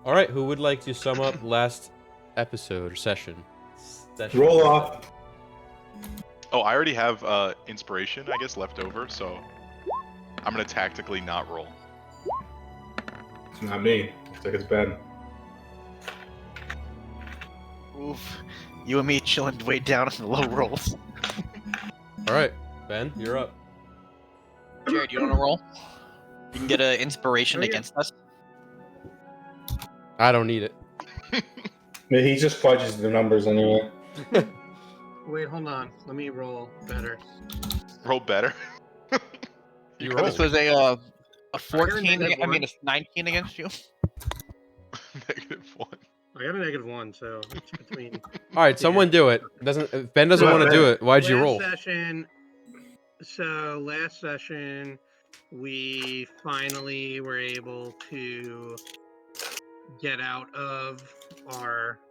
All right, who would like to sum up last episode or session? Roll off. Oh, I already have inspiration, I guess, left over, so I'm gonna tactically not roll. It's not me. Looks like it's Ben. Oof. You and me chilling way down in the low rolls. All right, Ben, you're up. Jared, you want to roll? You can get an inspiration Oh, yeah. against us. I don't need it. He just fudges the numbers anyway. Wait, hold on. Let me roll better. Roll better. You got roll. This was a 14. negative I mean, one. a 19 against you. -1. I got a -1, so it's between. All right, someone do it. Doesn't if Ben doesn't Go want to ahead. do it? Why'd you roll? Last session, we finally were able to get out of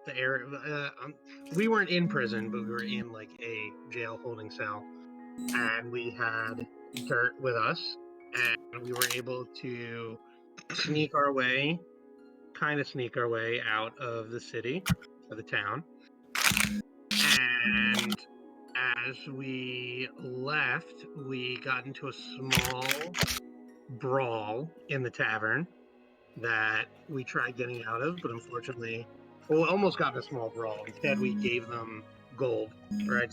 the area. We weren't in prison, but we were in like a jail holding cell, and we had Dirt with us, and we were able to sneak our way out of the city, of the town. And as we left, we got into a small brawl in the tavern that we tried getting out of, but unfortunately, we almost got in a small brawl. Instead, we gave them gold, or I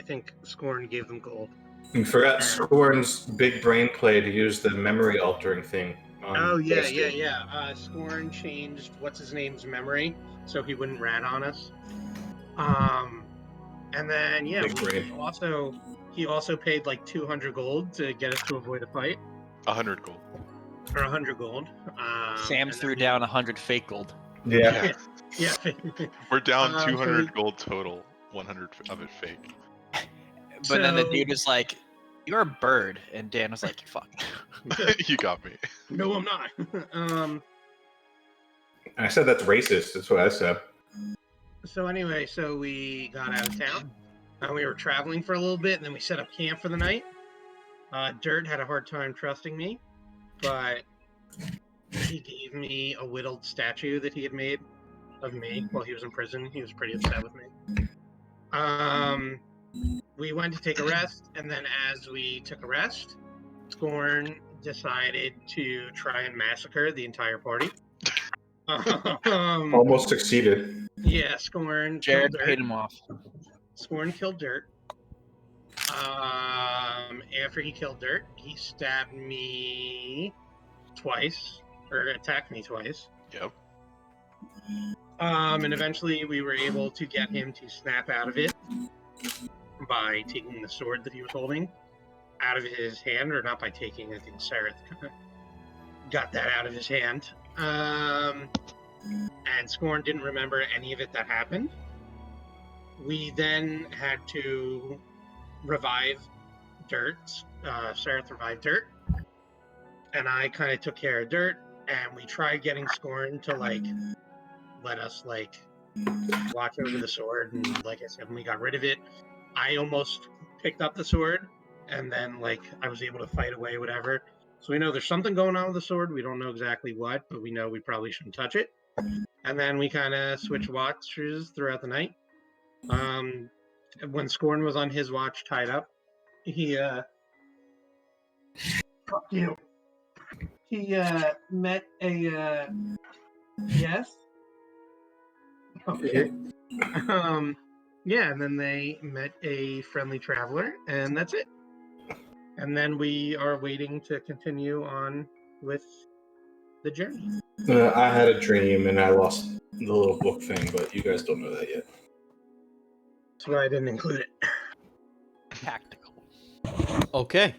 think Scorn gave them gold. You forgot Scorn's big brain play to use the memory altering thing. Oh yeah. Dusty. Scorn changed what's his name's memory so he wouldn't rat on us. And then Big brain. he also paid like 200 gold to get us to avoid a fight, 100 gold. or 100 gold. Sam and threw then down 100 fake gold. Yeah. Yeah. We're down so 200 we- gold total. 100 of it fake. But then the So- dude was like, "You're a bird," and Dan was like, "Fuck." You got me. No, I'm not. I said that's racist. That's what I said. So anyway, we got out of town, and we were traveling for a little bit, and then we set up camp for the night. Dirt had a hard time trusting me, but he gave me a whittled statue that he had made of me while he was in prison. He was pretty upset with me. We went to take a rest, and then as we took a rest, Scorn decided to try and massacre the entire party. Almost succeeded. Yeah, Scorn Jared killed paid Dirt. him off. Scorn killed Dirt. After he killed Dirt, he stabbed me twice, or attacked me twice. Yep. And eventually we were able to get him to snap out of it by taking the sword that he was holding out of his hand, or not by taking, I think Sarah got that out of his hand. And Scorn didn't remember any of it that happened. We then had to revive Dirt. Sarah revived Dirt. And I kind of took care of Dirt, and we tried getting Scorn to let us watch over the sword, and like I said, when we got rid of it, I almost picked up the sword, and then I was able to fight away whatever. So we know there's something going on with the sword. We don't know exactly what, but we know we probably shouldn't touch it. And then we kind of switched watches throughout the night. When Scorn was on his watch tied up, he fuck you. He met a yes. Okay. Yeah, and then they met a friendly traveler, and that's it. And then we are waiting to continue on with the journey. I had a dream and I lost the little book thing, but you guys don't know that yet. That's why I didn't include it. Tactical. Okay,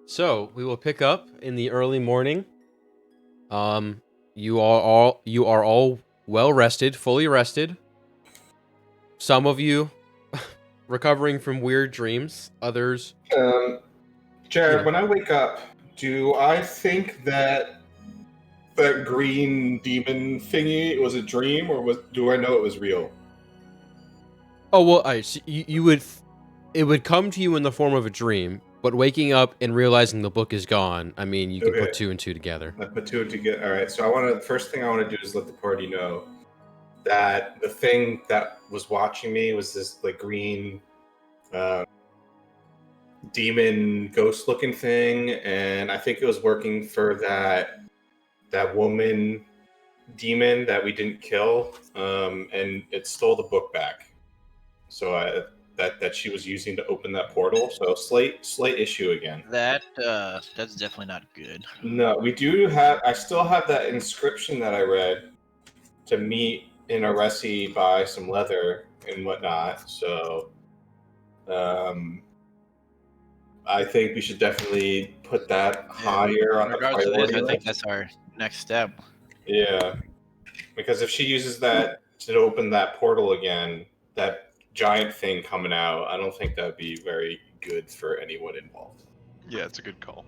so we will pick up in the early morning. You are all well rested, fully rested. Some of you recovering from weird dreams. Others. Jared, Yeah. when I wake up, do I think that green demon thingy was a dream, or do I know it was real? Oh well, so you would. It would come to you in the form of a dream. But waking up and realizing the book is gone, I mean, you can Okay. put 2 and 2 together. I put 2 and 2 together. All right. So the first thing I want to do is let the party know that the thing that was watching me was this like green demon ghost looking thing, and I think it was working for that woman demon that we didn't kill, and it stole the book back. So that she was using to open that portal. So slight issue again. That's definitely not good. No, we do have. I still have that inscription that I read to meet in Aresi, buy some leather and whatnot. So, I think we should definitely put that higher on the Regardless of priority this, I think list. that's our next step. Yeah, because if she uses that to open that portal again, that giant thing coming out, I don't think that'd be very good for anyone involved. Yeah, it's a good call.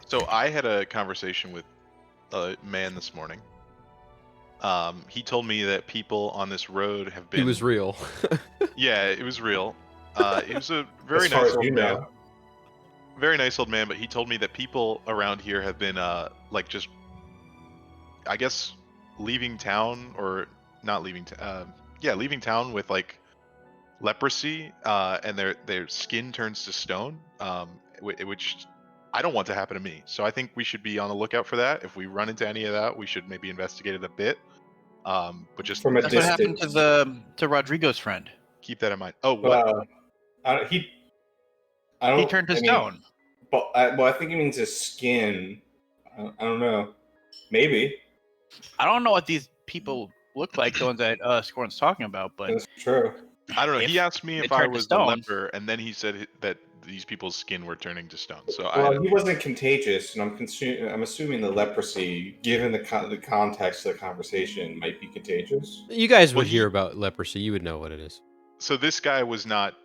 So I had a conversation with a man this morning. He told me that people on this road have been. He was real. Yeah, it was real. He was a very As far nice as old you man. know. Very nice old man, but he told me that people around here have been like just, I guess, leaving town or not leaving town. Yeah, leaving town with like leprosy, and their skin turns to stone, which I don't want to happen to me. So I think we should be on the lookout for that. If we run into any of that, we should maybe investigate it a bit. But just From a That's what happened distance. to Rodrigo's friend. keep that in mind. Oh, what? I don't. He turned to I mean, stone. But I think he means his skin. I don't know. Maybe I don't know what these people look like, the ones that Scorn's talking about, but that's true. I don't know. if He asked me they if I turned to was the stone- leper, and then he said that these people's skin were turning to stone. So Well, he wasn't contagious, and I'm assuming the leprosy, given the context of the conversation, might be contagious. You guys would Well, hear about leprosy. You would know what it is. so this guy was not.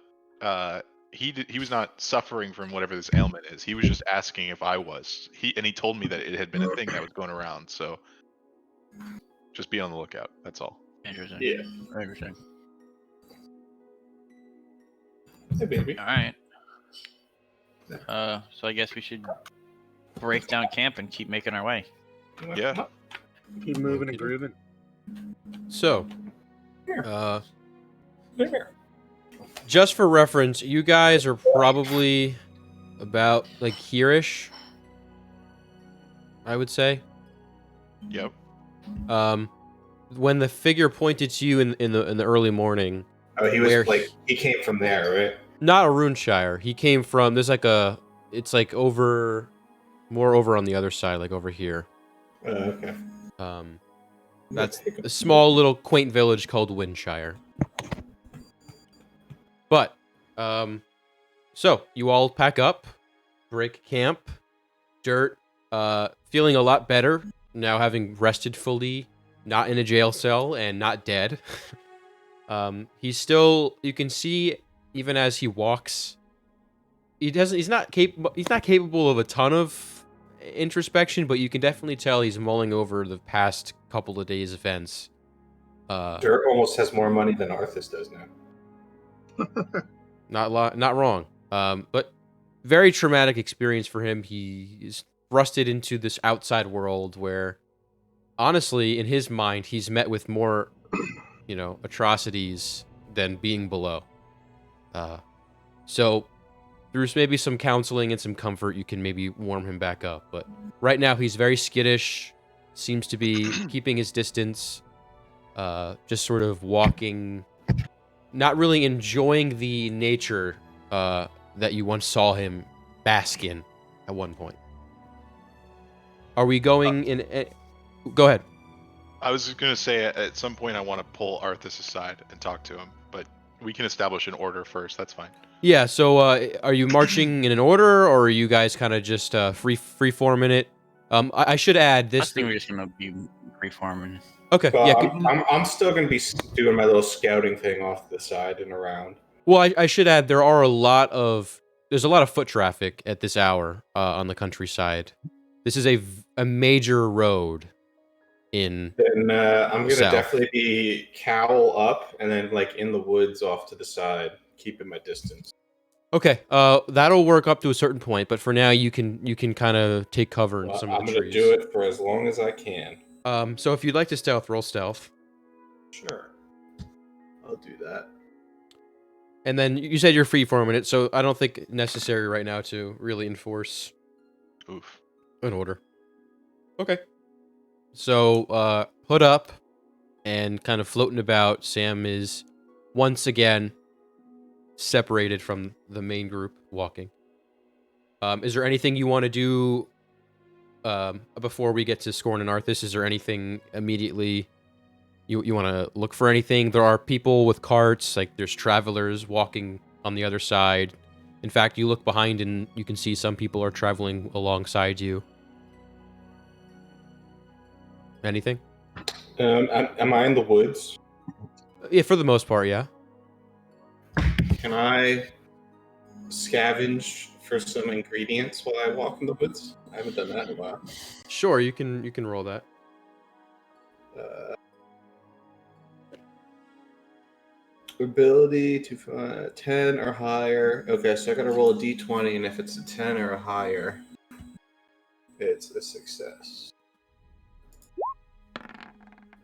He was not suffering from whatever this ailment is. He was just asking if I was. He told me that it had been a thing that was going around. So just be on the lookout. That's all. interesting. Yeah. Interesting. Hey, baby. All right. So I guess we should break down camp and keep making our way. Yeah. Keep moving and grooving. So, Here. just for reference, you guys are probably about like here-ish, I would say. Yep. When the figure pointed to you in the early morning, Oh, he was Where like he came from there, right? not Aruneshire. He came from there's like it's like more over on the other side, like over here. Okay. That's a small little quaint village called Windshire. But, so you all pack up, break camp, Dirt, feeling a lot better now, having rested fully, not in a jail cell and not dead. He's still, you can see, even as he walks, he's not capable of a ton of introspection, but you can definitely tell he's mulling over the past couple of days' events. Dirt almost has more money than Arthas does now. Not wrong. But very traumatic experience for him. He is thrusted into this outside world where, honestly, in his mind, he's met with more, atrocities than being below. So through maybe some counseling and some comfort, you can maybe warm him back up. But right now, he's very skittish, seems to be keeping his distance, just sort of walking, not really enjoying the nature that you once saw him bask in at one point. Are we going in? Go ahead. I was going to say at some point I want to pull Arthas aside and talk to him, but we can establish an order first. That's fine. Yeah. So, are you marching in an order, or are you guys kind of just free forming it? I should add I this. think we're just gonna be reforming. Okay. Well, Yeah. I'm still going to be doing my little scouting thing off the side and around. Well, I should add there's a lot of foot traffic at this hour on the countryside. This is a major road in. And I'm gonna South. definitely be cowl up and then like in the woods off to the side, keeping my distance. Okay, that'll work up to a certain point, but for now you can kind of take cover in Well, some of I'm the gonna trees. do it for as long as I can. So if you'd like to stealth, roll stealth. Sure, I'll do that. And then you said you're free for a minute, so I don't think necessary right now to really enforce Oof. an order. Okay. So, hood up and kind of floating about, Sam is once again separated from the main group walking. Is there anything you want to do before we get to Scorn and Arthas? Is there anything immediately you want to look for anything? There are people with carts, like there's travelers walking on the other side. In fact, you look behind and you can see some people are traveling alongside you. Anything? Am I in the woods? Yeah, for the most part, yeah. Can I scavenge for some ingredients while I walk in the woods? I haven't done that in a while. Sure, you can roll that. Ability to find 10 or higher. Okay, so I gotta roll a d20, and if it's a 10 or higher, it's a success.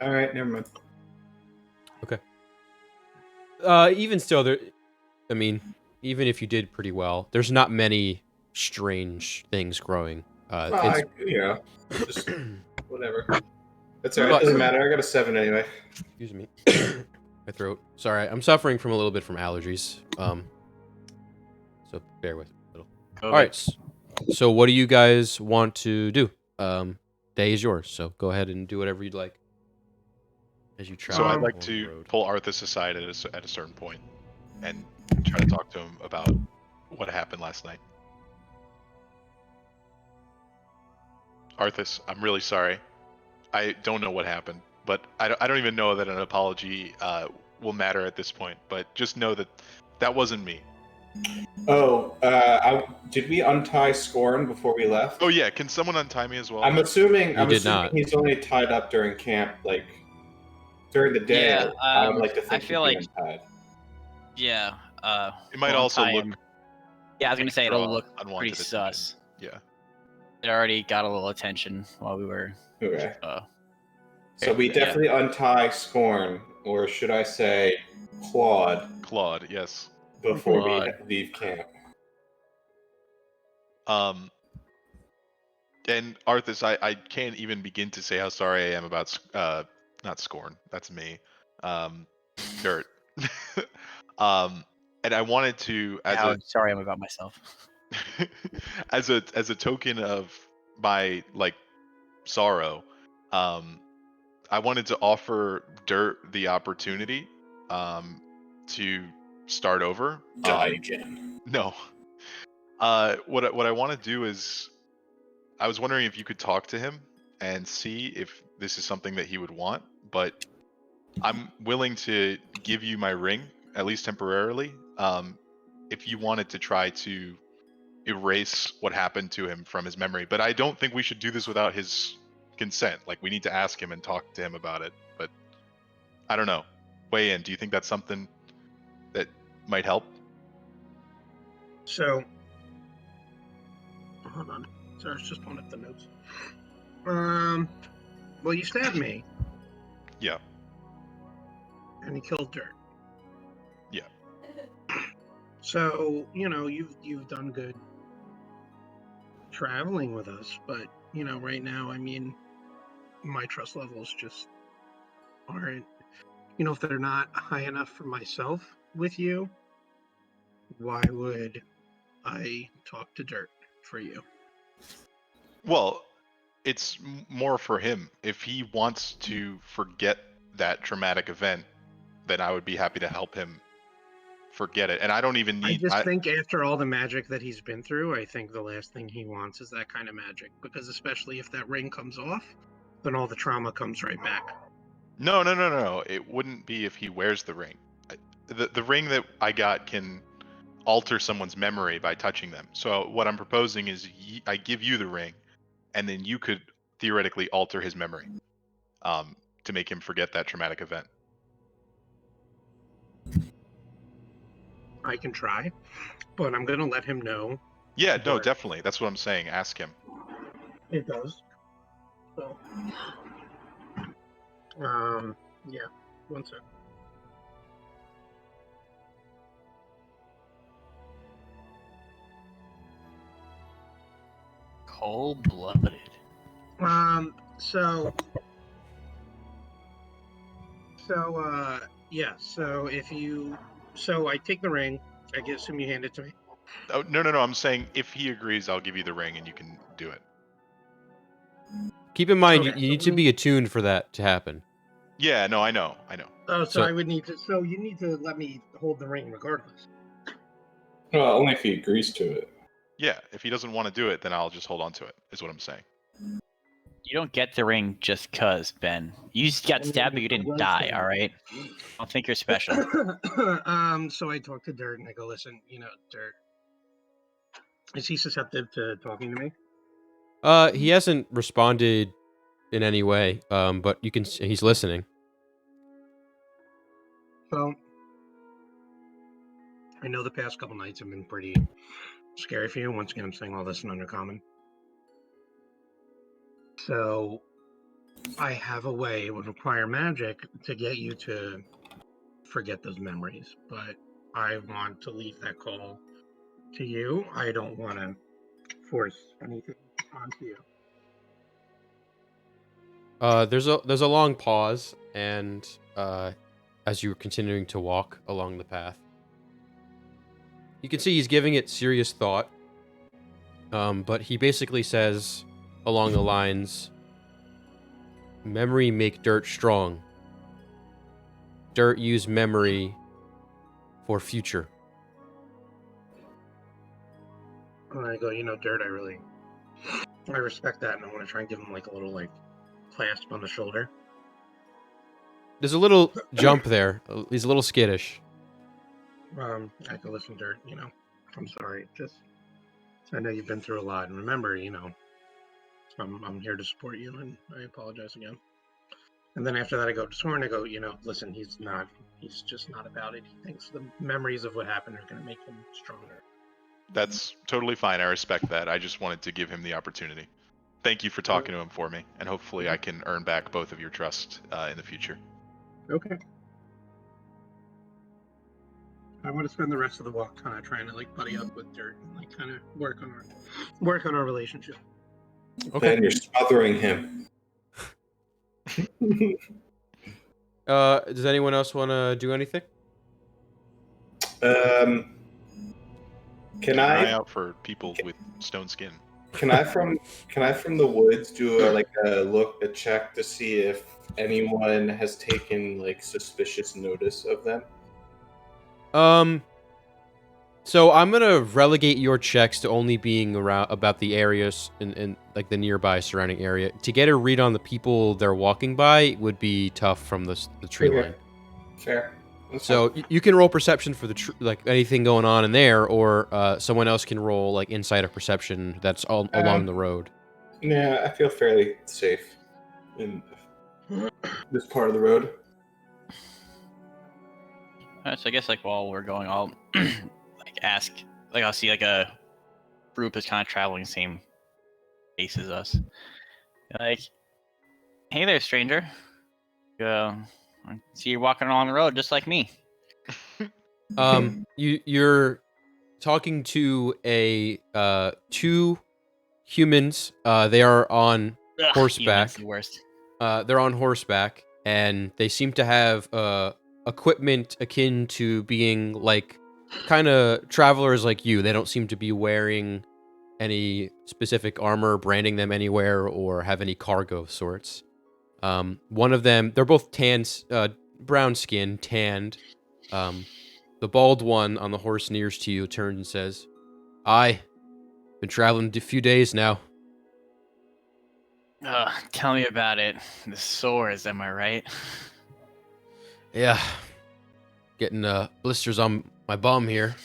All right, never mind. Even still, there. I mean, even if you did pretty well, there's not many strange things growing. Just whatever. That's alright. Doesn't matter. I got a 7 anyway. Excuse me. My throat. Sorry, I'm suffering from a little bit from allergies. So bear with me a little. Okay. All right. So what do you guys want to do? Day is yours, so go ahead and do whatever you'd like. As you travel. So I'd like along the to road. pull Arthas aside at a certain point and try to talk to him about what happened last night. Arthas, I'm really sorry. I don't know what happened, but I don't even know that an apology will matter at this point. But just know that that wasn't me. Oh, did we untie Scorn before we left? Oh yeah, can someone untie me as well? I'm assuming did not. he's only tied up during camp, like during the day. Yeah, I would like to think I feel he'd be like- untied. Yeah. It might we'll also untie look. him. Yeah, I was gonna say it'll draw look unwanted pretty attention. sus. Yeah. It already got a little attention while we were. Okay. Uh, So we yeah. definitely untie Scorn, or should I say Claude, Claude, yes. before Claude. we leave camp. And Arthas, I can't even begin to say how sorry I am about not Scorn. That's me. Dirt. And I wanted to how sorry I'm about myself. as a token of my like sorrow, I wanted to offer Dirt the opportunity to start over. Die again. No. What I want to do is, I was wondering if you could talk to him and see if this is something that he would want, but I'm willing to give you my ring, at least temporarily, if you wanted to try to erase what happened to him from his memory. But I don't think we should do this without his consent. Like, we need to ask him and talk to him about it. But I don't know. Weigh in. Do you think that's something that might help? So, hold on. Sorry, I was just pulling up the notes. Well, you stabbed me. Yeah. And you killed Dirt. Yeah. So, you've done good traveling with us, but, right now, I mean, my trust levels just aren't, if they're not high enough for myself with you, why would I talk to Dirt for you? Well, it's more for him. If he wants to forget that traumatic event, then I would be happy to help him forget it. And I don't even need. I think after all the magic that he's been through, I think the last thing he wants is that kind of magic. Because especially if that ring comes off, then all the trauma comes right back. No. It wouldn't be if he wears the ring. The ring that I got can alter someone's memory by touching them. So what I'm proposing is I give you the ring, and then you could theoretically alter his memory. to make him forget that traumatic event. I can try, but I'm gonna let him know. Yeah, no, Right. definitely. That's what I'm saying. Ask him. It does. So, yeah. One sec. Cold-blooded. So, yeah. So I take the ring. I assume you hand it to me. Oh, no. I'm saying if he agrees, I'll give you the ring and you can do it. Keep in mind, Okay, you so need to be attuned for that to happen. Yeah, no, I know. Oh, So- I would need to. So you need to let me hold the ring regardless. Well, only if he agrees to it. Yeah, if he doesn't want to do it, then I'll just hold on to it, is what I'm saying. You don't get the ring just cause, Ben. You just got stabbed, but you didn't die. All right. I don't think you're special. So I talk to Dirt and I go, listen, Dirt, is he susceptible to talking to me? He hasn't responded in any way, but he's listening. So I know the past couple nights have been pretty scary for you. Once again, I'm saying all this in Undercommon. So I have a way, it would require magic to get you to forget those memories, but I want to leave that call to you. I don't want to force anything onto you. There's a long pause, and as you're continuing to walk along the path, you can see he's giving it serious thought. But he basically says along the lines, "Memory make dirt strong. Dirt use memory for future." And I go, Dirt, I respect that, and I want to try and give him like a little clasp on the shoulder. There's a little jump there. He's a little skittish. I go, listen, Dirt, I'm sorry. I know you've been through a lot, and remember, I'm here to support you, and I apologize again. And then after that, I go to Sworn. I go, listen, he's just not about it. He thinks the memories of what happened are going to make him stronger. That's totally fine. I respect that. I just wanted to give him the opportunity. Thank you for talking to him for me, and hopefully I can earn back both of your trust in the future. Okay. I want to spend the rest of the walk kind of trying to buddy up with Dirt and kind of work on our relationship. Okay. Then you're smothering him. Does anyone else want to do anything? Can Keep an I eye out for people with stone skin. can I from the woods do a check to see if anyone has taken suspicious notice of them? So I'm gonna relegate your checks to only being around about the areas in the nearby surrounding area. To get a read on the people they're walking by would be tough from the tree Okay. line. Fair. That's So fine. you can roll perception for the anything going on in there, or someone else can roll insight or perception that's all along the road. Yeah, I feel fairly safe in this part of the road. So I guess while we're going, I'll ask. I'll see a group is kind of traveling the same pace as us. Hey there, stranger. I see you're walking along the road just like me. You're talking to two humans. They are on horseback. Humans, the worst. They're on horseback, and they seem to have equipment akin to being kind of travelers like you. They don't seem to be wearing any specific armor, branding them anywhere, or have any cargo of sorts. One of them, they're both brown skin, tanned. The bald one on the horse nearest to you turns and says, "Been traveling a few days now." Tell me about it. The sores, am I right? Yeah, getting blisters on my bum here,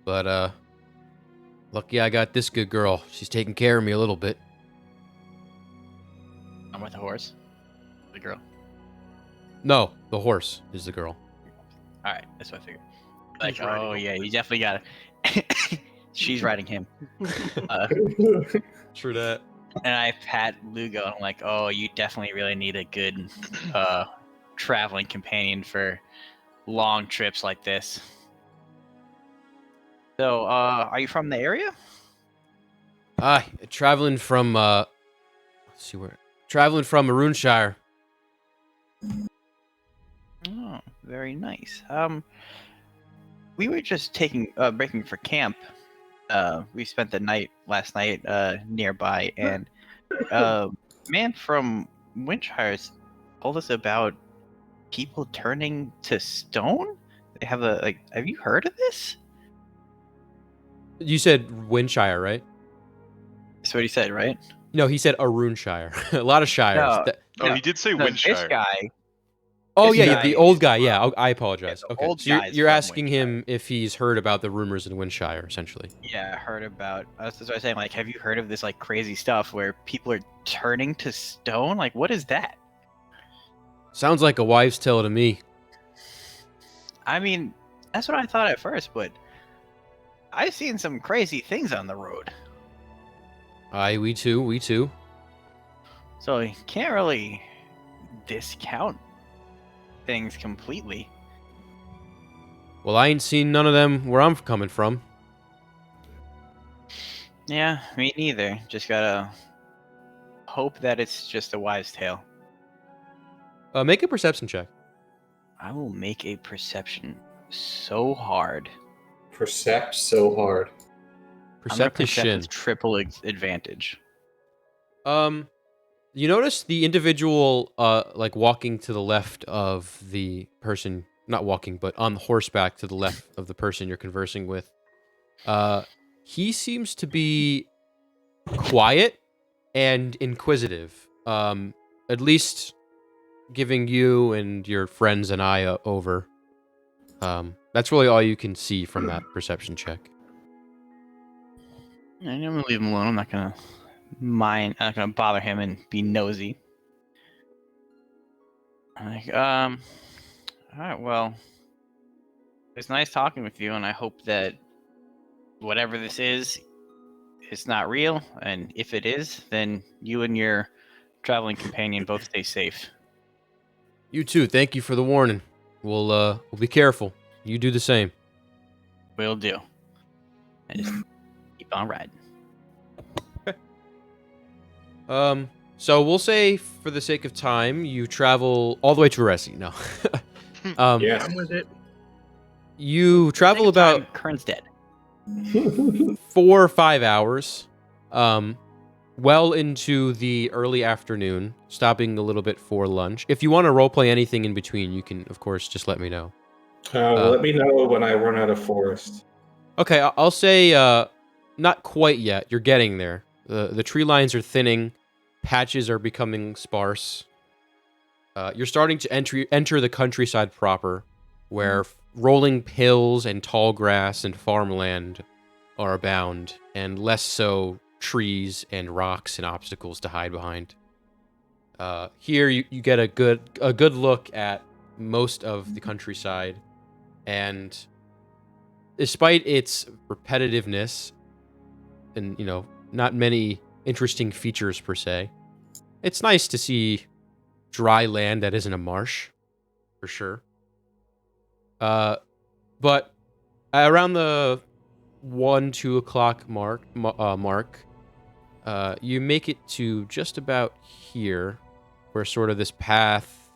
but lucky I got this good girl. She's taking care of me a little bit. I'm with the horse. the girl? No, the horse is the girl. All right, that's what I figured. He's Like, riding oh a yeah, horse. you definitely got it. She's riding him. True that. And I pat Lugo, and I'm like, oh, you definitely really need a good traveling companion for long trips like this. So, are you from the area? Traveling from let's see where. Traveling from Maroonshire. Oh, very nice. We were just breaking for camp. We spent the night last night nearby, and man from Windshire's told us about people turning to stone. They have have you heard of this? You said Windshire, right? That's what he said, right? No, he said Arunshire. A lot of shires. No, Oh, no, he did say no, this Windshire. guy. Oh this yeah, guy the old is guy. from- Yeah, I apologize. the Okay, old so guy's you're from asking him if he's heard about the rumors in Windshire, essentially. Yeah, I heard about. That's what I was saying. Like, have you heard of this like crazy stuff where people are turning to stone? Like, what is that? Sounds like a wives' tale to me. I mean, that's what I thought at first, but I've seen some crazy things on the road. Aye, we too. So you can't really discount things completely. Well, I ain't seen none of them where I'm coming from. Yeah, me neither. Just gotta hope that it's just a wives' tale. Make a perception check. I will make a perception so hard. Percept so hard. I'm gonna percept Perception. with triple advantage. You notice the individual, like walking to the left of the person, not walking, but on horseback to the left of the person you're conversing with. He seems to be quiet and inquisitive. At least giving you and your friends an eye over. That's really all you can see from that perception check. I'm gonna leave him alone. I'm not gonna bother him and be nosy. Like, all right, well, it's nice talking with you, and I hope that whatever this is, it's not real, and if it is, then you and your traveling companion both stay safe. You too. Thank you for the warning. We'll be careful. You do the same. Will do. And just keep on riding. So we'll say, for the sake of time, you travel all the way to Aresi. No. Yeah. I'm with it. You travel Take your about time, Kern's dead. 4 or 5 hours, well into the early afternoon, stopping a little bit for lunch. If you want to roleplay anything in between, you can, of course, just let me know. Let me know when I run out of forest. Okay, I'll say not quite yet. You're getting there. The tree lines are thinning. Patches are becoming sparse. You're starting to enter the countryside proper, where rolling hills and tall grass and farmland are abound, and less so trees and rocks and obstacles to hide behind. Here you get a good look at most of the countryside, and despite its repetitiveness and not many interesting features per se, it's nice to see dry land that isn't a marsh, for sure. But around the 1-2 o'clock mark, you make it to just about here, where sort of this path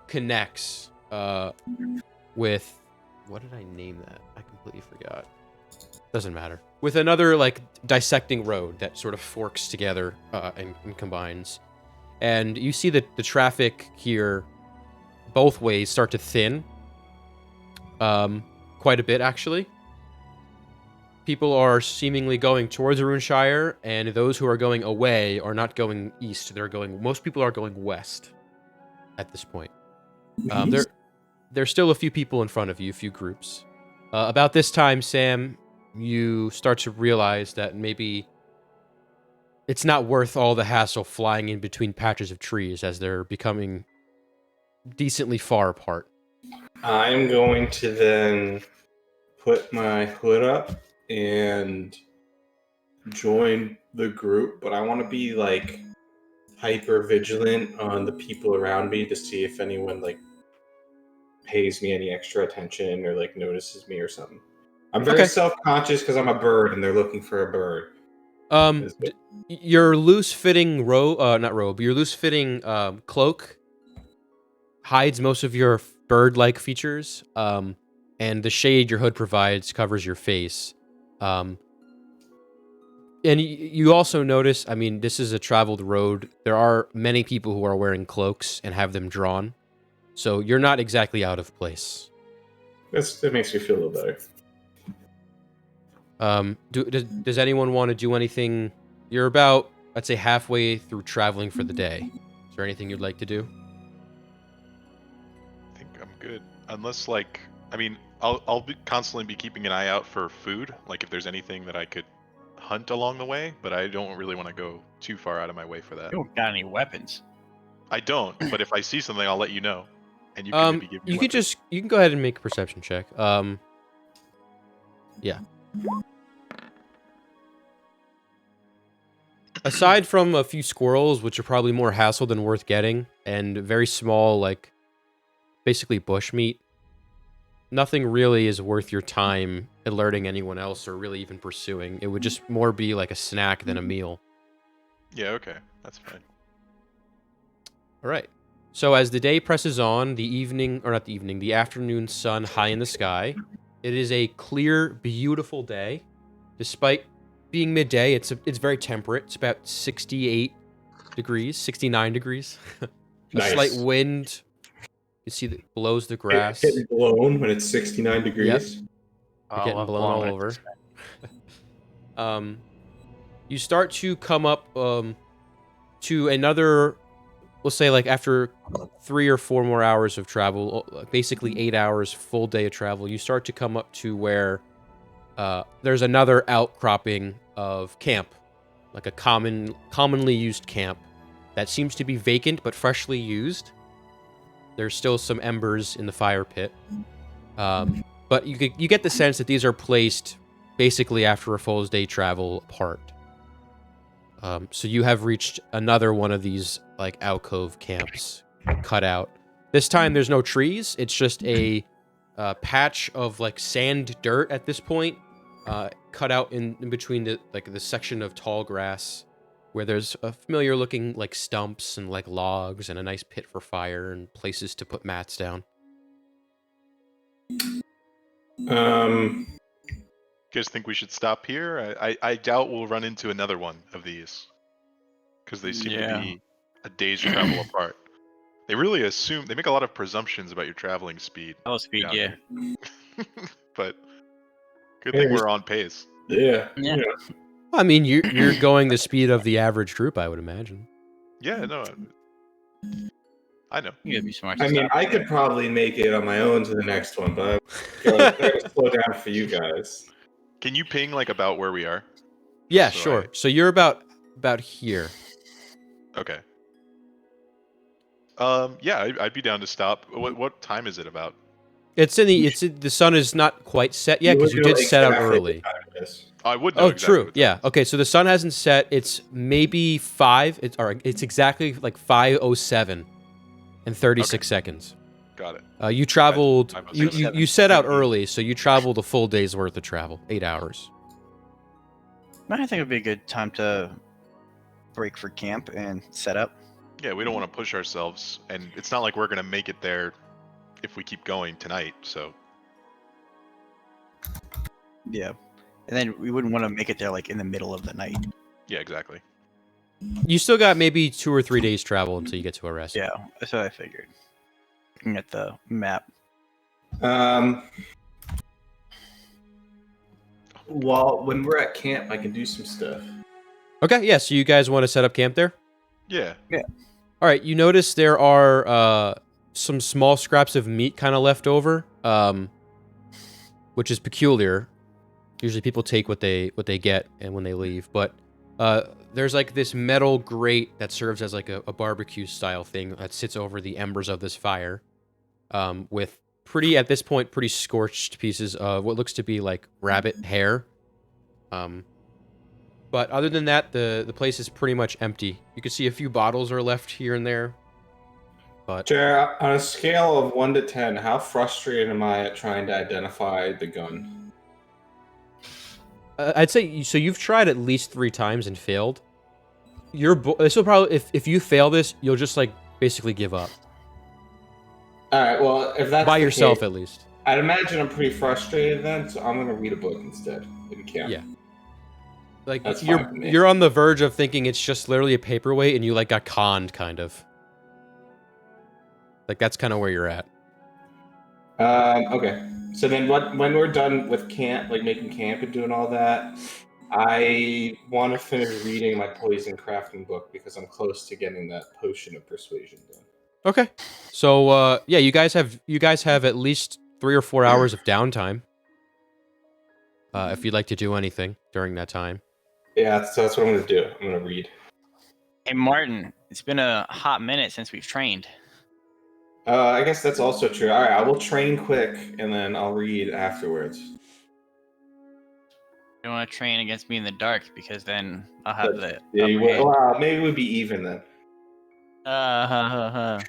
connects with, what did I name that? I completely forgot. Doesn't matter. With another like dissecting road that sort of forks together and combines. And you see that the traffic here both ways start to thin. Quite a bit, actually. People are seemingly going towards Arunshire, and those who are going away are not going east. Most people are going west at this point. There's still a few people in front of you, a few groups. About this time, Sam, you start to realize that maybe it's not worth all the hassle flying in between patches of trees as they're becoming decently far apart. I'm going to then put my hood up and join the group, but I want to be like hyper vigilant on the people around me to see if anyone like pays me any extra attention or like notices me or something. I'm very Okay. self-conscious because I'm a bird and they're looking for a bird. Your loose-fitting your loose-fitting cloak hides most of your bird-like features, and the shade your hood provides covers your face. And you also notice, I mean, this is a traveled road. There are many people who are wearing cloaks and have them drawn, so you're not exactly out of place. That makes me feel a little better. Does anyone want to do anything? You're about, I'd say, halfway through traveling for the day. Is there anything you'd like to do? I think I'm good. Unless, like, I mean, I'll constantly be keeping an eye out for food, like if there's anything that I could hunt along the way, but I don't really want to go too far out of my way for that. You don't got any weapons. I don't, but if I see something, I'll let you know. And you can maybe give me you can go ahead and make a perception check. Yeah. Aside from a few squirrels, which are probably more hassle than worth getting, and very small, like, basically bush meat, nothing really is worth your time alerting anyone else or really even pursuing. It would just more be like a snack than a meal. Yeah, okay. That's fine. All right. So as the day presses on, the afternoon sun high in the sky, it is a clear, beautiful day. Despite being midday, it's very temperate. It's about 68 degrees, 69 degrees. Nice. A slight wind. You see that blows the grass. Getting blown when it's 69 degrees. You're Oh, getting love blown all blowing over. it. You start to come up to another, we'll say, like, after 3 or 4 more hours of travel, basically 8 hours, full day of travel, you start to come up to where there's another outcropping of camp, like a commonly used camp that seems to be vacant but freshly used. There's still some embers in the fire pit, but you get the sense that these are placed basically after a full day travel apart. So you have reached another one of these like alcove camps cut out. This time there's no trees. It's just a patch of like sand dirt at this point, cut out in between the section of tall grass where there's a familiar looking like stumps and like logs and a nice pit for fire and places to put mats down. You guys think we should stop here? I doubt we'll run into another one of these. Because they seem to be a day's travel apart. They really they make a lot of presumptions about your traveling speed. Oh, speed, yeah. But good thing we're on pace. Yeah. I mean, you're going the speed of the average group, I would imagine. Yeah, no. I know. You gotta be smart. I mean, I could probably make it on my own to the next one, but I'm gonna slow down for you guys. Can you ping like about where we are? Yeah, So sure. So you're about here. Okay. Yeah, I'd be down to stop. What time is it about? The sun is not quite set yet because you did set out early. I would know. Oh, exactly true. what time Yeah. it is. Okay. So the sun hasn't set. It's maybe 5. It's exactly like 5:07 and 36 seconds. Got it. You traveled. 5:07. You set out early, so you traveled a full day's worth of travel, 8 hours. I think it'd be a good time to break for camp and set up. Yeah, we don't want to push ourselves, and it's not like we're gonna make it there if we keep going tonight. So Yeah. And then we wouldn't want to make it there like in the middle of the night. yeah, exactly. You still got maybe 2 or 3 days travel until you get to a rest. Yeah, that's what I figured. Looking at the map. Well, when we're at camp, I can do some stuff. Okay. Yeah. So you guys want to set up camp there? Yeah. All right. You notice there are some small scraps of meat kind of left over, which is peculiar. Usually people take what they get and when they leave, but There's like this metal grate that serves as like a barbecue style thing that sits over the embers of this fire, with at this point, pretty scorched pieces of what looks to be like rabbit hair. But other than that, the place is pretty much empty. You can see a few bottles are left here and there. But Jared, on a scale of 1 to 10, how frustrated am I at trying to identify the gun? I'd say so. You've tried at least 3 times and failed. This will probably if you fail this, you'll just like basically give up All right, well, if that's by the yourself case, at least. I'd imagine I'm pretty frustrated then, so I'm going to read a book instead in camp. Yeah. Like That's fine with me. you're on the verge of thinking it's just literally a paperweight, and you like got conned, kind of. Like that's kind of where you're at. Okay. So then when we're done with camp, like making camp and doing all that, I want to finish reading my poison crafting book because I'm close to getting that potion of persuasion done. Okay. So yeah, you guys have at least 3 or 4 hours of downtime. If you'd like to do anything during that time. Yeah, so that's what I'm going to do. I'm going to read. Hey, Martin, it's been a hot minute since we've trained. I guess that's also true. All right, I will train quick and then I'll read afterwards. You don't want to train against me in the dark because then I'll have the. Yeah, you upper hand. will. Wow, maybe we'd be even then. Ha.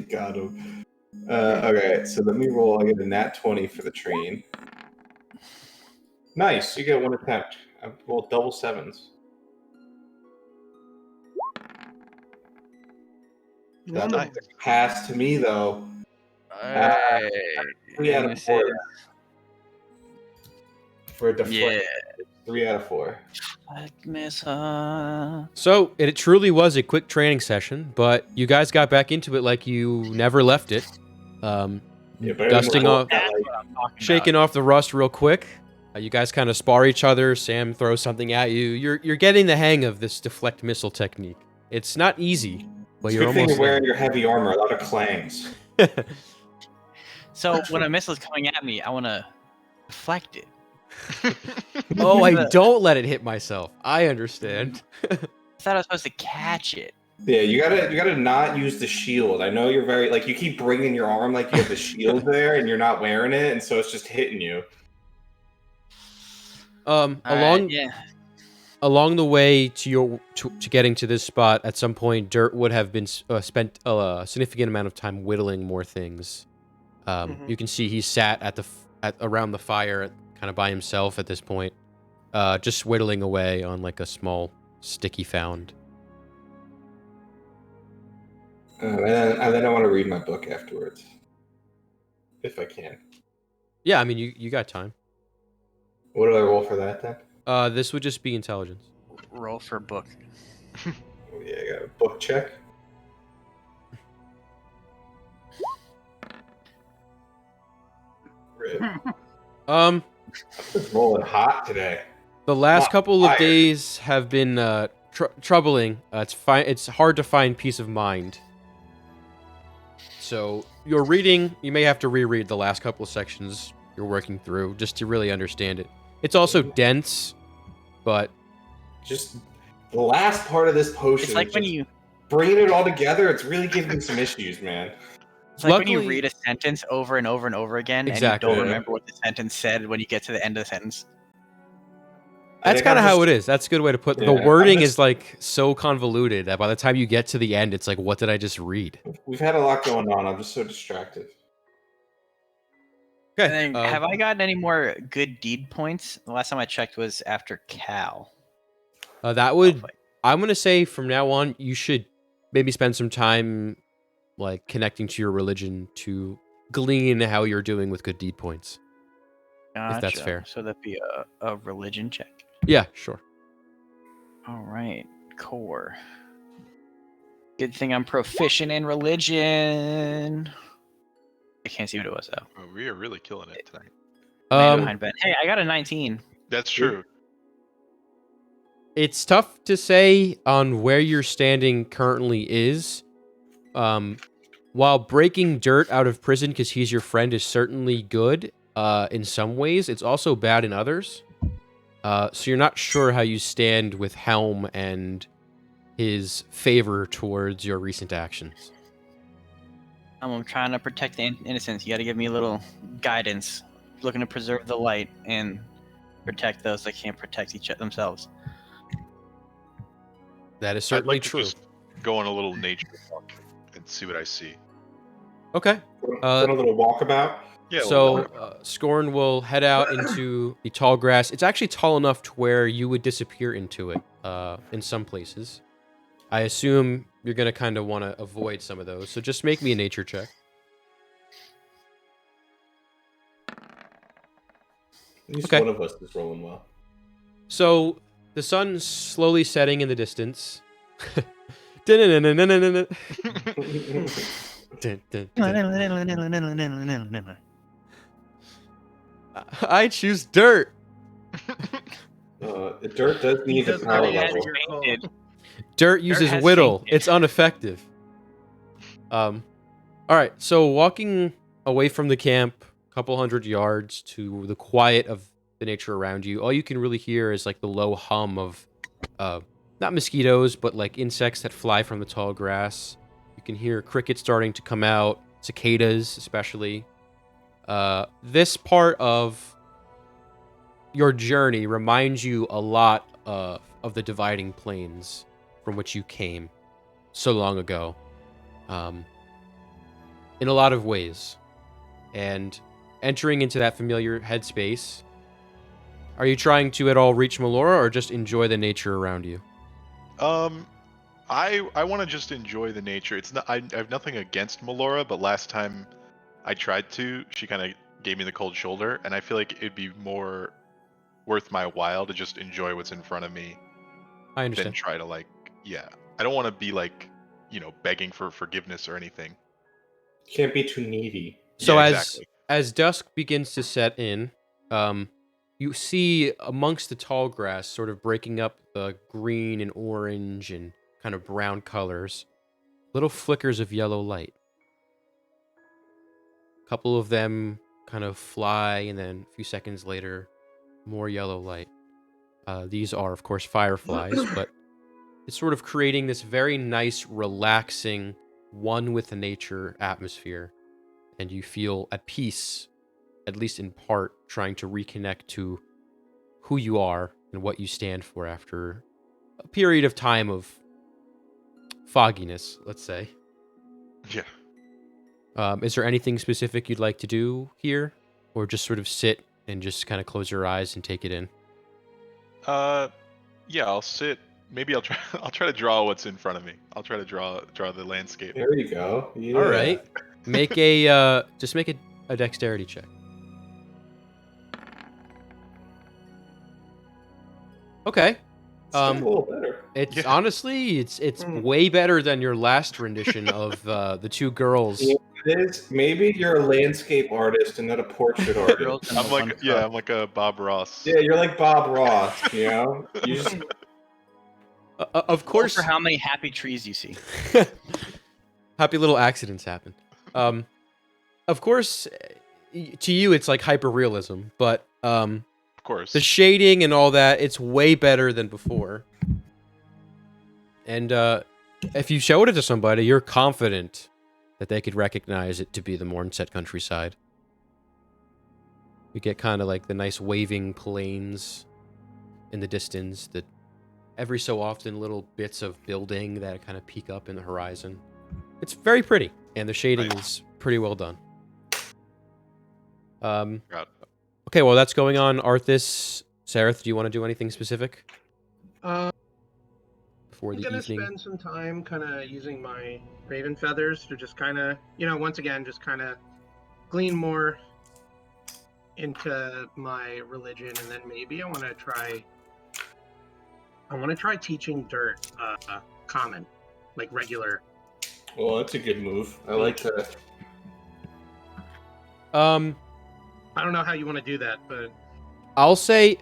Got him. Okay, so let me roll. I get a nat 20 for the train. Nice, you get 1 attempt. I rolled double 7s. That Nice. looks like a pass to me, though. Hey, 3 out of 4. For a deflect, Yeah. 3 out of 4. Miss. So it truly was a quick training session, but you guys got back into it like you never left it. Yeah, but Dusting off, That's what I'm talking shaking off the rust real quick. You guys kind of spar each other. Sam throws something at you. You're getting the hang of this deflect missile technique. It's not easy, but It's a you're good thing almost you're wearing your heavy armor. A lot of clangs. there. So when a missile's coming at me, I want to deflect it. Oh, I don't let it hit myself. I understand. I thought I was supposed to catch it. Yeah, you gotta not use the shield. I know you're very like you keep bringing your arm like you have the shield there, and you're not wearing it, and so it's just hitting you. Along Yeah. along the way to getting to this spot, at some point, Dirt would have been spent a significant amount of time whittling more things. You can see he sat at around the fire, kind of by himself at this point, just whittling away on like a small stick he found. And then I want to read my book afterwards, if I can. Yeah, I mean you got time. What do I roll for that then? This would just be intelligence. Roll for book. Oh, yeah, I got a book check. Rip. Um, It's rolling hot today. the last Hot couple of fire. days have been troubling. It's hard to find peace of mind. So you're reading. You may have to reread the last couple of sections you're working through just to really understand it. It's also dense, but Just the last part of this potion. It's like when just you. bringing it all together. It's really giving me some issues, man. It's like when you Luckily- read a sentence over and over and over again, Exactly. and you don't Yeah. remember what the sentence said when you get to the end of the sentence. that's kind of how it is. That's a good way to put it. The Yeah, wording I'm is just- like so convoluted that by the time you get to the end, it's like, what did I just read? We've had a lot going on. I'm just so distracted. Okay. And then, have I gotten any more good deed points? The last time I checked was after Cal. That would. I'm gonna say from now on, you should maybe spend some time, like connecting to your religion to glean how you're doing with good deed points. if that's Gotcha. fair. So that'd be a religion check. Yeah, sure. All right, core. Good thing I'm proficient in religion. I can't see what it was though. Oh, we are really killing it tonight. Man behind Ben. Hey, I got a 19. That's true. It's tough to say on where your standing currently is. While breaking Dirt out of prison because he's your friend is certainly good in some ways, it's also bad in others. So you're not sure how you stand with Helm and his favor towards your recent actions. I'm trying to protect the innocents. You got to give me a little guidance. Looking to preserve the light and protect those that can't protect themselves. That is I'd certainly like to true. just go on a little nature walk and see what I see. Okay. Want a little walkabout? Yeah. So Scorn will head out into the tall grass. It's actually tall enough to where you would disappear into it in some places. I assume you're going to kind of want to avoid some of those. So just make me a nature check. At least Okay. one of us is rolling well. So the sun's slowly setting in the distance. Dun, dun, dun. I choose dirt. Dirt does need a does power not answer level. your call. Fainted. Dirt uses has whittle. fainted. It's ineffective. All right. So walking away from the camp, a couple hundred yards to the quiet of the nature around you, all you can really hear is like the low hum of, not mosquitoes, but like insects that fly from the tall grass. You can hear crickets starting to come out, cicadas especially. This part of your journey reminds you a lot of the dividing plains from which you came so long ago, in a lot of ways. And entering into that familiar headspace, are you trying to at all reach Melora or just enjoy the nature around you? I want to just enjoy the nature. It's not. I have nothing against Melora, but last time I tried to, she kind of gave me the cold shoulder, and I feel like it'd be more worth my while to just enjoy what's in front of me I than understand. try to I don't want to be begging for forgiveness or anything. Can't be too needy. So Yeah, as exactly. as dusk begins to set in, you see amongst the tall grass, sort of breaking up the green and orange and kind of brown colors, little flickers of yellow light. A couple of them kind of fly, and then a few seconds later, more yellow light. These are, of course, fireflies, but it's sort of creating this very nice, relaxing, one with the nature atmosphere. And you feel at peace, at least in part, trying to reconnect to who you are and what you stand for after a period of time of fogginess, let's say. Yeah. Is there anything specific you'd like to do here? Or just sort of sit and just kind of close your eyes and take it in? Yeah, I'll sit. Maybe I'll try. I'll try to draw what's in front of me. I'll try to draw the landscape. There you go. Yeah. All right. Make a just make a dexterity check. Okay. Still a little better. It's Yeah. honestly, it's way better than your last rendition of the two girls. Yeah, it is. Maybe you're a landscape artist and not a portrait artist. Girls in the I'm one like cup. I'm like a Bob Ross. Yeah, you're like Bob Ross. You know, you just Of Roll course, for how many happy trees you see. happy little accidents happen. Of course, to you it's like hyperrealism, but Of course. the shading and all that, it's way better than before. And if you showed it to somebody, you're confident that they could recognize it to be the Mornset countryside. You get kind of like the nice waving plains in the distance, that every so often little bits of building that kind of peek up in the horizon. It's very pretty, and the shading is pretty well done. Got Okay, well that's going on. Arthas, Sareth, do you want to do anything specific before I'm the gonna evening? spend some time kind of using my raven feathers to just kind of, once again, just kind of glean more into my religion, and then maybe I want to try teaching dirt common, like regular. well, that's a good move. I like that. I don't know how you want to do that, but I'll say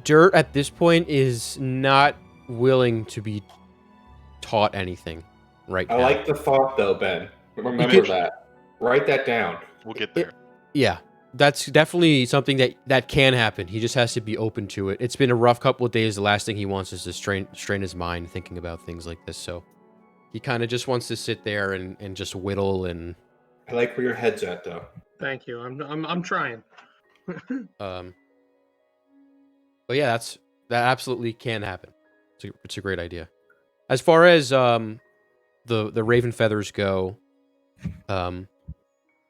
Dirt at this point is not willing to be taught anything right I now. like the thought though, Ben. Remember could- that. Write that down. We'll get there. Yeah. That's definitely something that can happen. He just has to be open to it. It's been a rough couple of days. The last thing he wants is to strain his mind thinking about things like this. So he kind of just wants to sit there and just whittle and I like where your head's at, though. Thank you. I'm trying. But yeah, that absolutely can happen. It's a great idea. As far as the Raven feathers go,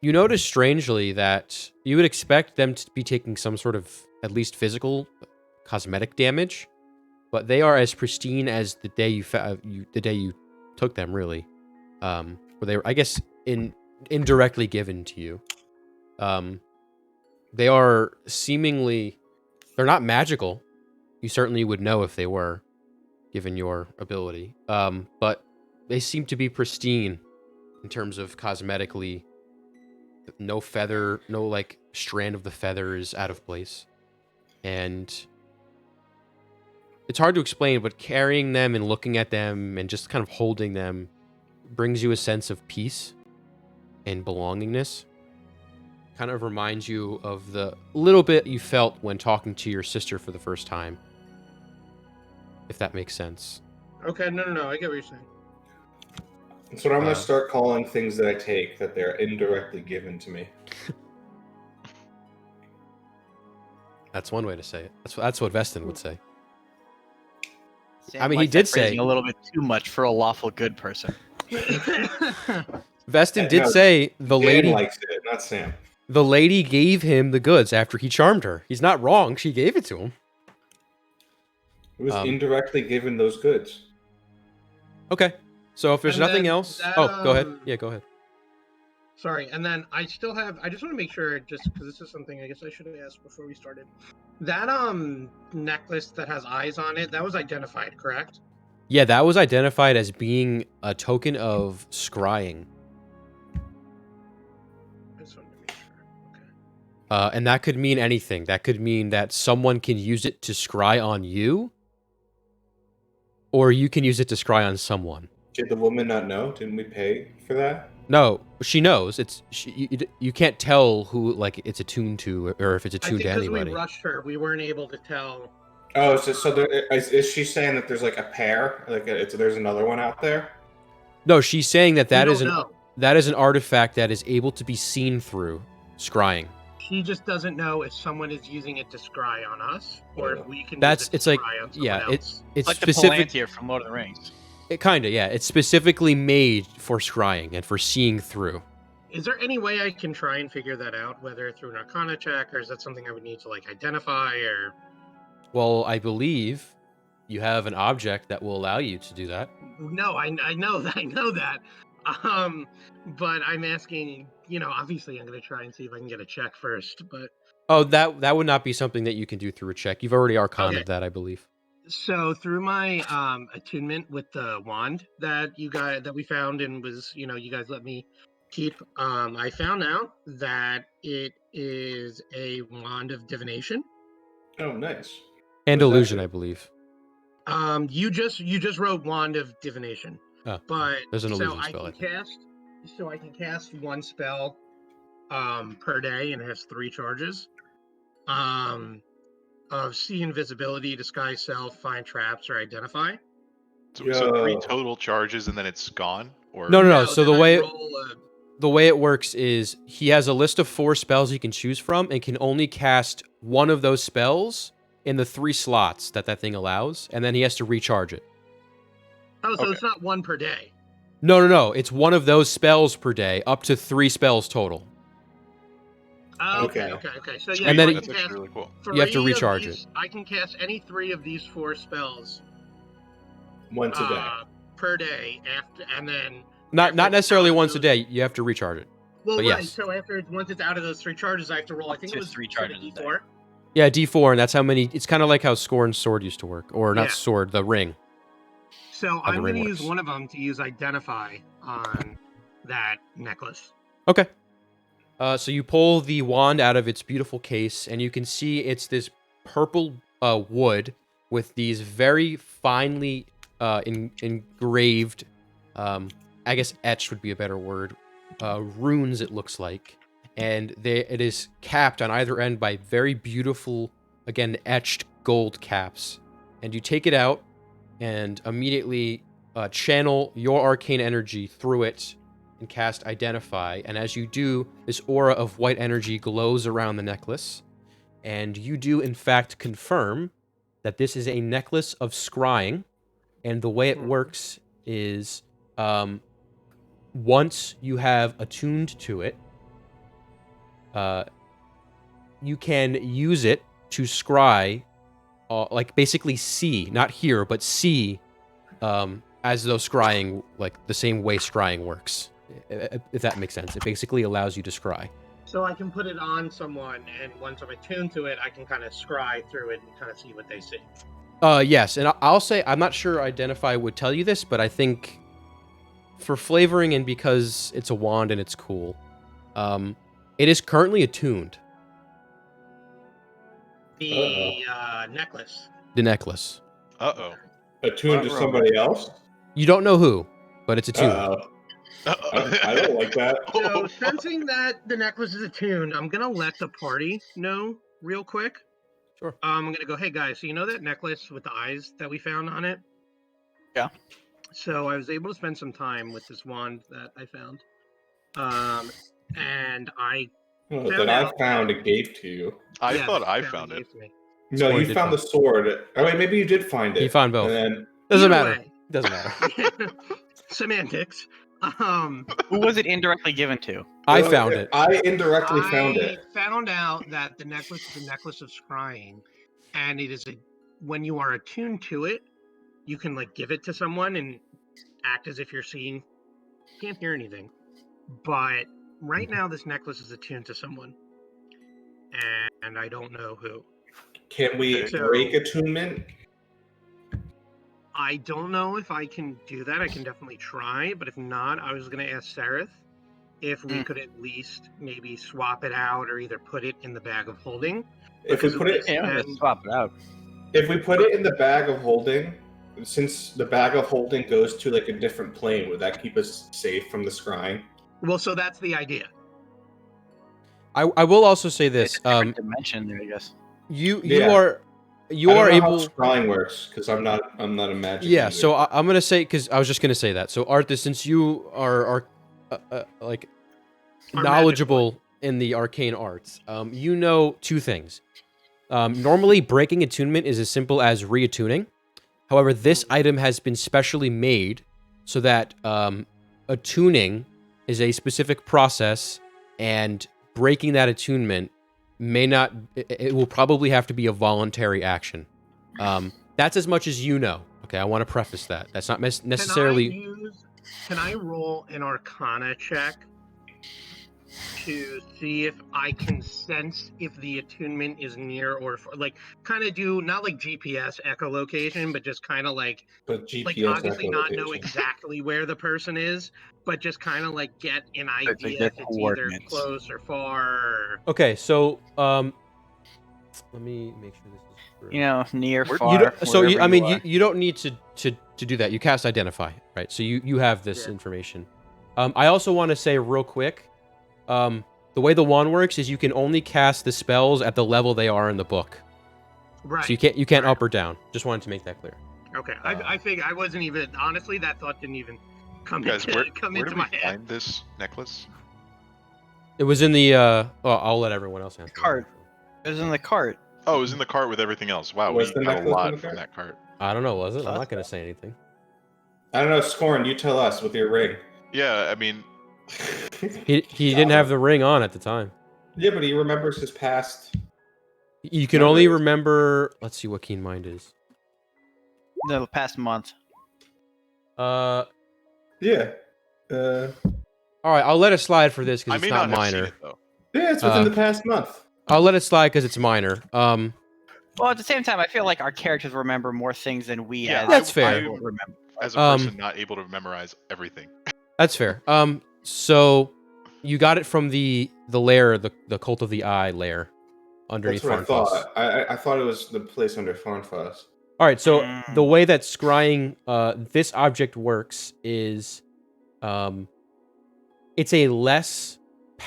you notice strangely that you would expect them to be taking some sort of at least physical cosmetic damage, but they are as pristine as the day you took them, really. Where they were, I guess, indirectly given to you. They are they're not magical. You certainly would know if they were, given your ability. But they seem to be pristine in terms of cosmetically. No feather, no like strand of the feather is out of place. And it's hard to explain, but carrying them and looking at them and just kind of holding them brings you a sense of peace and belongingness. Kind of reminds you of the little bit you felt when talking to your sister for the first time. If that makes sense. Okay, no. I get what you're saying. That's what I'm going to start calling things that I take, that they're indirectly given to me. That's one way to say it. That's what Vestin would say. Sam I mean, he likes did that say phrasing a little bit too much for a lawful good person. Vestin did No, say the Dan lady likes it, not Sam. the lady gave him the goods after he charmed her. He's not wrong. She gave it to him. It was indirectly given those goods. Okay. So if there's And nothing then else... that, go ahead. Yeah, go ahead. Sorry, and then I just want to make sure, just because this is something I guess I should have asked before we started. That necklace that has eyes on it, that was identified, correct? Yeah, that was identified as being a token of scrying. I just wanted to make sure. Okay. And that could mean anything. That could mean that someone can use it to scry on you, or you can use it to scry on someone. Did the woman not know? Didn't we pay for that? No, she knows. You can't tell who like it's attuned to, or if it's I attuned think to because anybody. we rushed her, we weren't able to tell. Oh, so there, is she saying that there's like a pair? There's another one out there? No, she's saying that We is don't know. that is an artifact that is able to be seen through scrying. She just doesn't know if someone is using it to scry on us, or if we can. That's use it it's to like scry on yeah, someone else. it's like specific. the Palantir from Lord of the Rings. It kind of yeah, it's specifically made for scrying and for seeing through. Is there any way I can try and figure that out, whether through an Arcana check, or is that something I would need to like identify, or? Well, I believe you have an object that will allow you to do that. No, I know that. But I'm asking. Obviously, I'm going to try and see if I can get a check first. But Oh, that would not be something that you can do through a check. You've already arcana'd Okay. that, I believe. so through my attunement with the wand that we found and was you guys let me keep, I found out that it is a wand of divination. Oh, nice. And What does that illusion, do? I believe. You just wrote wand of divination, Oh, but there's an illusion I spell, I can think. cast one spell per day, and it has 3 charges. Of see invisibility, disguise self, find traps, or identify. So 3 Yo. total charges and then it's gone? Or No. So then the I way roll the way it works is he has a list of 4 spells he can choose from and can only cast one of those spells in the 3 slots that thing allows, and then he has to recharge it. so Okay. it's not one per day. No. It's one of those spells per day, up to 3 spells total. Oh, okay. So yeah, And then I it- that's can actually cast really cool. You have to 3 of recharge these- I can cast any 3 of these 4 spells Once a day. per day after, and then Not After necessarily it's once a those- day. You have to recharge it. well, But right. yes. So once it's out of those 3 charges, I have to roll. I think it Just was 3 for the charges a day. D4. Yeah, D4, and that's how many. It's kind of like how Scorn's sword used to work, or not Yeah. sword, the ring. So the I'm going ring to use works. one of them to use identify on that necklace. Okay. So you pull the wand out of its beautiful case, and you can see it's this purple wood with these very finely engraved, I guess etched would be a better word, runes, it looks like. and it is capped on either end by very beautiful, again, etched gold caps. And you take it out and immediately channel your arcane energy through it and cast Identify. And as you do, this aura of white energy glows around the necklace. And you do, in fact, confirm that this is a necklace of scrying. And the way it works is once you have attuned to it, you can use it to scry, like basically see, not hear, but see, as though scrying, like the same way scrying works, if that makes sense. It basically allows you to scry. So I can put it on someone, and once I'm attuned to it, I can kind of scry through it and kind of see what they see. Yes, and I'll say, I'm not sure Identify would tell you this, but I think for flavoring and because it's a wand and it's cool, it is currently attuned. The necklace. The necklace. Uh-oh. Attuned to somebody else? You don't know who, but it's attuned. I don't like that. So, sensing that the necklace is attuned, I'm gonna let the party know real quick. Sure. I'm gonna go, hey guys, so you know that necklace with the eyes that we found on it? Yeah. So I was able to spend some time with this wand that I found. And I That I found and gave to you. I yeah, thought I that found gave it. to me. No, Sword you did found the find- sword. Oh, wait, maybe you did find it. You found both. And then, Doesn't Either matter. way. Doesn't matter. Semantics. Who was it indirectly given to? I found it. I indirectly found I it. found out that the necklace is a necklace of scrying, and it is when you are attuned to it, you can like give it to someone and act as if you're seeing. Can't hear anything, but right now this necklace is attuned to someone, and I don't know who. Can we So- break attunement? I don't know if I can do that. I can definitely try, but if not, I was going to ask Sereth if we could at least maybe swap it out or either put it in the bag of holding. If we Because put it, Yeah, And- let's swap it out. if we put it in the bag of holding, since the bag of holding goes to like a different plane, would that keep us safe from the scrying? Well, so that's the idea. I will also say this. Different dimension there, I guess. You Yeah. are I don't know able. how scrying works because I'm not a magic. Yeah, user. so I'm gonna say, because I was just gonna say that. So Arthas, since you are like Or knowledgeable in the arcane arts, you know two things. Normally, breaking attunement is as simple as reattuning. However, this item has been specially made so that attuning is a specific process, and breaking that attunement may not. It will probably have to be a voluntary action. That's as much as you know. Okay, I want to preface that. That's not necessarily. Can I roll an Arcana check to see if I can sense if the attunement is near or like kind of do not like GPS echolocation, but just kind of like GPS obviously not know echolocation. exactly where the person is, but just kind of like get an It's like idea their if it's either coordinates. close or far. Okay, so let me make sure this is true. You know, near, Where- far. You don't, so wherever I mean, are. you don't need to do that. You cast Identify, right? So you have this Yeah. information. I also want to say real quick, the way the wand works is you can only cast the spells at the level they are in the book. Right. So you can't up or down. Just wanted to make that clear. Okay. I think I wasn't even honestly that thought didn't even come Guys, into where into did my we head. find this necklace? It was in the. I'll let everyone else answer. Cart. It was in the cart. Oh, it was in the cart with everything else. Wow, Was we the got a necklace in lot the from cart? that cart. I don't know. Was it? I'm Thought not gonna say anything. I don't know, Scorn. You tell us with your ring. Yeah, I mean, He didn't have the ring on at the time. Yeah, but he remembers his past. You can only remember. Let's see what Keen Mind is. The past month. Uh. Yeah. All right, I'll let it slide for this I because may it's not not have seen minor. it though. Yeah, it's within the past month. I'll let it slide because it's minor. Well, at the same time, I feel like our characters remember more things than we Yeah, as That's I- fair. I- people remember. As a Um, person not able to memorize everything. That's fair. So you got it from the lair, the Cult of the Eye lair, underneath That's what I Farnfuss. thought. I thought it was the place under Farnfuss. All right. So Mm. the way that scrying this object works is, it's a less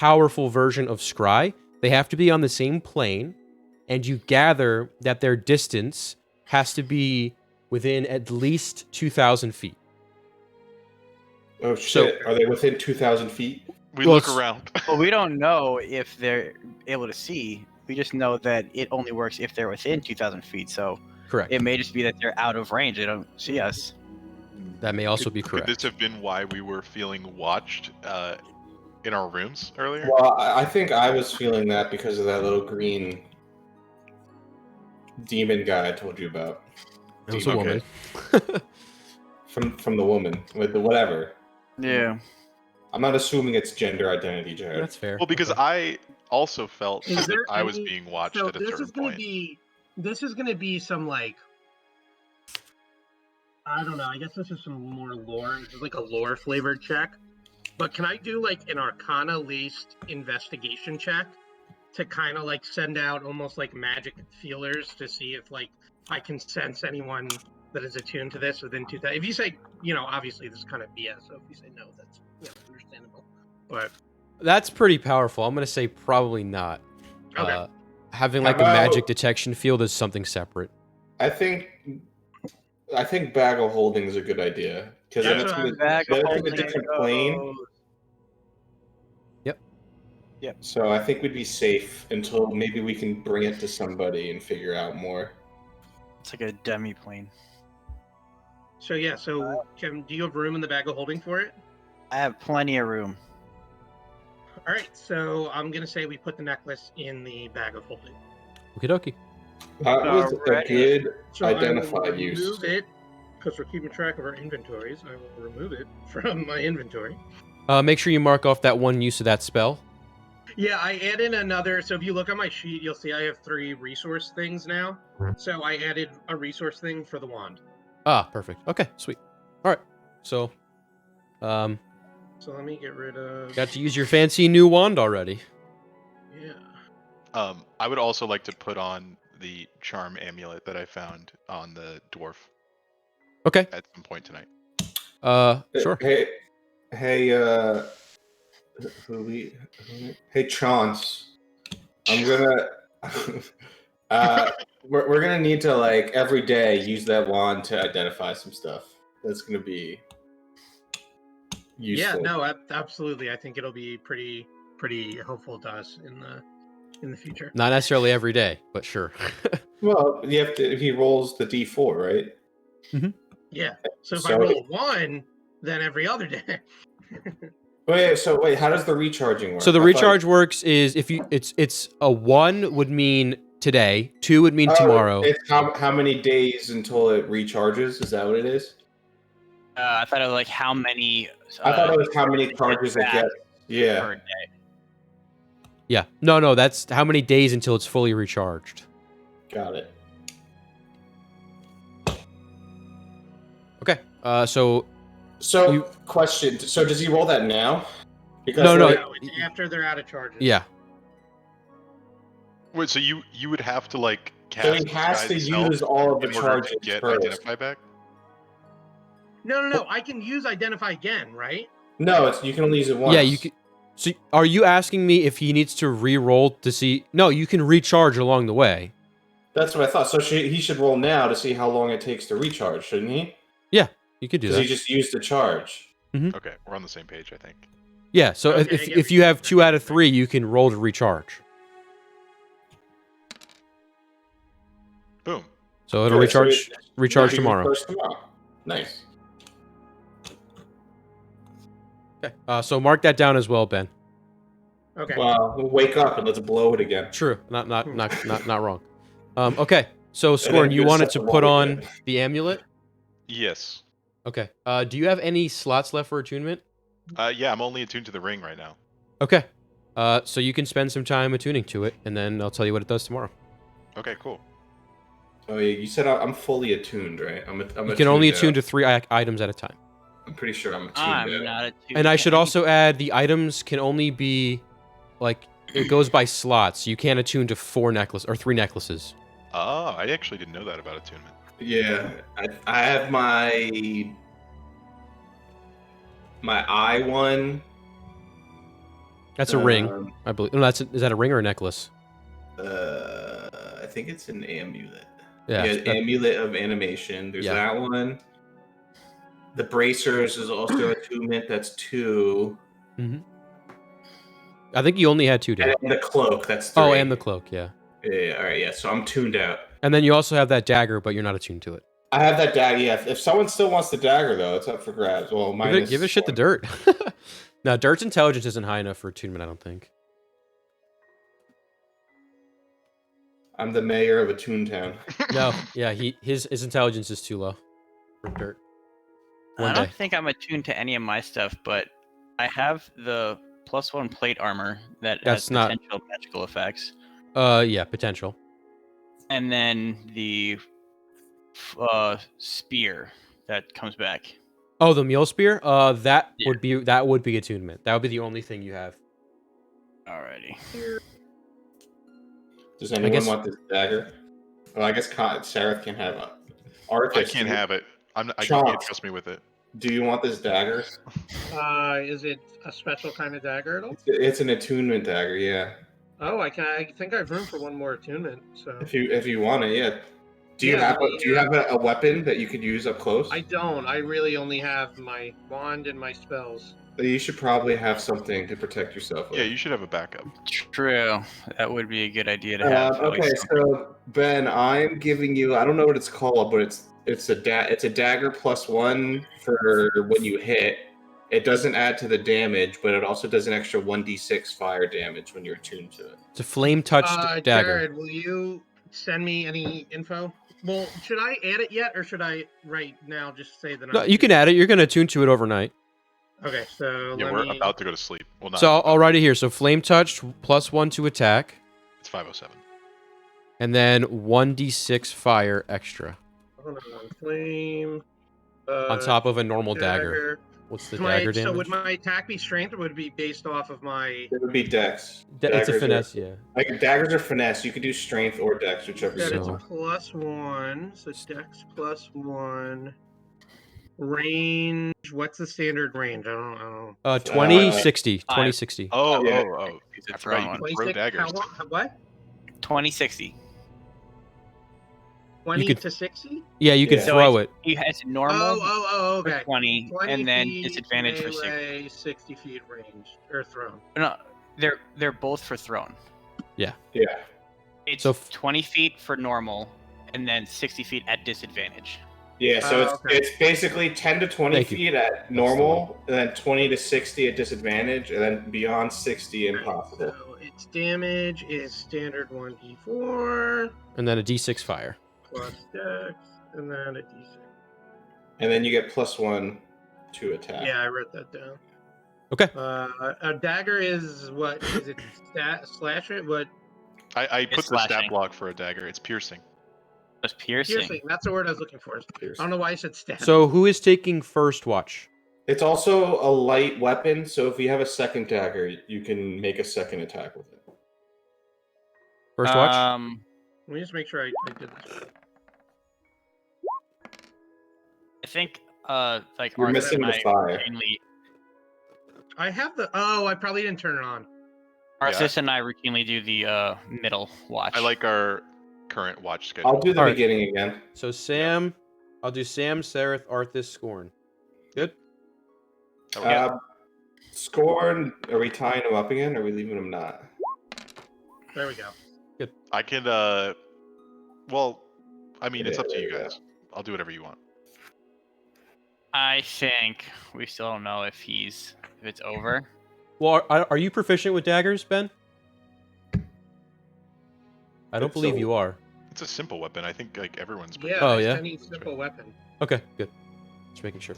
powerful version of Scry, they have to be on the same plane, and you gather that their distance has to be within at least 2,000 feet. Oh shit! Are they within 2,000 feet? We Well, look it's- around. Well, we don't know if they're able to see. We just know that it only works if they're within 2,000 feet. So Correct. it may just be that they're out of range. They don't see us. That may also be Could correct. this have been why we were feeling watched in our rooms earlier? Well, I think I was feeling that because of that little green demon guy I told you about. It was a Okay. woman. From the woman with the whatever. Yeah. I'm not assuming it's gender identity, Jared. That's fair. Well, because Okay. I also felt Is that there I was any- being watched So at a this certain is gonna point. be some like, I don't know. I guess this is some more lore. This is like a lore flavored check. But can I do like an Arcana laced investigation check to kind of like send out almost like magic feelers to see if like I can sense anyone that is attuned to this within 2,000? If you say, obviously this is kind of BS. So if you say no, that's understandable. But That's pretty powerful. I'm going to say probably not. okay. Having How like a about- magic detection field is something separate. I think bag of holding is a good idea because That's that's what I in was- Bag that's of in a holding different plane. goes. So I think we'd be safe until maybe we can bring it to somebody and figure out more. It's like a demi plane. So yeah. So Kim, do you have room in the bag of holding for it? I have plenty of room. All right, so I'm gonna say we put the necklace in the bag of holding. Okie dokie. That was a Alrighty. good So I identified will use. remove it because we're keeping track of our inventories. I will remove it from my inventory. Make sure you mark off that one use of that spell. Yeah, I add in another. So if you look on my sheet, you'll see I have 3 resource things now. So I added a resource thing for the wand. Ah, perfect. Okay, sweet. All right. So, So let me get rid of. got to use your fancy new wand already. Yeah. I would also like to put on the charm amulet that I found on the dwarf Okay. at some point tonight. Sure. Hey, hey, Chance. I'm gonna. We're gonna need to like every day use that wand to identify some stuff. That's gonna be useful. Yeah. No. Absolutely. I think it'll be pretty helpful to us in the future. Not necessarily every day, but sure. Well, you have to. If he rolls the D4, right? Yeah. So if I So- roll a 1, then every other day. Wait. How does the recharging work? So the I thought- recharge works is if you it's a 1 would mean today, 2 would mean Oh, tomorrow. It's how many days until it recharges? Is that what it is? I thought it was like how many. I thought it was how many charges it back gets. Yeah. per day. Yeah. No, that's how many days until it's fully recharged. Got it. Okay. So So, You- question. So, does he roll that now? Because No, like, No, it's after they're out of charges. yeah. Wait, so you would have to like cast so he has to disguise self use all of the in order charges to get first. identify back? No. I can use identify again, right? No, you can only use it once. Yeah, you can. So are you asking me if he needs to re-roll to see? No, you can recharge along the way. That's what I thought. So he should roll now to see how long it takes to recharge, shouldn't he? You could do Because that. he just used the charge. Okay, we're on the same page, I think. Yeah. So Okay, if yeah, if you have 2 out of 3, you can roll to recharge. Boom. So it'll Good, so recharge he tomorrow. recharges tomorrow. Nice. Okay. So mark that down as well, Ben. Okay. Well, we'll wake up and let's blow it again. True. Not wrong. Okay. So then Scorn, you just wanted set to the put roll on again. the amulet. Yes. Okay. Do you have any slots left for attunement? Yeah, I'm only attuned to the ring right now. Okay. So you can spend some time attuning to it, and then I'll tell you what it does tomorrow. Okay, cool. Oh yeah, you said I'm fully attuned, right? I'm You can only attune attuned to 3 items at a time. I'm pretty sure I'm attuned. I'm now. not a And I should also add the items can only be like it goes by slots. You can't attune to 3 necklaces. Oh, I actually didn't know that about attunement. Yeah, I have my eye one, That's a ring, I believe. No, is that a ring or a necklace? I think it's an amulet. Yeah. Amulet of animation. There's Yeah. that one. The bracers is also attunement. That's 2. I think you only had 2 days. And the cloak. That's 3. Oh, and the cloak. Yeah. Yeah. All right. Yeah. So I'm tuned out. And then you also have that dagger, but you're not attuned to it. I have that dagger. Yeah. If someone still wants the dagger, though, it's up for grabs. Well, Give a shit the dirt. No, Dirt's intelligence isn't high enough for attunement, I don't think. I'm the mayor of a Toontown. No, yeah, his intelligence is too low for Dirt. I One don't day. think I'm attuned to any of my stuff, but I have the +1 plate armor that That's has not- potential magical effects, Yeah, potential. and then the spear that comes back. Oh, the mule spear. That Yeah. would be attunement. That would be the only thing you have. Alrighty. Does anyone guess- want this dagger? Well, I guess Sareth can have it. Arthas, I can't have it. I can't Chance. trust me with it. Do you want this dagger? Is it a special kind of dagger at all? It's an attunement dagger. Yeah. Oh, I think I have room for one more attunement. So If you want it, yeah. Do you Yeah, have a weapon that you could use up close? I don't. I really only have my wand and my spells. You should probably have something to protect yourself with. Yeah, you should have a backup. True. That would be a good idea to have. at Okay, least. so Ben, I'm giving you. I don't know what it's called, but it's a dagger +1 for when you hit. It doesn't add to the damage, but it also does an extra 1d6 fire damage when you're attuned to it. It's a flame touched dagger. Jared, will you send me any info? Well, should I add it yet, or should I right now just say that? No, I'm you can add it. You're gonna attune to it overnight. Okay, so Yeah, let we're me. about to go to sleep. Well, not. So I'll write it here. So flame touched +1 to attack, It's 5:07. and then 1d6 fire extra Hold on, flame. on top of a normal dagger. What's the dagger damage? So would my attack be strength, or would it be based off of my? It would be dex. It's a Daggers finesse, Are, yeah. like daggers are finesse. You could do strength or dex, whichever. That you it's So- want. +1, so dex +1. Range. What's the standard range? I don't. 20, 60. 5. 20, 60. Oh, Yeah. oh. It's a I forgot thrown you one. can throw 26. daggers. What? 2060. 20 could- to 60? Yeah, you can Yeah. throw it. He has normal Oh, for okay. 20, 20 and then feet, disadvantage for 60. melee, 60 feet range or thrown. No, they're both for thrown. Yeah. It's So 20 feet for normal, and then 60 feet at disadvantage. Yeah, so Okay. it's basically 10 to 20 Thank you. feet at normal, and then 20 to 60 at disadvantage, and then beyond 60 impossible. So its damage is standard 1d4 And then a d6 fire. plus dex, and then a d6. And then you get +1 to attack. Yeah, I wrote that down. Okay. A dagger is what? Is it slash it? What? I put the stat slashing. block for a dagger. It's piercing. Just piercing. Piercing. That's the word I was looking for. I don't know why I said stab. So who is taking first watch? It's also a light weapon, so if you have a second dagger, you can make a second attack with it. First watch? Let me just make sure I did this. I think like You're Arthur missing and the I fire. routinely, I have the. Oh, I probably didn't turn it on. Arthas and I routinely do the middle watch. I like our current watch schedule. I'll do the Alright. beginning again. So Sam, I'll do Sam, Sereth, Arthas, Scorn. Good? That would- Scorn, are we tying him up again, or are we leaving him not? There we go. I can. Well, I mean, it's up to you guys. I'll do whatever you want. I think we still don't know if it's over. Well, are you proficient with daggers, Ben? I don't It's believe a- you are. It's a simple weapon. I think like everyone's. pretty Yeah. Oh, it's yeah? Any simple weapon. Okay, good. Just making sure.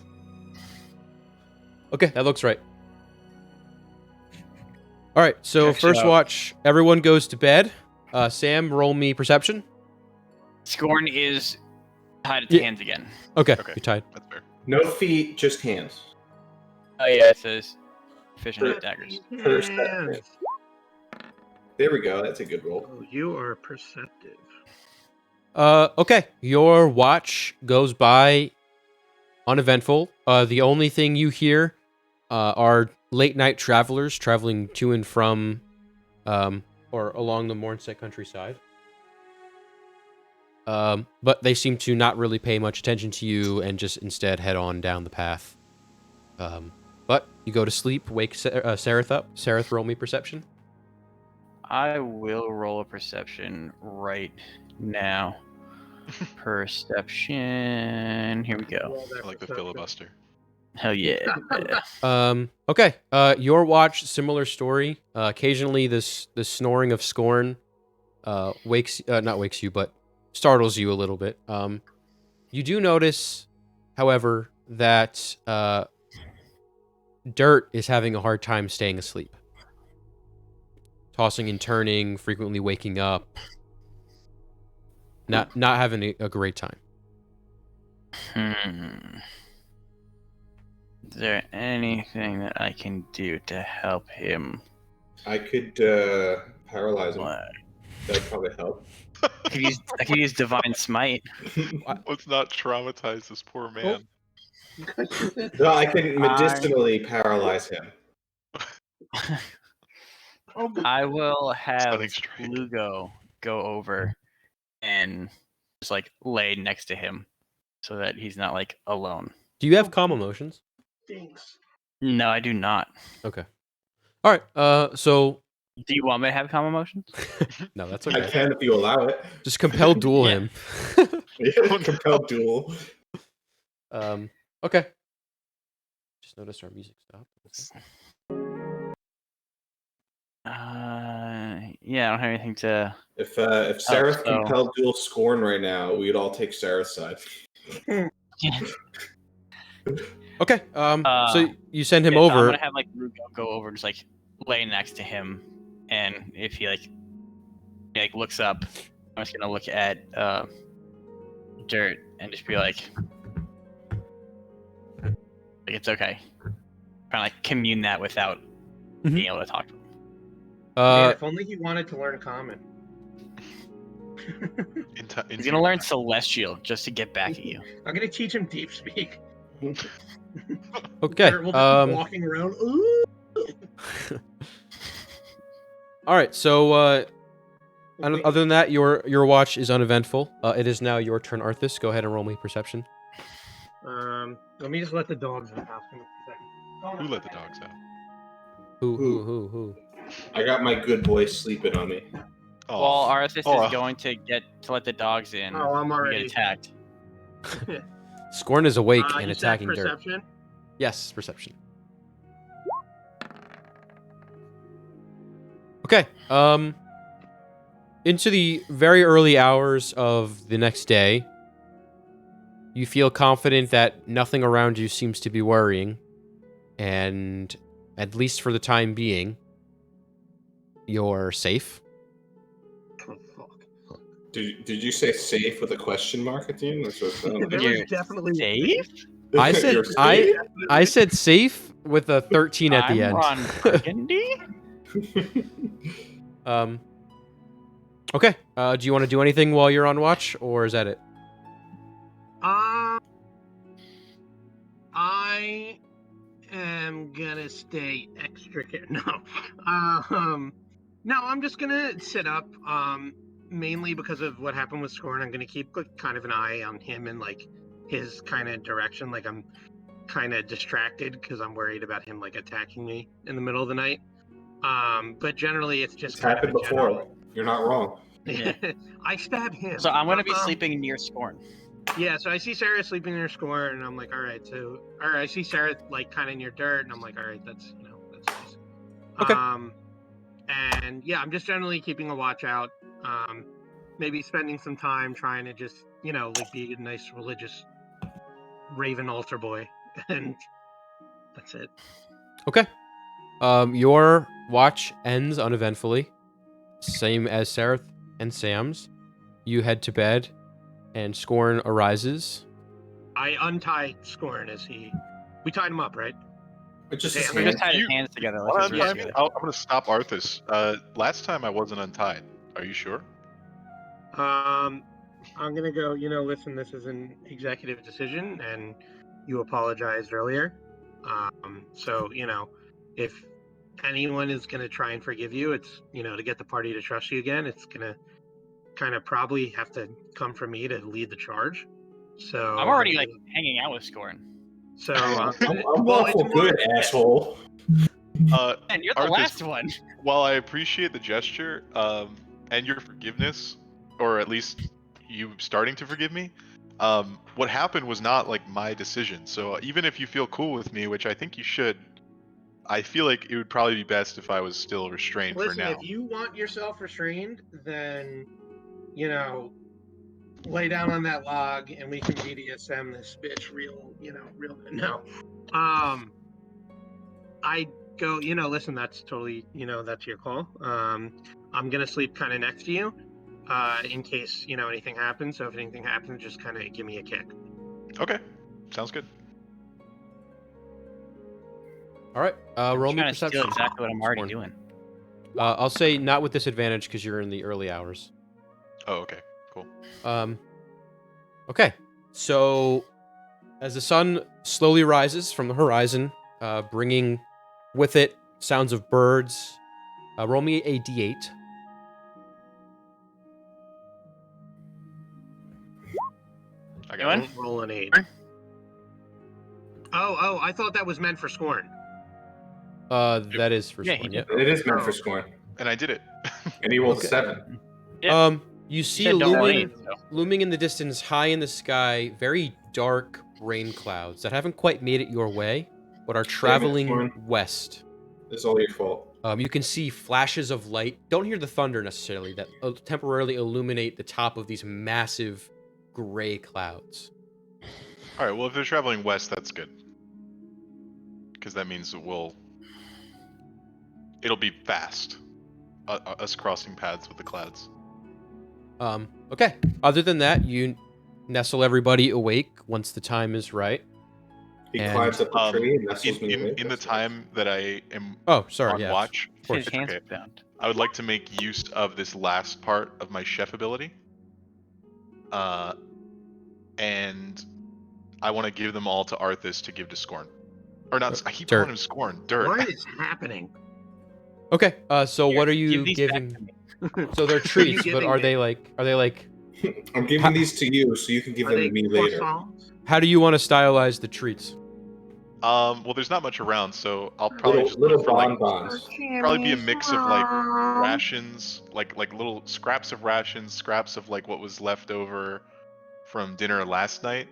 Okay, that looks right. All right, so Checks first out. watch, everyone goes to bed. Sam, roll me perception. Scorn is tied its Yeah. hands again. Okay, Okay. you're tied. That's fair. No feet, just hands. Oh yeah, it says efficient at daggers. Perception. There we go. That's a good roll. Oh, you are perceptive. Okay, your watch goes by uneventful. The only thing you hear are late night travelers traveling to and from or along the Mornset countryside. But they seem to not really pay much attention to you and just instead head on down the path. But you go to sleep, wake Sareth up. Sareth, roll me perception. I will roll a perception right now. Perception. Here we go. Roll that I like the perception. filibuster. Hell yeah. Okay. Your watch, similar story. Occasionally, this snoring of Scorn not wakes you, but startles you a little bit. You do notice, however, that Dirt is having a hard time staying asleep. Tossing and turning, frequently waking up. Not having a great time. Is there anything that I can do to help him? I could paralyze him. What? That'd probably help. I could use Divine Smite. Let's not traumatize this poor man. No, I can medicinally paralyze him. I will have Sounding straight. Lugo go over and just like lay next to him so that he's not like alone. Do you have calm emotions? Stinks. No, I do not. Okay. All right. So Do you want me to have calm emotions? no, that's I okay. can if you allow it. Just compel duel Yeah. him. Compel duel. Okay. Just noticed our music stopped. Yeah, I don't have anything to. If Sareth so- compelled duel Scorn right now, we'd all take Sareth's side. Okay. So you send him Yeah, so I'm over. gonna have like Lugo go over, just like lay next to him, and if he like looks up, I'm just gonna look at Dirt and just be like it's okay. Kind of like commune that without Mhm. being able to talk to him. Man, if only he wanted to learn common. He's gonna learn Celestial just to get back at you. I'm gonna teach him deep speak. Okay. Or we'll just keep walking around. Ooh. All right. So Wait, other than that, your watch is uneventful. It is now your turn, Arthas. Go ahead and roll me perception. let me just let the dogs in the house for a second. Who let the dogs out? Who? I got my good boy sleeping on me. Oh, Well, Arthas Oh. is going to let the dogs in. Oh, I'm and already. get attacked. Scorn is awake and you said attacking Dirt. perception? Yes, perception. Okay. Into the very early hours of the next day, you feel confident that nothing around you seems to be worrying, and at least for the time being, you're safe. Oh, fuck. Did you say safe with a question mark at the end? That's what it sounded There like. You're was definitely Safe? I said You're I said safe with a 13 at the I'm end. on Burgundy? Okay. Do you want to do anything while you're on watch, or is that it? I am gonna stay extra care. No, no, I'm just gonna sit up. Mainly because of what happened with Scorn, I'm gonna keep like, kind of an eye on him and like his kind of direction. Like I'm kind of distracted because I'm worried about him like attacking me in the middle of the night. But generally, it's just It's kind happened of a before. You're not wrong. Yeah. I stab him. So I'm gonna be Um, sleeping near Scorn. Yeah, so I see Sarah sleeping in her score, and I'm like, all right. Or I see Sarah like kind of near Dirt, and I'm like, all right, that's nice. Okay. And yeah, I'm just generally keeping a watch out. Maybe spending some time trying to just like be a nice religious Raven altar boy, and that's it. Okay. Your watch ends uneventfully. Same as Sarah and Sam's. You head to bed, and Scorn arises. I untie Scorn as we tied him up, right? It's just Yeah, his We hand. just tied his You- hands together. Want Like to his wrists untie me? together. I'm gonna stop Arthas. Last time I wasn't untied. Are you sure? I'm gonna go. Listen, this is an executive decision, and you apologized earlier. So if anyone is going to try and forgive you, it's, to get the party to trust you again, it's going to kind of probably have to come from me to lead the charge. So I'm already like hanging out with Scorn. So I'm lawful good, asshole. And you're the Arthas, last one. While I appreciate the gesture and your forgiveness, or at least you starting to forgive me, what happened was not like my decision. So even if you feel cool with me, which I think you should, I feel like it would probably be best if I was still restrained for now. If you want yourself restrained, then, lay down on that log and we can BDSM this bitch real no. I go, listen, that's totally, that's your call. I'm gonna sleep kind of next to you, in case, anything happens. So if anything happens, just kind of give me a kick. Okay, sounds good. All right, roll me Trying to steal perception. exactly what I'm already Scorn. doing. I'll say not with disadvantage because you're in the early hours. Oh, okay, cool. Okay, so as the sun slowly rises from the horizon, bringing with it sounds of birds, roll me a d8. I You got in? it. Roll an 8. Oh, I thought that was meant for Scorn. That is for Yeah, Scorn, he yep. It is meant for Scorn. And I did it. And he rolled Okay. 7. Yeah. You see said don't looming, wait, so. looming in the distance, high in the sky, very dark rain clouds that haven't quite made it your way, but are traveling Scorn. west. It's all your fault. You can see flashes of light. Don't hear the thunder necessarily that temporarily illuminate the top of these massive gray clouds. All right. Well, if they're traveling west, that's good. Because that means it'll be fast. Us crossing paths with the clouds. Okay. Other than that, you nestle everybody awake once the time is right. He And, climbs up the tree and nestles me In away. the time that I am Oh, sorry. on Yeah. watch, His it's hands okay. are bound. I would like to make use of this last part of my chef ability. And I want to give them all to Arthas to give to Scorn. Or not, I keep Dirt. calling him Scorn. Dirt. What is happening? Okay. So Here, what are give you these back giving? to me. So they're treats, but giving are me? they like? I'm giving these to you so you can give Are them they to me later. croissants? How do you want to stylize the treats? Well, there's not much around, so I'll probably just Little look for like bonbons. probably be a mix of like rations, like little scraps of rations, scraps of like what was left over from dinner last night,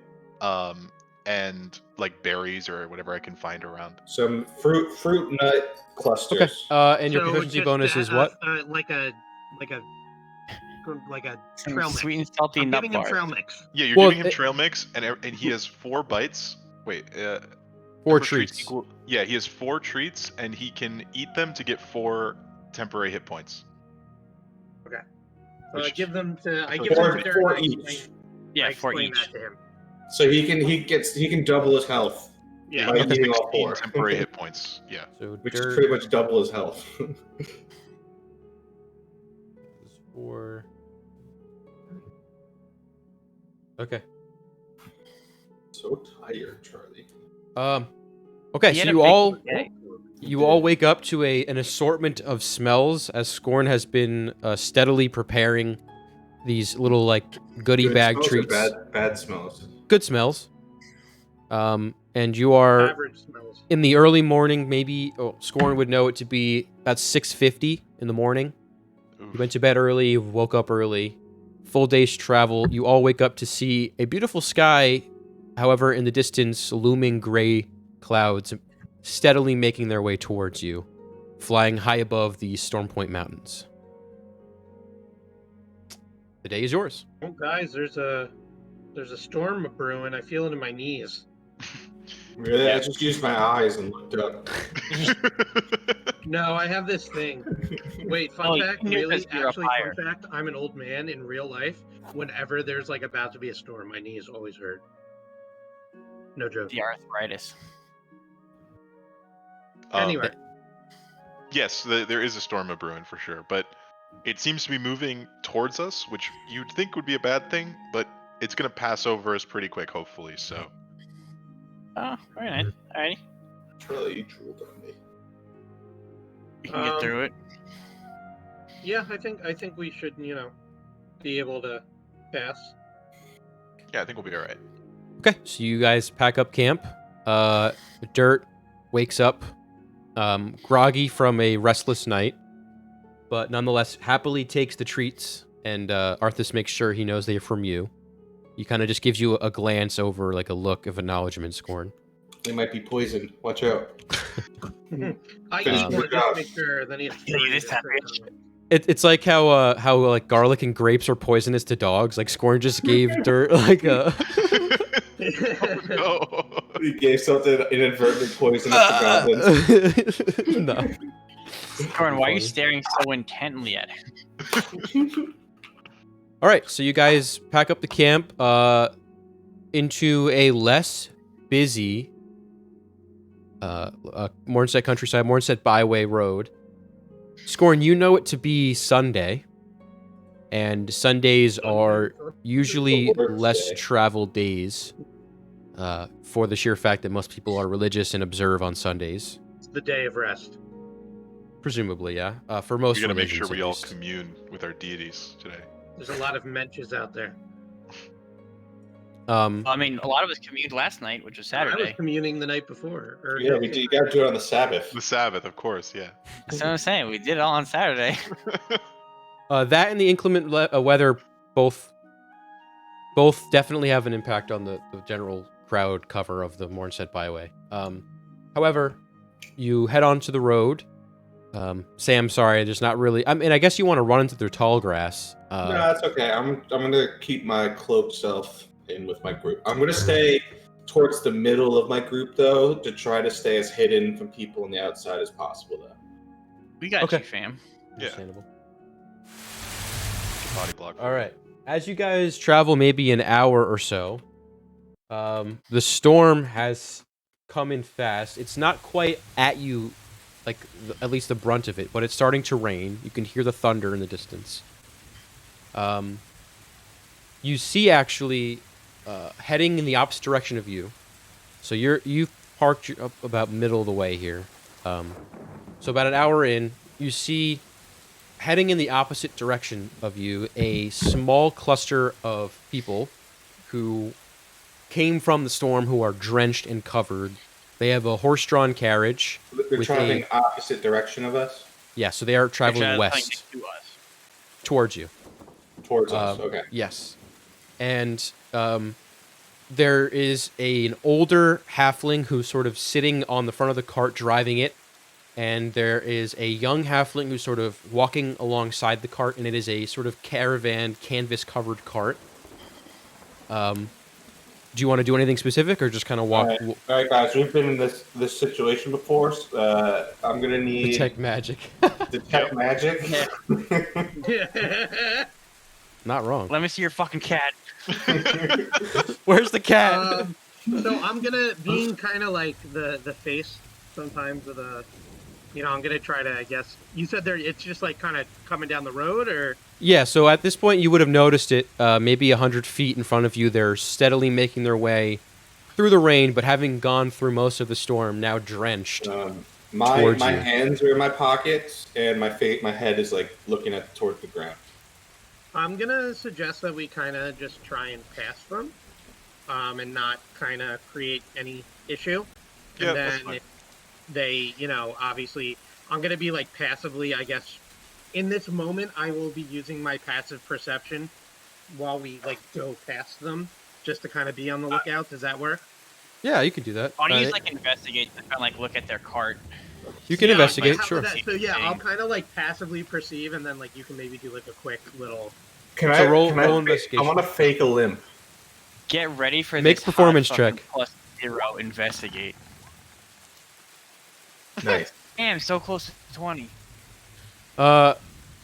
and like berries or whatever I can find around. Some fruit nut clusters. Okay. And your So proficiency just, bonus is what? like a Some trail mix. sweet and salty I'm nut giving him bars. trail mix. Yeah, you're Well, giving him it- trail mix, and he has 4 bites. Wait, 4 number of treats. equal- yeah, he has 4 treats, and he can eat them to get 4 temporary hit points. So I Which- give them to Four Derek. each. Yeah, I for explain each. that to him. So he can double his health, Yeah. By he gets eating all 16 4. temporary hit points. Yeah. So which is dirt pretty much double his health. is 4. Okay. So tired, Charlie. Okay. He So had a you big all day. you all wake up to an assortment of smells as Scorn has been steadily preparing these little like goodie Good bag smells or treats. Bad smells. Good smells. And you are Average smells. in the early morning. Maybe Scorn would know it to be about 6:50 in the morning. Oof. You went to bed early, woke up early, full day's travel. You all wake up to see a beautiful sky. However, in the distance, looming gray clouds steadily making their way towards you, flying high above the Storm Point Mountains. The day is yours. Oh, guys, there's a storm brewing. I feel it in my knees. Really, Yeah. I just used my eyes and looked up. No, I have this thing. Wait, Oh, fun you fact, can hear really, this, you're up actually, higher. fun fact, I'm an old man in real life. Whenever there's like about to be a storm, my knees always hurt. No joke. The arthritis. Anyway, Yes, there is a storm of brewing for sure, but it seems to be moving towards us, which you'd think would be a bad thing, but it's going to pass over us pretty quick, hopefully. So Oh, very nice. Alrighty. Charlie, you drooled on me. You can get through it. Yeah, I think we should, be able to pass. Yeah, I think we'll be all right. Okay, so you guys pack up camp. Dirt wakes up, groggy from a restless night, but nonetheless happily takes the treats, and Arthas makes sure he knows they're from you. He kind of just gives you a glance over, like a look of acknowledgement, Scorn. They might be poisoned. Watch out. I Finish eat your one just to job. make sure. Then he's Yeah, this time, bitch. It's like how like garlic and grapes are poisonous to dogs. Like Scorn just gave Dirt like a. No. He gave something inadvertently poisonous to goblins. No. Corin, why are you Funny. staring so intently at him? All right, so you guys pack up the camp into a less busy Mornstead countryside, Mornstead Byway Road. Scorn, you know it to be Sunday, and Sundays are usually It's a work less day. traveled days for the sheer fact that most people are religious and observe on Sundays. It's the day of rest. Presumably, yeah. For most We gotta make religions, sure we at all least. commune with our deities today. There's a lot of menches out there. I mean, a lot of us communed last night, which was I was Saturday. communing the night before. Or Yeah, we do. You gotta do it on the Sabbath. The Sabbath, of course, yeah. That's what I'm saying. We did it all on Saturday. That and the inclement weather both definitely have an impact on the general crowd cover of the Mornstead Byway. However, you head onto the road. Sam, sorry, there's not really. I mean, I guess you want to run into the tall grass. No, that's okay. I'm gonna keep my cloaked self in with my group. I'm gonna stay towards the middle of my group though, to try to stay as hidden from people on the outside as possible though. We got Okay. you, fam. Yeah. Understandable. Body block. All right. As you guys travel maybe an hour or so, the storm has come in fast. It's not quite at you, like at least the brunt of it, but it's starting to rain. You can hear the thunder in the distance. You see actually heading in the opposite direction of you. So you've parked up about middle of the way here. So about an hour in, you see heading in the opposite direction of you a small cluster of people who came from the storm, who are drenched and covered. They have a horse-drawn carriage. They're With traveling opposite direction of us, Yeah, so they are traveling Which, west to us. towards you. towards us. Okay. Yes. And there is an older halfling who's sort of sitting on the front of the cart driving it. And there is a young halfling who's sort of walking alongside the cart, and it is a sort of caravan, canvas-covered cart. Do you want to do anything specific, or just kind of walk? All right, guys. We've been in this bsituation before. So, I'm gonna need Detect magic. detect magic. Not wrong. Let me see your fucking cat. Where's the cat? So I'm gonna, being kind of like the face sometimes of the, I'm gonna try to, I guess, you said there, it's just like kind of coming down the road, or? Yeah, so at this point you would have noticed it maybe 100 feet in front of you. They're steadily making their way through the rain, but having gone through most of the storm, now drenched. My Towards you. hands are in my pockets, and my head is like looking towards the ground. I'm gonna suggest that we kind of just try and pass them, and not kind of create any issue. Yeah, And that's then fine. if they, obviously, I'm gonna be like passively, I guess. In this moment, I will be using my passive perception while we like go past them, just to kind of be on the lookout. Does that work? Yeah, you could do that. Why don't you just like investigate and kind of like look at their cart? You can Yeah, investigate, how sure. about that? So yeah, I'll kind of like passively perceive, and then like you can maybe do like a quick little. Can So I roll I investigation. want to fake a limp. Get ready for Make this performance hot fucking check. +0 investigate. Nice. Damn, so close to 20.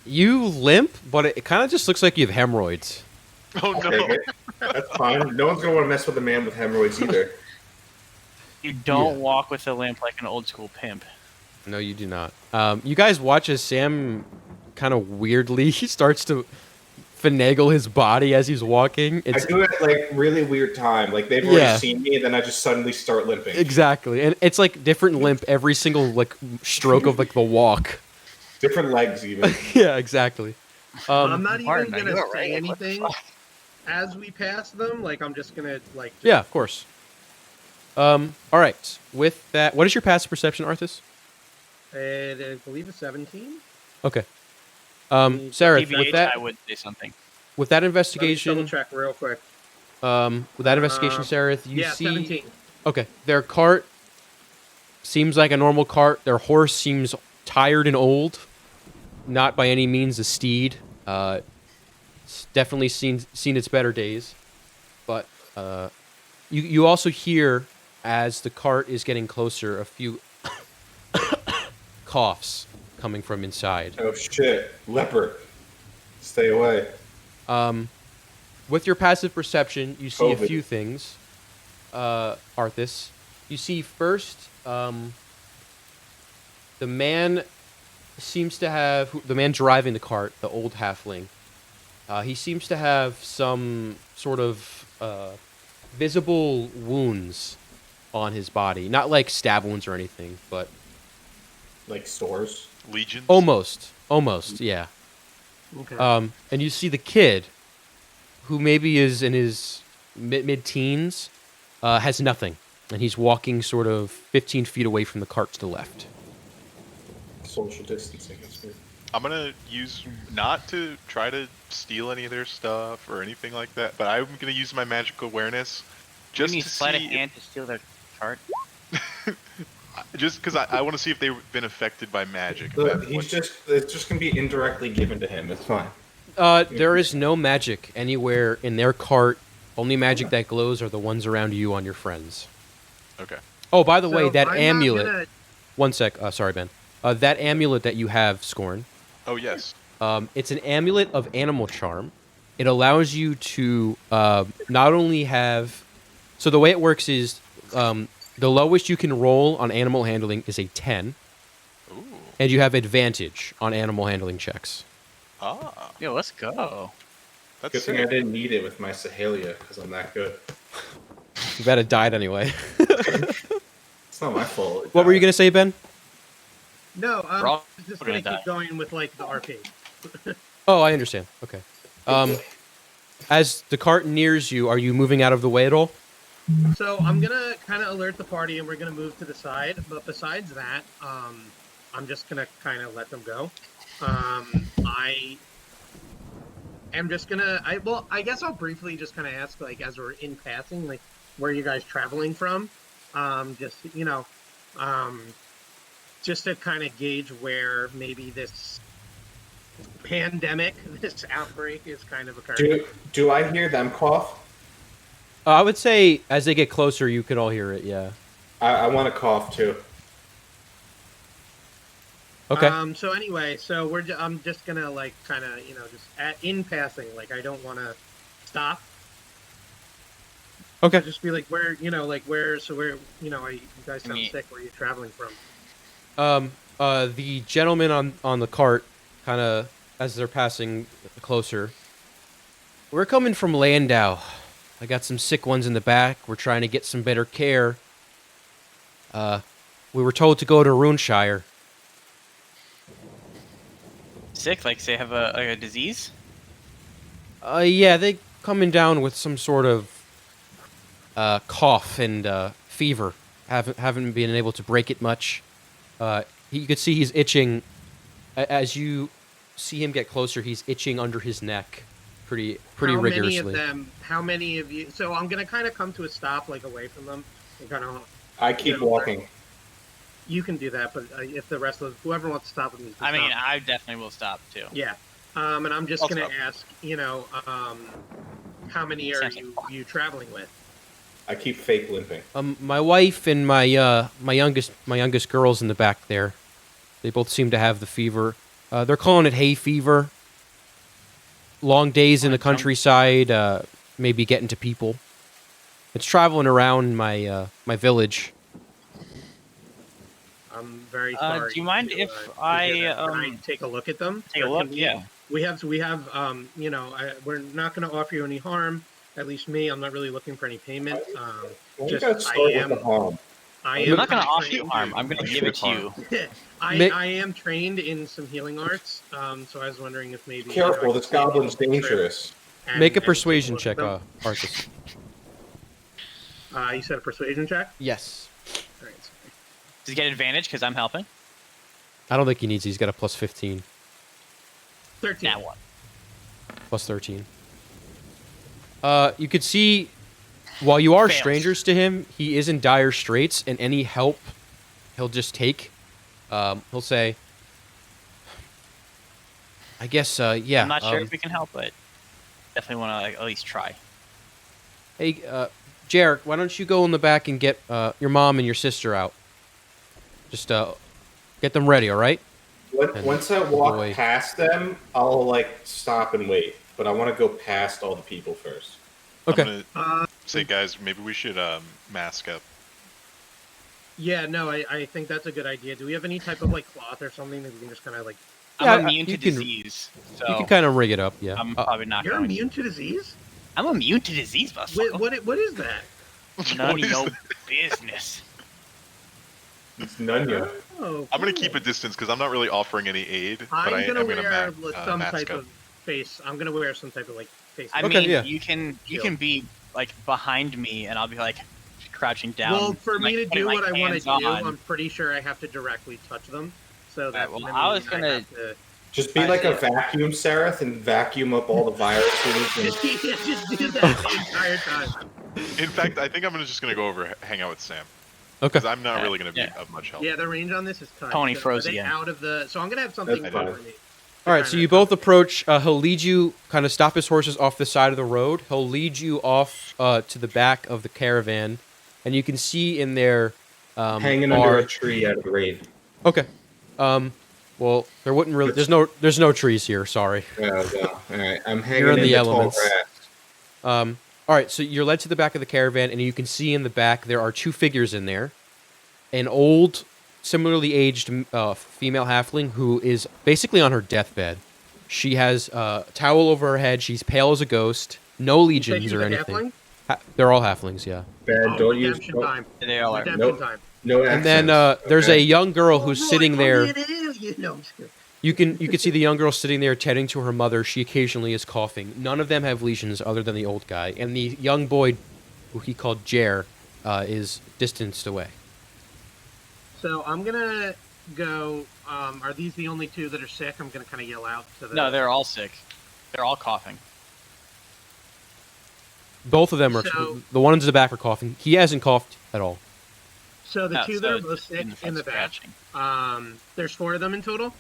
You limp, but it kind of just looks like you have hemorrhoids. Oh I'll no. take it. That's fine. No one's gonna want to mess with a man with hemorrhoids either. You don't Yeah. walk with a limp like an old school pimp. No, you do not. You guys watch as Sam kind of weirdly starts to finagle his body as he's walking. I It's do it at like really weird time. Like they've already Yeah. seen me, and then I just suddenly start limping. exactly, and it's like different limp every single like stroke of like the walk. Different legs, even. Yeah, exactly. I'm not Martin, even are gonna you say alright? What the anything fuck? as we pass them. Like I'm just gonna like. Just, Yeah, of course. All right. With that, what is your passive perception, Arthas? I believe it's 17. Okay. Mm, Sarah, TBH, with that, I would say something. with that Let me double investigation, check real quick. with that investigation, Sarah, you Yeah, see. 17. Okay, their cart seems like a normal cart. Their horse seems tired and old. Not by any means a steed. It's definitely seen its better days. But you also hear, as the cart is getting closer, a few coughs coming from inside. Oh shit, leopard. Stay away. With your passive perception, you see a COVID. few things, Arthas. You see first, the man seems to have the man driving the cart, the old halfling. He seems to have some sort of visible wounds on his body, not like stab wounds or anything, but Like sores. Legions. almost, yeah. Okay. And you see the kid, who maybe is in his mid-teens, has nothing, and he's walking sort of 15 feet away from the cart to the left. Social distancing is good. I'm gonna use not to try to steal any of their stuff or anything like that, but I'm gonna use my magic awareness just you to sleight of see, hand to steal their cart? just because I want to see if they've been affected by magic. But it's just gonna be indirectly given to him. It's fine. There is no magic anywhere in their cart. Only magic that glows are the ones around you on your friends. Okay. Oh, by the way, So that I'm not amulet. gonna- One sec. Sorry, Ben. That amulet that you have, Scorn. Oh yes. It's an amulet of animal charm. It allows you to not only have. So the way it works is the lowest you can roll on animal handling is a 10, Ooh. and you have advantage on animal handling checks. Ah. Yo, let's go. That's Good thing I sick. didn't need it with my Sahelia because I'm that good. You bet it died anyway. It's not my fault. What were you gonna say, Ben? No, We're all I'm just gonna gonna keep die. going with like the RP. Oh, I understand. Okay. As the cart nears you, are you moving out of the way at all? So I'm gonna kind of alert the party, and we're gonna move to the side. But besides that, I'm just gonna kind of let them go. I am just gonna. I guess I'll briefly just kind of ask, like, as we're in passing, like, where are you guys traveling from? Just just to kind of gauge where maybe this pandemic, this outbreak, is kind of occurring. Do I hear them cough? I would say as they get closer, you could all hear it. Yeah. I want to cough too. Okay. So anyway, so I'm just gonna like kind of just in passing, like I don't want to stop. Okay. Just be like where you guys sound Me- sick. Where are you traveling from? The gentleman on the cart, kind of as they're passing closer. We're coming from Landau. I got some sick ones in the back. We're trying to get some better care. We were told to go to Runeshire. Sick, like they have a disease? Yeah, they coming down with some sort of cough and fever. Haven't been able to break it much. You could see he's itching. As you see him get closer, he's itching under his neck, pretty How rigorously. How many of you? So I'm gonna kind of come to a stop, like away from them, and kind of. I keep walking. You can do that, but if the rest of whoever wants to stop with me, can I mean, stop. I definitely will stop too. Yeah. And I'm just I'll gonna stop. ask, how many are Sounds like you traveling with? I keep fake limping. My wife and my youngest girls in the back there. They both seem to have the fever. They're calling it hay fever. Long days in the countryside, maybe getting to people. It's traveling around my my I'm very sorry. Do you mind to, if to hear I, that. Can I take a look at them? take a Or look? can Yeah. We have we're not going to offer you any harm. At least me, I'm not really looking for any payment. Why you Just gotta start with I am. the harm? I I'm am not gonna offer trained- you harm. I'm gonna give it to you. I am trained in some healing arts, so I was wondering if maybe Careful, I this could take goblin's a trip dangerous. and- Make a and take persuasion look at check, them. Arthas. You said a persuasion check. Yes. All right. Does he get advantage because I'm helping? I don't think he needs it. He's got a plus 15, 13. That one. plus 13. You could see, while you are Fails. strangers to him, he is in dire straits, and any help he'll just take. He'll say, I guess, yeah. I'm not sure if we can help, but definitely want to at least try. Hey, Jarek, why don't you go in the back and get your mom and your sister out? Just get them ready, all right? Once I walk boy. past them, I'll like stop and wait. But I want to go past all the people first. Okay. I'm gonna Uh, say, guys, maybe we should mask up. yeah, no, I think that's a good idea. Do we have any type of like cloth or something that we can just kind of like? Yeah, I'm immune to you can- disease, so You can kind of rig it up, yeah. I'm probably not You're going. immune to disease? I'm immune to disease, Wait, motherfucker. what is that? None of What is your that? business. It's Nunya. Oh, I'm gonna cool. keep a distance because I'm not really offering any aid, but I'm I gonna am wear gonna some mask type up. of face. I'm gonna wear some type of like face. I Okay, mean, yeah. you can Shield. be like behind me, and I'll be like crouching down. Well, for like, me to putting do my what I want hands to do, on. I'm pretty sure I have to directly touch them. So that well, means I was I gonna- have to- Just be I like a see. vacuum, Seraph, and vacuum up all the viruses. And... just do that the entire time. In fact, I think I'm just gonna go over hang out with Sam Okay. because I'm not Yeah, really gonna be yeah. of much help. Yeah, the range on this is tight. Tony So froze are they again. out of the. So I'm gonna have something That's for fine. me. All right, so you both approach. He'll lead you, kind of stop his horses off the side of the road. He'll lead you off to the back of the caravan, and you can see in there Hanging are- under a tree out of the rain. Okay. Well, there wouldn't really. There's no trees here. Sorry. Oh, well. All right. I'm hanging You're in the tall elements. grass. All right, so you're led to the back of the caravan, and you can see in the back there are two figures in there. An old, similarly aged female halfling who is basically on her deathbed. She has a towel over her head. She's pale as a ghost. No You said legions you or were anything. They're all halflings, yeah. Bad, don't use. redemption time. They all are. Redemption Nope. time. No And accents. then there's a okay? young girl who's sitting there. You know, I'm just kidding. You can see the young girl sitting there tending to her mother. She occasionally is coughing. None of them have lesions other than the old guy. And the young boy, who he called Jer, is distanced away. So I'm gonna go. Are these the only two that are sick? I'm gonna kind of yell out to the. No, they're all sick. They're all coughing. Both of them are. So- The ones in the back are coughing. He hasn't coughed at all. So the No, two so that are it's both sick in front the back. scratching. There's 4 of them in total.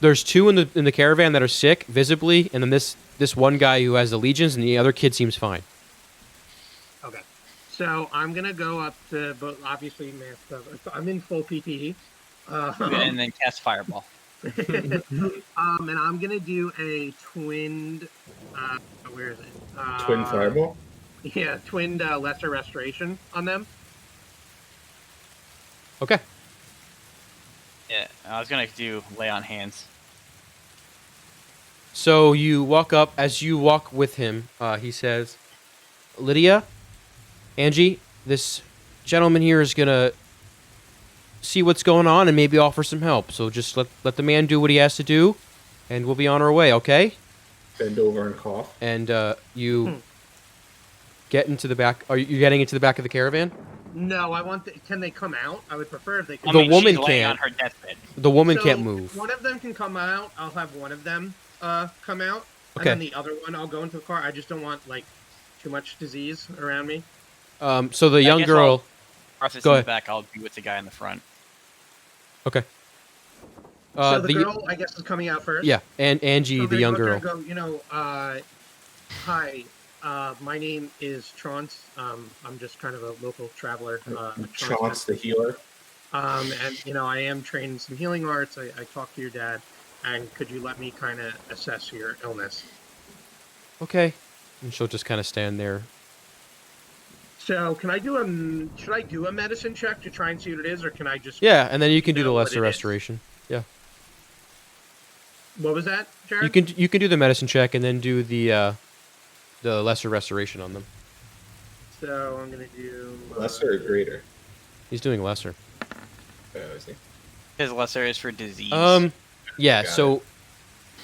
There's 2 in the caravan that are sick visibly, and then this one guy who has the legions, and the other kid seems fine. Okay. So I'm gonna go up to both. Obviously, masked up. I'm in full PPE. And then cast fireball. And I'm gonna do a twinned. Where is it? Twin fireball. Yeah, twinned lesser restoration on them. Okay. Yeah, I was gonna do lay on hands. So you walk up. As you walk with him, he says, "Lydia, Angie, this gentleman here is gonna see what's going on and maybe offer some help. So just let the man do what he has to do, and we'll be on our way. Okay?" Bend over and cough. And you get into the back. Are you getting into the back of the caravan? No, I want. Can they come out? I would prefer if they could. I The mean, woman she's laying can't. on her deathbed. The woman So, can't if move. One of them can come out. I'll have one of them come out, Okay. and then the other one I'll go into the car. I just don't want like too much disease around me. So the young guess girl. Arthur's Go in ahead. the back. I'll be with the guy in the front. Okay. So the girl, I guess, is coming out first. Yeah, and Angie, So I'm the gonna young go up girl. there and go, hi, my name is Trance. I'm just kind of a local traveler. Chance the healer. And I am trained in some healing arts. I talked to your dad, and could you let me kind of assess your illness? Okay. And she'll just kind of stand there. So can I do should I do a medicine check to try and see what it is, or can I just? Yeah, and then you can do the know what lesser it is. restoration. Yeah. What was that, Jared? You can do the medicine check and then do the lesser restoration on them. So I'm gonna do Lesser or greater? He's doing lesser. Oh, is he? His lesser is for disease. Yeah. Got So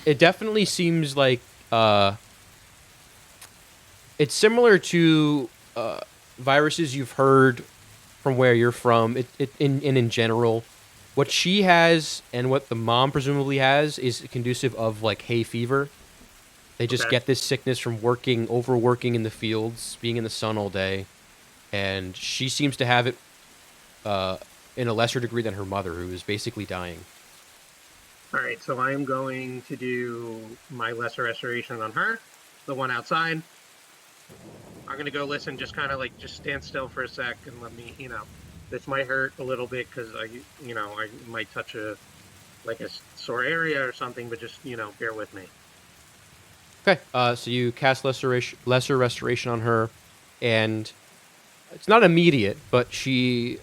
it definitely seems like it's similar to viruses you've heard from where you're from. In general, what she has and what the mom presumably has is conducive of like hay fever. They just Okay. get this sickness from overworking in the fields, being in the sun all day, and she seems to have it in a lesser degree than her mother, who is basically dying. All right, so I am going to do my lesser restoration on her, the one outside. I'm gonna go listen, just kind of like just stand still for a sec and let me, this might hurt a little bit because I might touch a sore area or something, but just bear with me. Okay, so you cast lesser restoration on her, and it's not immediate, but she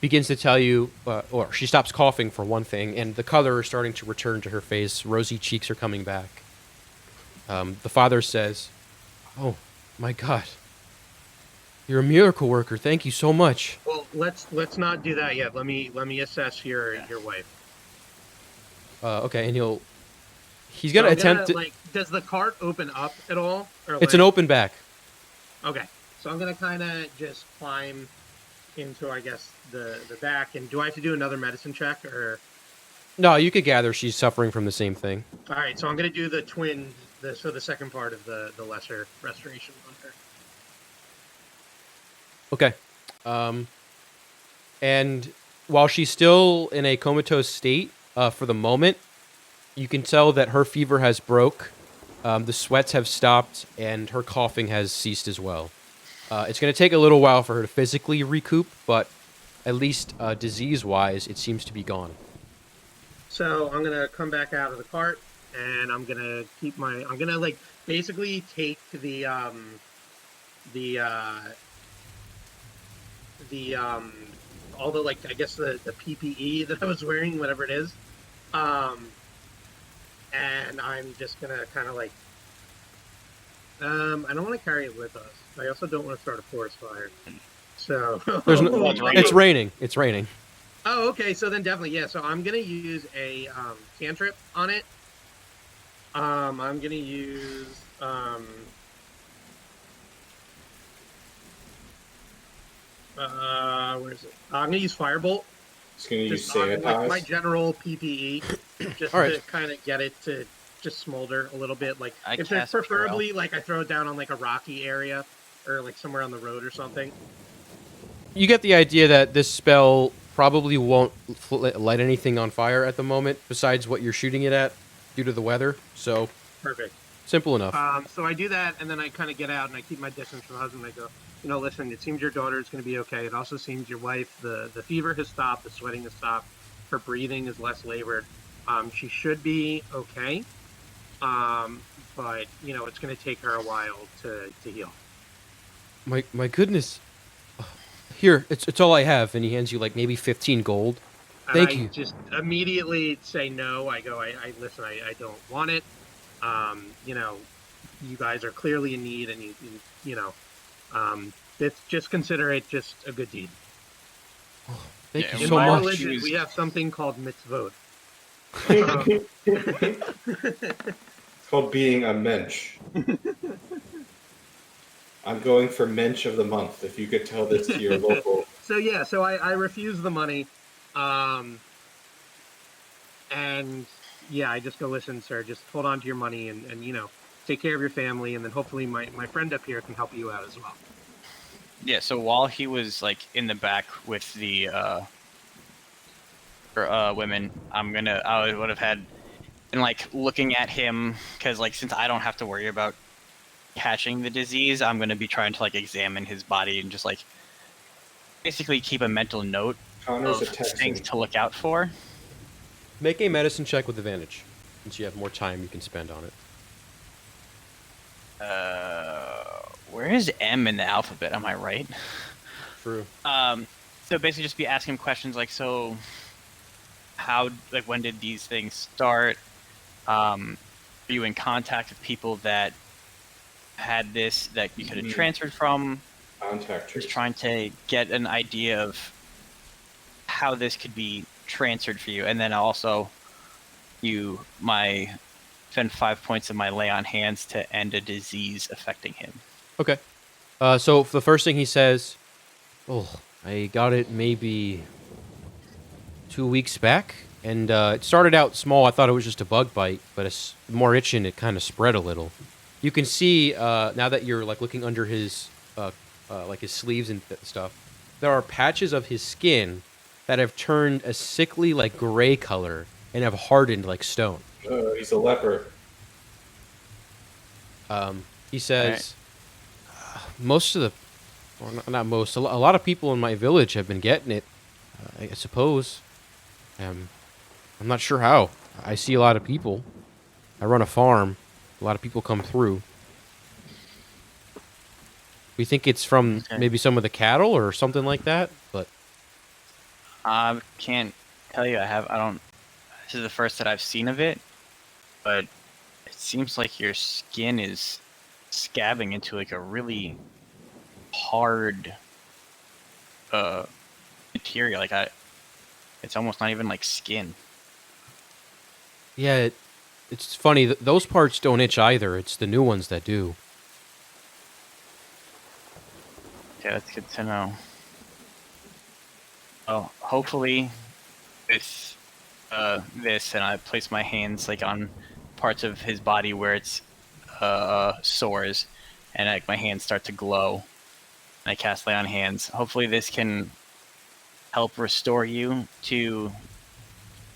begins to tell you, or she stops coughing for one thing, and the color is starting to return to her face. Rosy cheeks are coming back. The father says, "Oh, my God, you're a miracle worker. Thank you so much." Well, let's not do that yet. Let me assess your wife. Okay, and he's gonna So attempt. does the cart open up at all? Or It's an open back. Okay, so I'm gonna kind of just climb into, I guess, the back. And do I have to do another medicine check or? No, you could gather she's suffering from the same thing. All right, so I'm gonna do the twin. The second part of the lesser restoration on her. Okay. And while she's still in a comatose state, for the moment, you can tell that her fever has broke, the sweats have stopped, and her coughing has ceased as well. It's going to take a little while for her to physically recoup, but at least disease-wise, it seems to be gone. So I'm gonna come back out of the cart, and I'm gonna I'm gonna basically take the all the I guess the PPE that I was wearing, whatever it is, and I'm just gonna kind of I don't want to carry it with us. I also don't want to start a forest fire. So There's no, it's raining. It's raining. Oh, okay. So then definitely, yeah. So I'm gonna use a cantrip on it. I'm gonna use where is it? I'm gonna use Firebolt. Just gonna use Just on, sanitize. my general PPE, just All right. to kind of get it to just smolder a little bit. Like I if it's cast preferably I throw it down on a rocky area or somewhere on the road or something. You get the idea that this spell probably won't light anything on fire at the moment, besides what you're shooting it at, due to the weather. So, Perfect. simple enough. So I do that, and then I kind of get out and I keep my distance from the husband. I go, listen, it seems your daughter is going to be okay. It also seems your wife, the fever has stopped, the sweating has stopped, her breathing is less labored. She should be okay, but it's going to take her a while to heal. My goodness. Here, it's all I have, and he hands you maybe 15 gold. And Thank I you. just immediately say no. I go, I listen, I don't want it. You guys are clearly in need, and it's just consider it just a good deed. Thank Yeah, you In so my much. religion, we have something called mitzvot. It's called being a mensch. I'm going for mensch of the month. If you could tell this to your local. So I refuse the money, and yeah, I just go, listen, sir, just hold on to your money and take care of your family, and then hopefully my friend up here can help you out as well. Yeah, so while he was in the back with the women, I would have had and looking at him because since I don't have to worry about catching the disease, I'm gonna be trying to examine his body and just basically keep a mental note Connor's a of Texan. things to look out for. Make a medicine check with advantage, since you have more time you can spend on it. Where is M in the alphabet? Am I right? True. So basically, just be asking him questions so how, when did these things start? Are you in contact with people that had this that you could have transferred from? Contact Just tracing. trying to get an idea of how this could be transferred for you, and then also spend 5 points of my lay on hands to end a disease affecting him. Okay. So the first thing he says, "Oh, I got it maybe 2 weeks back, and it started out small. I thought it was just a bug bite, but it's more itching. It kind of spread a little. You can see now that you're like looking under his like his sleeves and stuff. There are patches of his skin that have turned a sickly like gray color and have hardened like stone." He's a leper. He says, "Most of the, or not most, a lot of people in my village have been getting it. I suppose. I'm not sure how. I see a lot of people. I run a farm. A lot of people come through. We think it's from maybe some of the cattle or something like that, but I can't tell you. This is the first that I've seen of it, but it seems like your skin is scabbing into like a really hard material. It's almost not even like skin. yeah, it's funny. Those parts don't itch either. It's the new ones that do." Yeah, that's good to know. Well, hopefully with this, and I place my hands like on parts of his body where it's sores, and like my hands start to glow, and I cast lay on hands. Hopefully this can help restore you to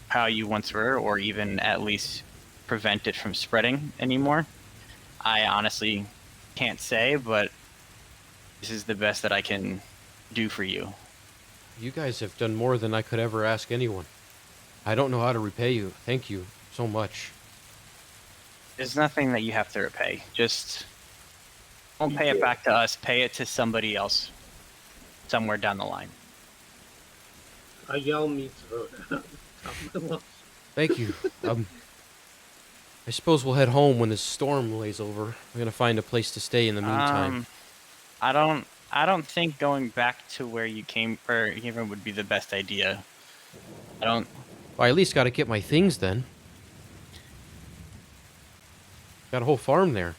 how you once were, or even at least prevent it from spreading anymore. I honestly can't say, but this is the best that I can do for you. You guys have done more than I could ever ask anyone. I don't know how to repay you. Thank you so much. There's nothing that you have to repay. Just don't pay it back to us. Pay it to somebody else somewhere down the line. I yell mitzvot. Thank you. I suppose we'll head home when this storm lays over. We're gonna find a place to stay in the meantime. I don't think going back to where you came from would be the best idea. Well, I at least got to get my things then. Got a whole farm there.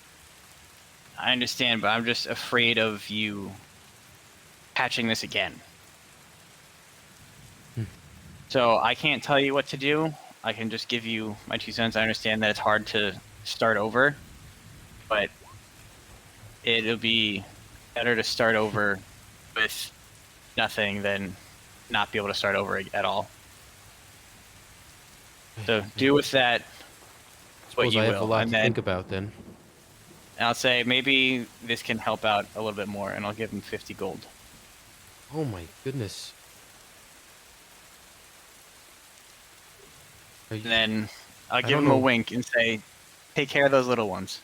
I understand, but I'm just afraid of you catching this again. So I can't tell you what to do. I can just give you my 2 cents. I understand that it's hard to start over, but it'll be better to start over with nothing than not be able to start over at all. So do with that what Suppose you I will. have a lot And to then think about then. I'll say maybe this can help out a little bit more, and I'll give him 50 gold. Oh my goodness. And then I'll give don't him a know. wink and say, take care of those little ones.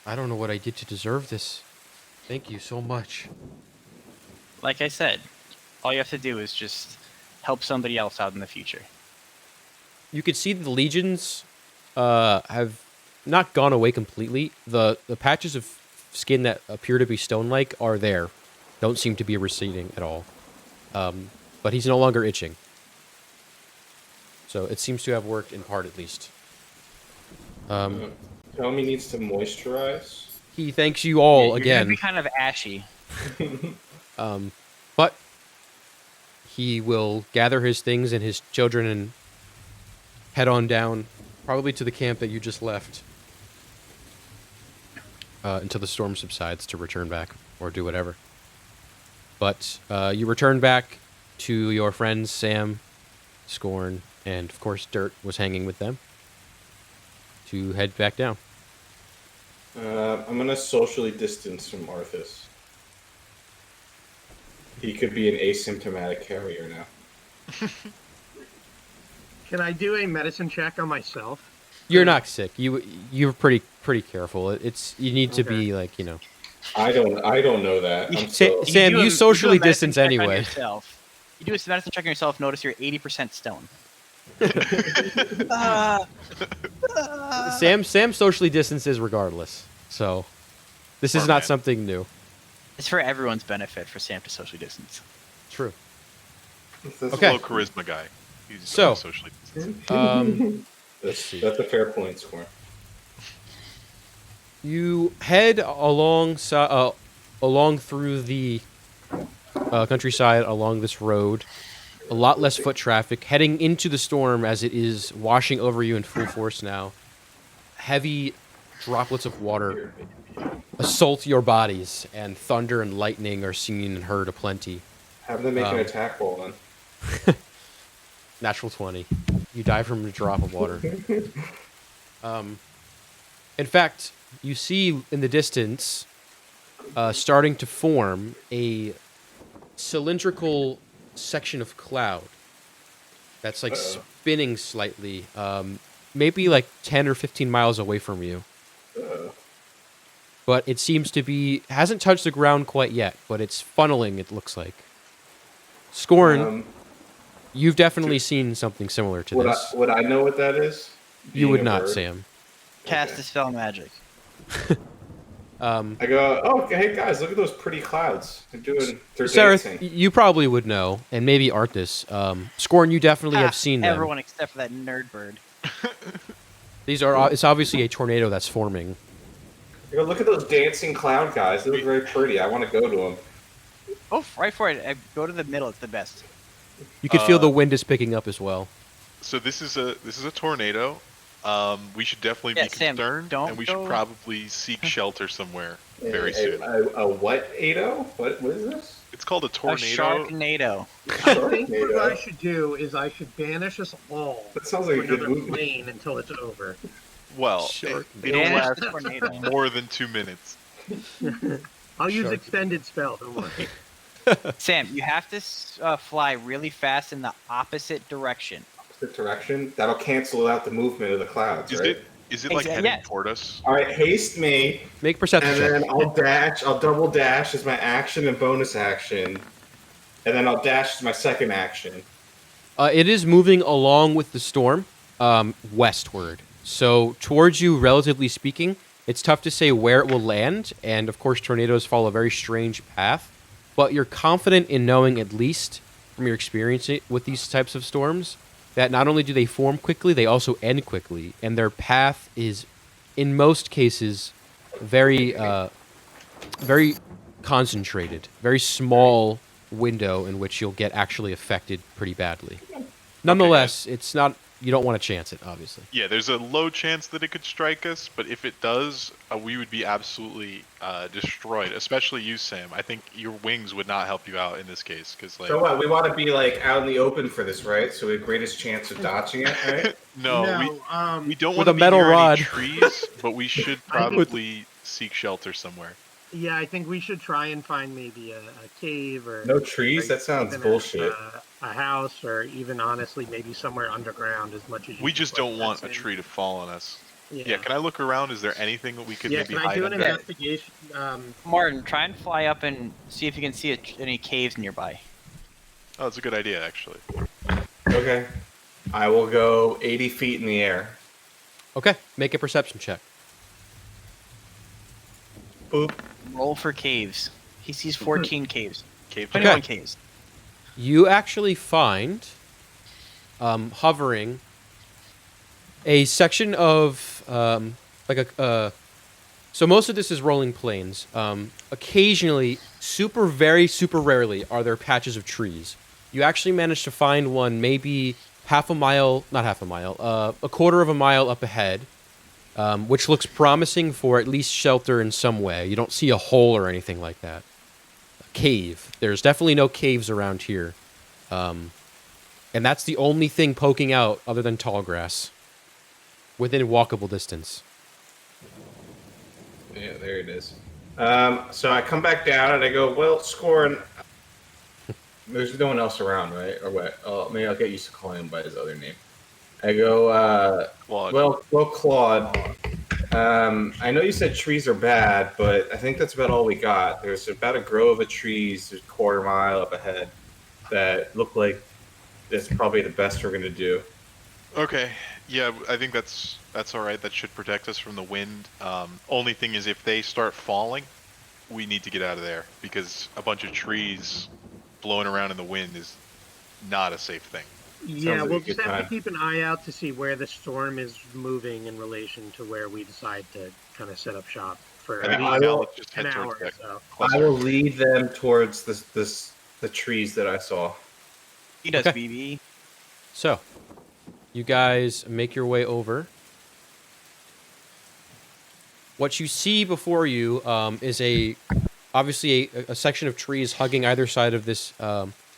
I don't know what I did to deserve this. Thank you so much. Like I said, all you have to do is just help somebody else out in the future. You could see the legions have not gone away completely. The patches of skin that appear to be stone-like are there. Don't seem to be receding at all. But he's no longer itching. So it seems to have worked in part at least. Tell me needs to moisturize. He thanks you all You're again. gonna be kind of ashy. But he will gather his things and his children and head on down, probably to the camp that you just left, until the storm subsides to return back or do whatever. But you return back to your friends Sam, Scorn, and of course Dirt was hanging with them to head back down. I'm gonna socially distance from Arthas. He could be an asymptomatic carrier now. Can I do a medicine check on myself? You're not sick. You're pretty careful. It's you need to be like, you know. I don't know that. I'm Sam, so, Sam, do a- you do a socially medicine distance check on anyway. yourself. You do a medicine check on yourself, notice you're 80% stone. Sam socially distances regardless. So this is Poor not man. something new. It's for everyone's benefit for Sam to socially distance. True. He's a Okay. low charisma guy. He's So- socially distanced. See. That's a fair point, Score. You head along through the countryside along this road. A lot less foot traffic, heading into the storm as it is washing over you in full force now. Heavy droplets of water assault your bodies, and thunder and lightning are seen and heard aplenty. Have them make an Um, attack roll then. Natural 20. You die from a drop of water. In fact, you see in the distance, starting to form a cylindrical section of cloud that's like spinning slightly, maybe like 10 or 15 miles away from you. But it seems to be, hasn't touched the ground quite yet, but it's funneling, it looks like. Scorn, you've definitely seen something similar to this. Would I know what that is? You Being would a not, bird? Sam. Cast Okay. dispel magic. I go, oh, hey guys, look at those pretty clouds. They're Sarah, dancing. you probably would know, and maybe Arthas. Scorn, you definitely have seen them. Everyone except for that nerd bird. These are, it's obviously a tornado that's forming. I go, look at those dancing cloud guys. They look very pretty. I want to go to them. Oh, right for it. Go to the middle. It's the best. You can feel the wind is picking up as well. So this is a tornado. We should definitely Yeah, be Sam, concerned, don't and we go- should probably seek shelter somewhere very soon. A what, Ado? What is this? It's called a A tornado. sharknado. I think what I Sharknado. should do is I should banish us all That sounds like to a good another movie. plane until it's over. Well, Sharknado. it'll Yeah, last tornado. more than 2 minutes. I'll use Shark- extended spell. Don't worry. Sam, you have to fly really fast in the opposite direction. The direction that'll cancel out the movement of the clouds, Is right? it like Exact- heading yes. toward us? All right, haste me, Make perception and check. then I'll dash. I'll double dash as my action and bonus action, and then I'll dash as my second action. It is moving along with the storm, westward. So towards you, relatively speaking, it's tough to say where it will land, and of course tornadoes follow a very strange path. But you're confident in knowing, at least from your experience with these types of storms, that not only do they form quickly, they also end quickly, and their path is, in most cases, very, very concentrated, very small window in which you'll get actually affected pretty badly. Nonetheless, it's not. You don't want to chance it, obviously. Yeah, there's a low chance that it could strike us, but if it does, we would be absolutely destroyed. Especially you, Sam. I think your wings would not help you out in this case, because like So what? We want to be like out in the open for this, right? So we have greatest chance of dodging it, right? no, we don't With want to a be metal near rod. any trees, but we should probably seek shelter somewhere. Yeah, I think we should try and find maybe a cave or No trees? That sounds even bullshit. A house, or even honestly, maybe somewhere underground. As much as you We can just put don't want us a in. tree to fall on us. Yeah. Yeah, can I look around? Is there anything that we could Yeah, maybe can I hide do an under? investigation? Martin, try and fly up and see if you can see any caves nearby. Oh, that's a good idea, actually. Okay. I will go 80 feet in the air. Okay, make a perception check. Boop. Roll for caves. He sees 14 caves. Cave 21 Okay. caves. You actually find, hovering, a section of so most of this is rolling plains. Occasionally, super rarely, are there patches of trees. You actually managed to find one maybe a quarter of a mile up ahead, which looks promising for at least shelter in some way. You don't see a hole or anything like that. A cave. There's definitely no caves around here. And that's the only thing poking out other than tall grass within walkable distance. Yeah, there it is. So I come back down and I go, well, Scorin, there's no one else around, right? Or what? Oh, maybe I'll get used to calling him by his other name. I go, Claude. well, Claude, I know you said trees are bad, but I think that's about all we got. There's about a grove of trees a quarter mile up ahead that look like that's probably the best we're going to do. Okay. Yeah, I think that's all right. That should protect us from the wind. Only thing is, if they start falling, we need to get out of there because a bunch of trees blowing around in the wind is not a safe thing. Yeah, like we'll a good just have to time. keep an eye out to see where the storm is moving in relation to where we decide to kind of set up shop for I at think I least now will- let's just an head hour towards or that so. I cluster. will lead them towards the trees that I saw. He does Okay. BB. So, you guys make your way over. What you see before you is obviously a section of trees hugging either side of this.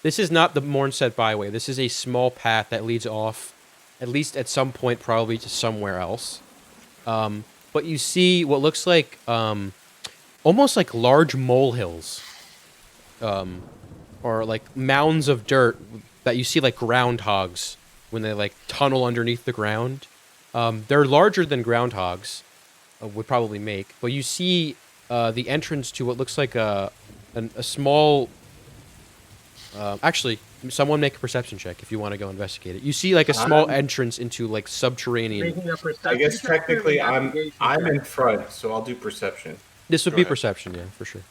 This is not the Mornset Byway. This is a small path that leads off, at least at some point, probably to somewhere else. But you see what looks like almost like large molehills, or like mounds of dirt that you see like groundhogs when they like tunnel underneath the ground. They're larger than groundhogs would probably make, but you see the entrance to what looks like a small. Actually, someone make a perception check if you want to go investigate it. You see like a small entrance into like subterranean. Making a I perception guess check or an technically I'm investigation check? in front, so I'll do perception This would Go be ahead. perception, yeah, for sure.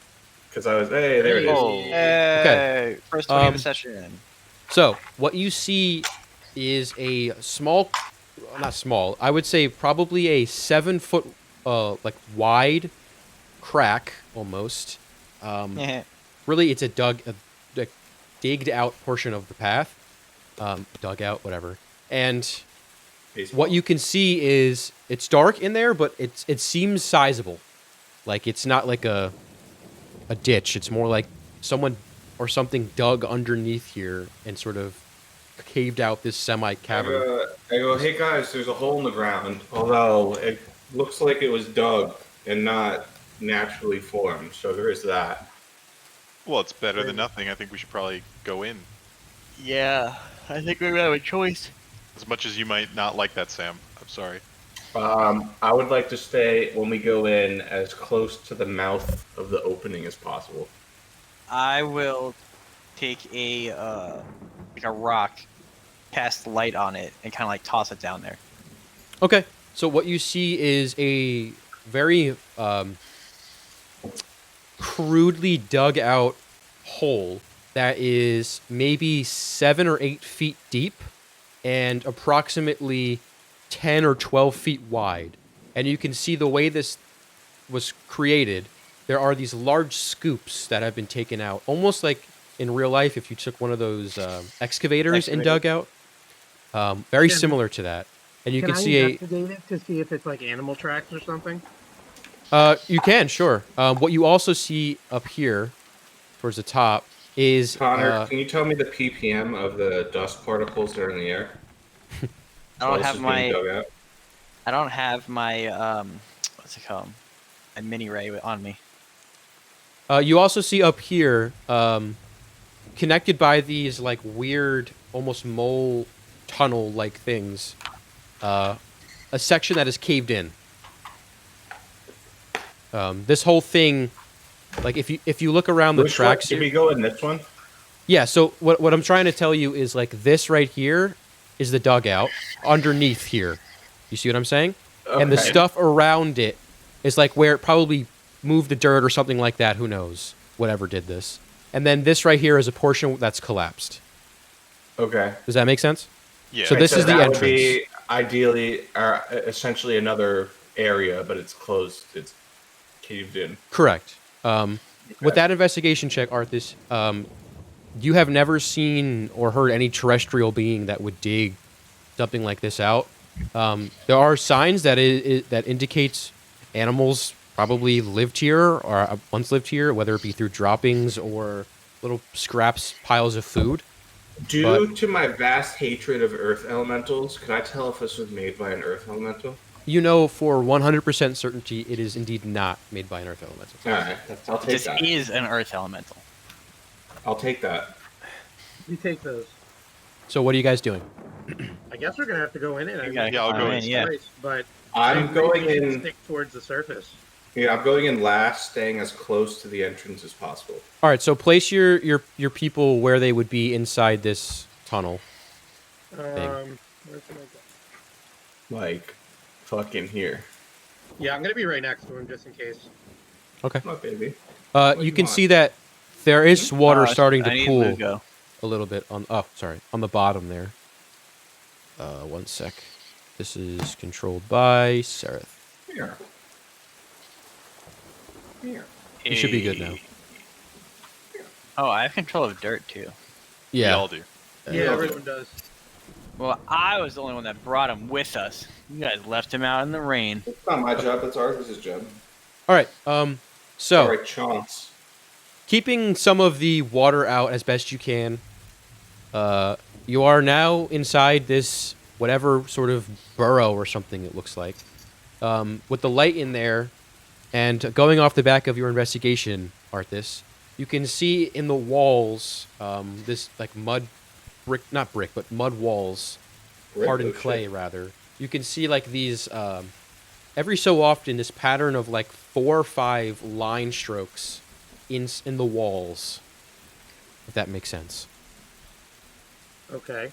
because I was there. It is. Oh, hey, first 20 of the session. So, what you see is a small, not small, I would say probably a 7-foot, like wide crack almost. Really, it's a digged out portion of the path. Dug out, whatever. And what you can see is it's dark in there, but it seems sizable. Like it's not like a ditch. It's more like someone or something dug underneath here and sort of caved out this semi-cavern. I go, hey guys, there's a hole in the ground. Although it looks like it was dug and not naturally formed, so there is that. Well, it's better than nothing. I think we should probably go in. Yeah, I think we have a choice. As much as you might not like that, Sam. I'm sorry. I would like to stay when we go in as close to the mouth of the opening as possible. I will take a like a rock, cast light on it, and kind of like toss it down there. Okay, so what you see is a very crudely dug out hole that is maybe 7 or 8 feet deep and approximately 10 or 12 feet wide. And you can see the way this was created. There are these large scoops that have been taken out, almost like in real life if you took one of those excavators and dug out. Very Can- similar to that. And you Can can I see investigate it to see if it's like animal tracks or something? you can, sure. What you also see up here, towards the top, is Connor, can you tell me the ppm of the dust particles that are in the air? I don't have my what's it called? A mini ray on me. you also see up here, connected by these like weird, almost mole tunnel-like things, a section that is caved in. This whole thing, like if you look around the tracks Did here, we go in this one? yeah. So what I'm trying to tell you is like this right here is the dugout underneath here. You see what I'm saying? And the Okay. stuff around it is like where it probably moved the dirt or something like that. Who knows? Whatever did this. And then this right here is a portion that's collapsed. Okay. Does that make sense? Yeah. So this is the that entrance. would be ideally, or essentially another area, but it's closed. It's caved in. Correct. With that investigation check, Arthas, you have never seen or heard any terrestrial being that would dig something like this out. There are signs that that indicates animals probably lived here or once lived here, whether it be through droppings or little scraps, piles of food. Due to my vast hatred of earth elementals, can I tell if this was made by an earth elemental? You know for 100% certainty it is indeed not made by an earth elemental. Alright, I'll take This that. is an earth elemental. I'll take that. We take those. So what are you guys doing? I guess we're gonna have to go in it. Okay. Yeah, I'll go in. Yeah. But I'm I agree going we should in. stick towards the surface. Yeah, I'm going in last, staying as close to the entrance as possible. All right, so place your people where they would be inside this tunnel. Where can I go? Like, fucking here. Yeah, I'm gonna be right next to him just in case. Okay. Come on, baby. You can want? see that there is water I starting to need pool. Lugo. a little bit on. Oh, sorry, on the bottom there. One sec. This is controlled by Sereth. Here. Here. You should be good now. Oh, I have control of dirt too. We Yeah. all do. Yeah, everyone does. Well, I was the only one that brought him with us. You guys left him out in the rain. It's not my job. It's Arthur's job. All right. So All right, chance. keeping some of the water out as best you can. You are now inside this whatever sort of burrow or something it looks like. With the light in there, and going off the back of your investigation, Arthas, you can see in the walls this like mud walls, hardened clay rather. You can see like these every so often this pattern of like 4 or 5 line strokes in the walls, if that makes sense. Okay.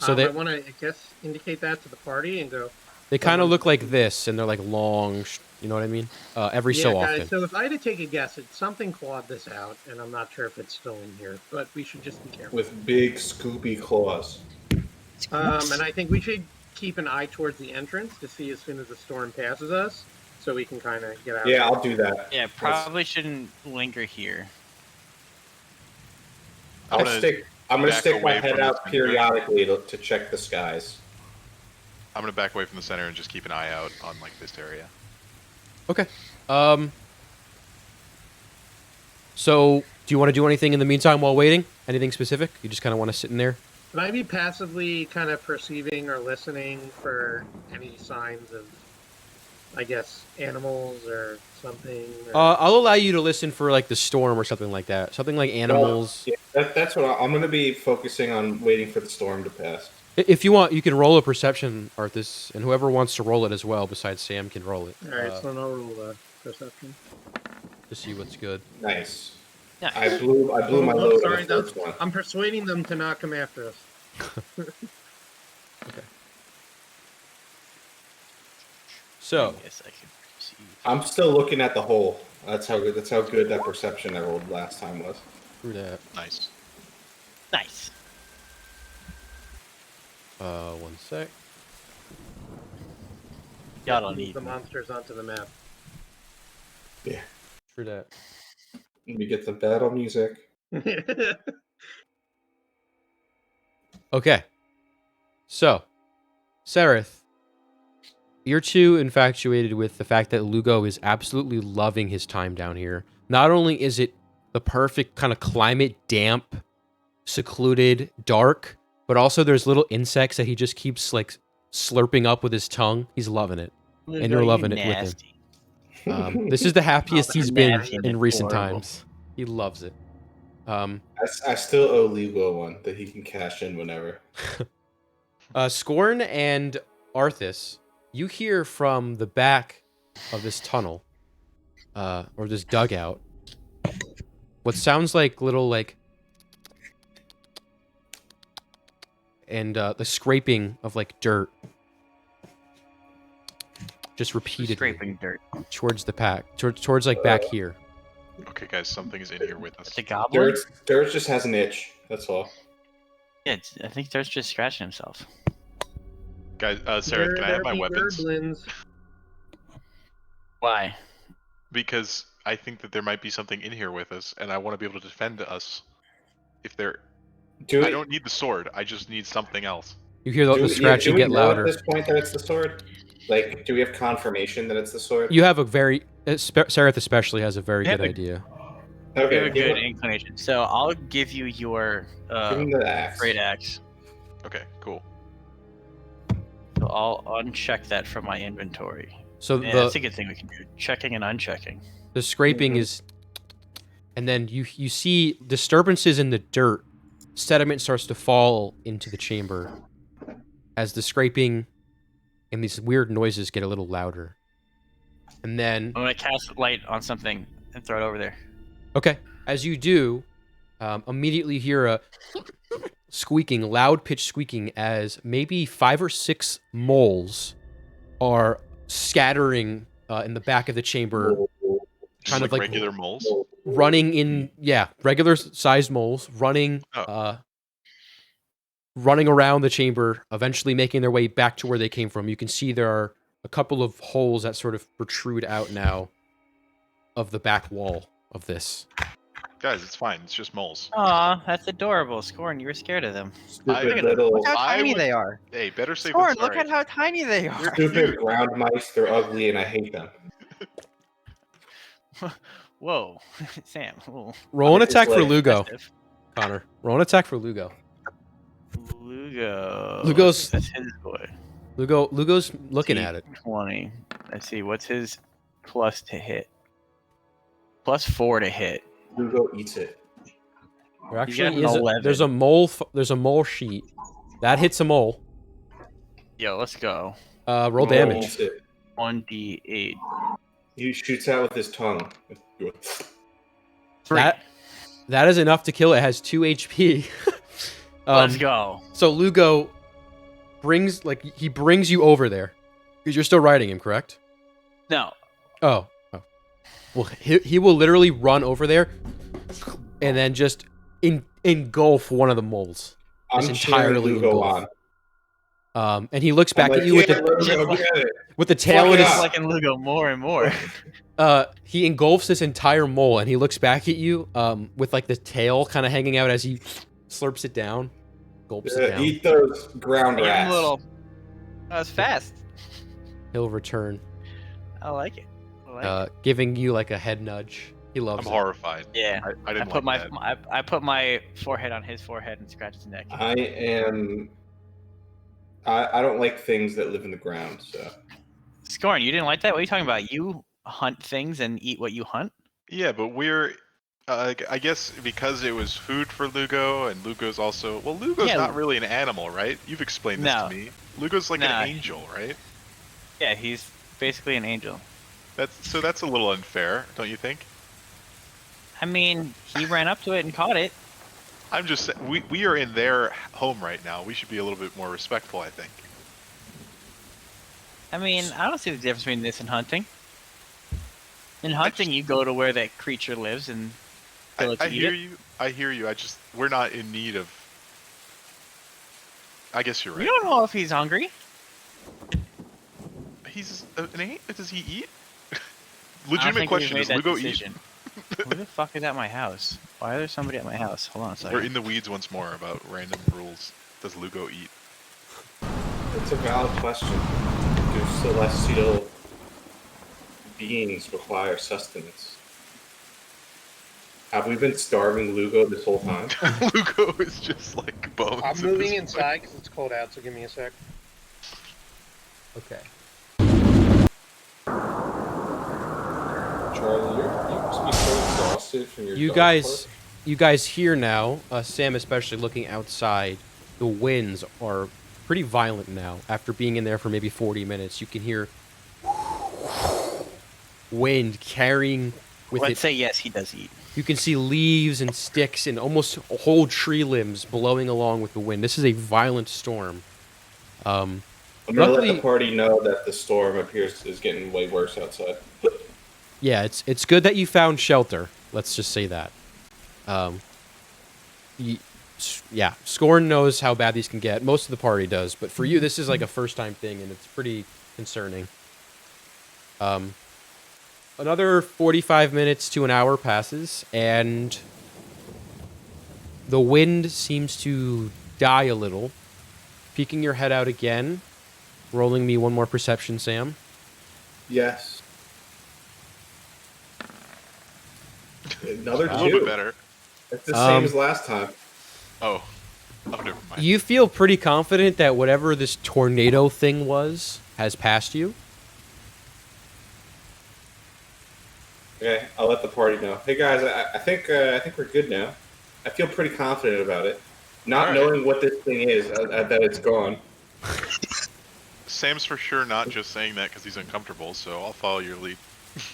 So I they want to, I guess, indicate that to the party and go. they kind of look like this, and they're like long. You know what I mean? Every so guys, often. so if I had to take a guess, it's something clawed this out, and I'm not sure if it's still in here, but we should just be careful. With big scoopy claws. And I think we should keep an eye towards the entrance to see as soon as the storm passes us, so we can kind of get out. Yeah, I'll do that. Yeah, probably shouldn't linger here. I'm I'm gonna gonna back stick my away head from out this periodically to check the skies. I'm gonna back away from the center and just keep an eye out on like this area. Okay. So, do you want to do anything in the meantime while waiting? Anything specific? You just kind of want to sit in there? Can I be passively kind of perceiving or listening for any signs of, I guess, animals or something? Or... I'll allow you to listen for like the storm or something like that. Something like animals. Well, yeah, that's what I'm gonna be focusing on, waiting for the storm to pass. If you want, you can roll a perception, Arthas, and whoever wants to roll it as well, besides Sam, can roll it. All right, so I'll roll perception. To see what's good. Nice. Yeah. I blew my Oh, load sorry, on the first one. I'm persuading them to not come after us. So, Yes, I can perceive. I'm still looking at the hole. That's how good that perception I rolled last time was. through that. Nice. Nice. One sec. Y'all don't Move need the me. monsters onto the map. Yeah. Through that. Let me get the battle music. Okay. So, Sereth, you're too infatuated with the fact that Lugo is absolutely loving his time down here. Not only is it the perfect kind of climate, damp, secluded, dark, but also there's little insects that he just keeps like slurping up with his tongue. He's loving it. And you're loving it with him. This is the happiest he's been Nasty in and recent horrible. times. He loves it. I still owe Lugo one that he can cash in whenever. Scorn and Arthas, you hear from the back of this tunnel, or this dugout, what sounds like little like, and the scraping of like dirt, just repeatedly Scraping dirt. towards the pack, towards like back here. Okay, guys, something is in here with us. The goblin? Dirt just has an itch. That's all. Yeah, I think Dirt's just scratching himself. Guys, Sarah, can I have my weapons? Gerblins. Why? Because I think that there might be something in here with us, and I want to be able to defend us. If there, I don't need the sword. I just need something else. You hear the scratching do we get know louder. at this point that it's the sword? Like, do we have confirmation that it's the sword? You have a very Sereth especially has a very Yeah, good idea. We have Okay, a good inclination. So I'll give you your give him the axe. great axe. Okay, cool. So I'll uncheck that from my inventory. So Yeah, that's a good thing we can do. Checking and unchecking. the scraping Mhm. is, and then you see disturbances in the dirt. Sediment starts to fall into the chamber as the scraping and these weird noises get a little louder. And then, I'm gonna cast light on something and throw it over there. okay, as you do, immediately hear a squeaking, loud pitch squeaking as maybe 5 or 6 moles are scattering in the back of the chamber Just kind of like regular moles. running in, yeah, regular sized moles running Oh. running around the chamber, eventually making their way back to where they came from. You can see there are a couple of holes that sort of protrude out now of the back wall of this. Guys, it's fine. It's just moles. Aw, that's adorable. Scorn, you were scared of them. Stupid little, Look how I tiny would- they are. Hey, better safe Scorn, than sorry. look at how tiny they are. stupid ground mice. They're ugly, and I hate them. Whoa, Sam. Ooh, Roll an It's attack for like- Lugo, impressive. Connor. Roll an attack for Lugo. Lugo. Lugo's- That's his boy. Lugo's looking at it. 20. Let's see, what's his plus to hit? Plus 4 to hit. Lugo eats it. There got actually an is 11. there's a mole. There's a mole sheet that hits a mole. Yo, let's go. Roll Mole damage. eats it. 1d8. He shoots out with his tongue. 3. That is enough to kill it. It has 2 HP. Let's go. So Lugo brings you over there because you're still riding him, correct? No. Oh. Well, he will literally run over there and then just engulf one of the moles. I'm It's cheering entirely Lugo engulfed. on. And he looks back I'm at you like, with "Yeah, the Lugo, get it." with the tail Fuck in it his. up. Liking Lugo more and more. He engulfs this entire mole and he looks back at you with like the tail kind of hanging out as he slurps it down, gulps it down. Eat those ground Give him rats. a little. That was fast. He'll return, I like it. I like it. giving you like a head nudge. He loves I'm it. horrified. Yeah. I didn't put like my, that. I put my forehead on his forehead and scratched his neck. I am. I don't like things that live in the ground. So Scorn, you didn't like that? What are you talking about? You hunt things and eat what you hunt? Yeah, but we're. I guess because it was food for Lugo, and Lugo's also. Well, Lugo's Yeah. not really an animal, right? You've explained this No. to me. Lugo's like No. an angel, right? Yeah, he's basically an angel. That's a little unfair, don't you think? I mean, he ran up to it and caught it. I'm just we are in their home right now. We should be a little bit more respectful, I think. I mean, I don't see the difference between this and hunting. In hunting, you go to where that creature lives and kill it to I eat hear it. you. I hear you. We're not in need of. I guess you're We right. don't know if he's hungry. He's an ain't. Does he eat? I don't Legitimate think question: we've Does made that Lugo eat? decision. Who the fuck is at my house? Why is there somebody at my house? Hold on a second. We're in the weeds once more about random rules. Does Lugo eat? it's a valid question. Do celestial beings require sustenance? Have we been starving Lugo this whole time? Lugo is just like bones. I'm at moving this point. inside because it's cold out, so give me a sec. Okay. Charlie, you must be so exhausted from your You dog guys hear now, Sam especially looking outside, the winds are pretty violent now. After being in there for maybe 40 minutes, you can hear wind carrying with Let's it. say yes, he does eat. You can see leaves and sticks and almost whole tree limbs blowing along with the wind. This is a violent storm. I'm gonna let Luckily- the party know that the storm appears is getting way worse outside. Yeah, it's good that you found shelter. Let's just say that. Yeah, Scorn knows how bad these can get. Most of the party does, but for you, this is like a first-time thing, and it's pretty concerning. Another 45 minutes to an hour passes, and the wind seems to die a little. Peeking your head out again, rolling me one more perception, Sam. Yes. Another A little bit two. better. It's the same as last time. Oh, never mind. You feel pretty confident that whatever this tornado thing was has passed you. Okay, I'll let the party know. Hey guys, I think we're good now. I feel pretty confident about it. Not All right. knowing what this thing is, that it's gone. Sam's for sure not just saying that because he's uncomfortable, so I'll follow your lead.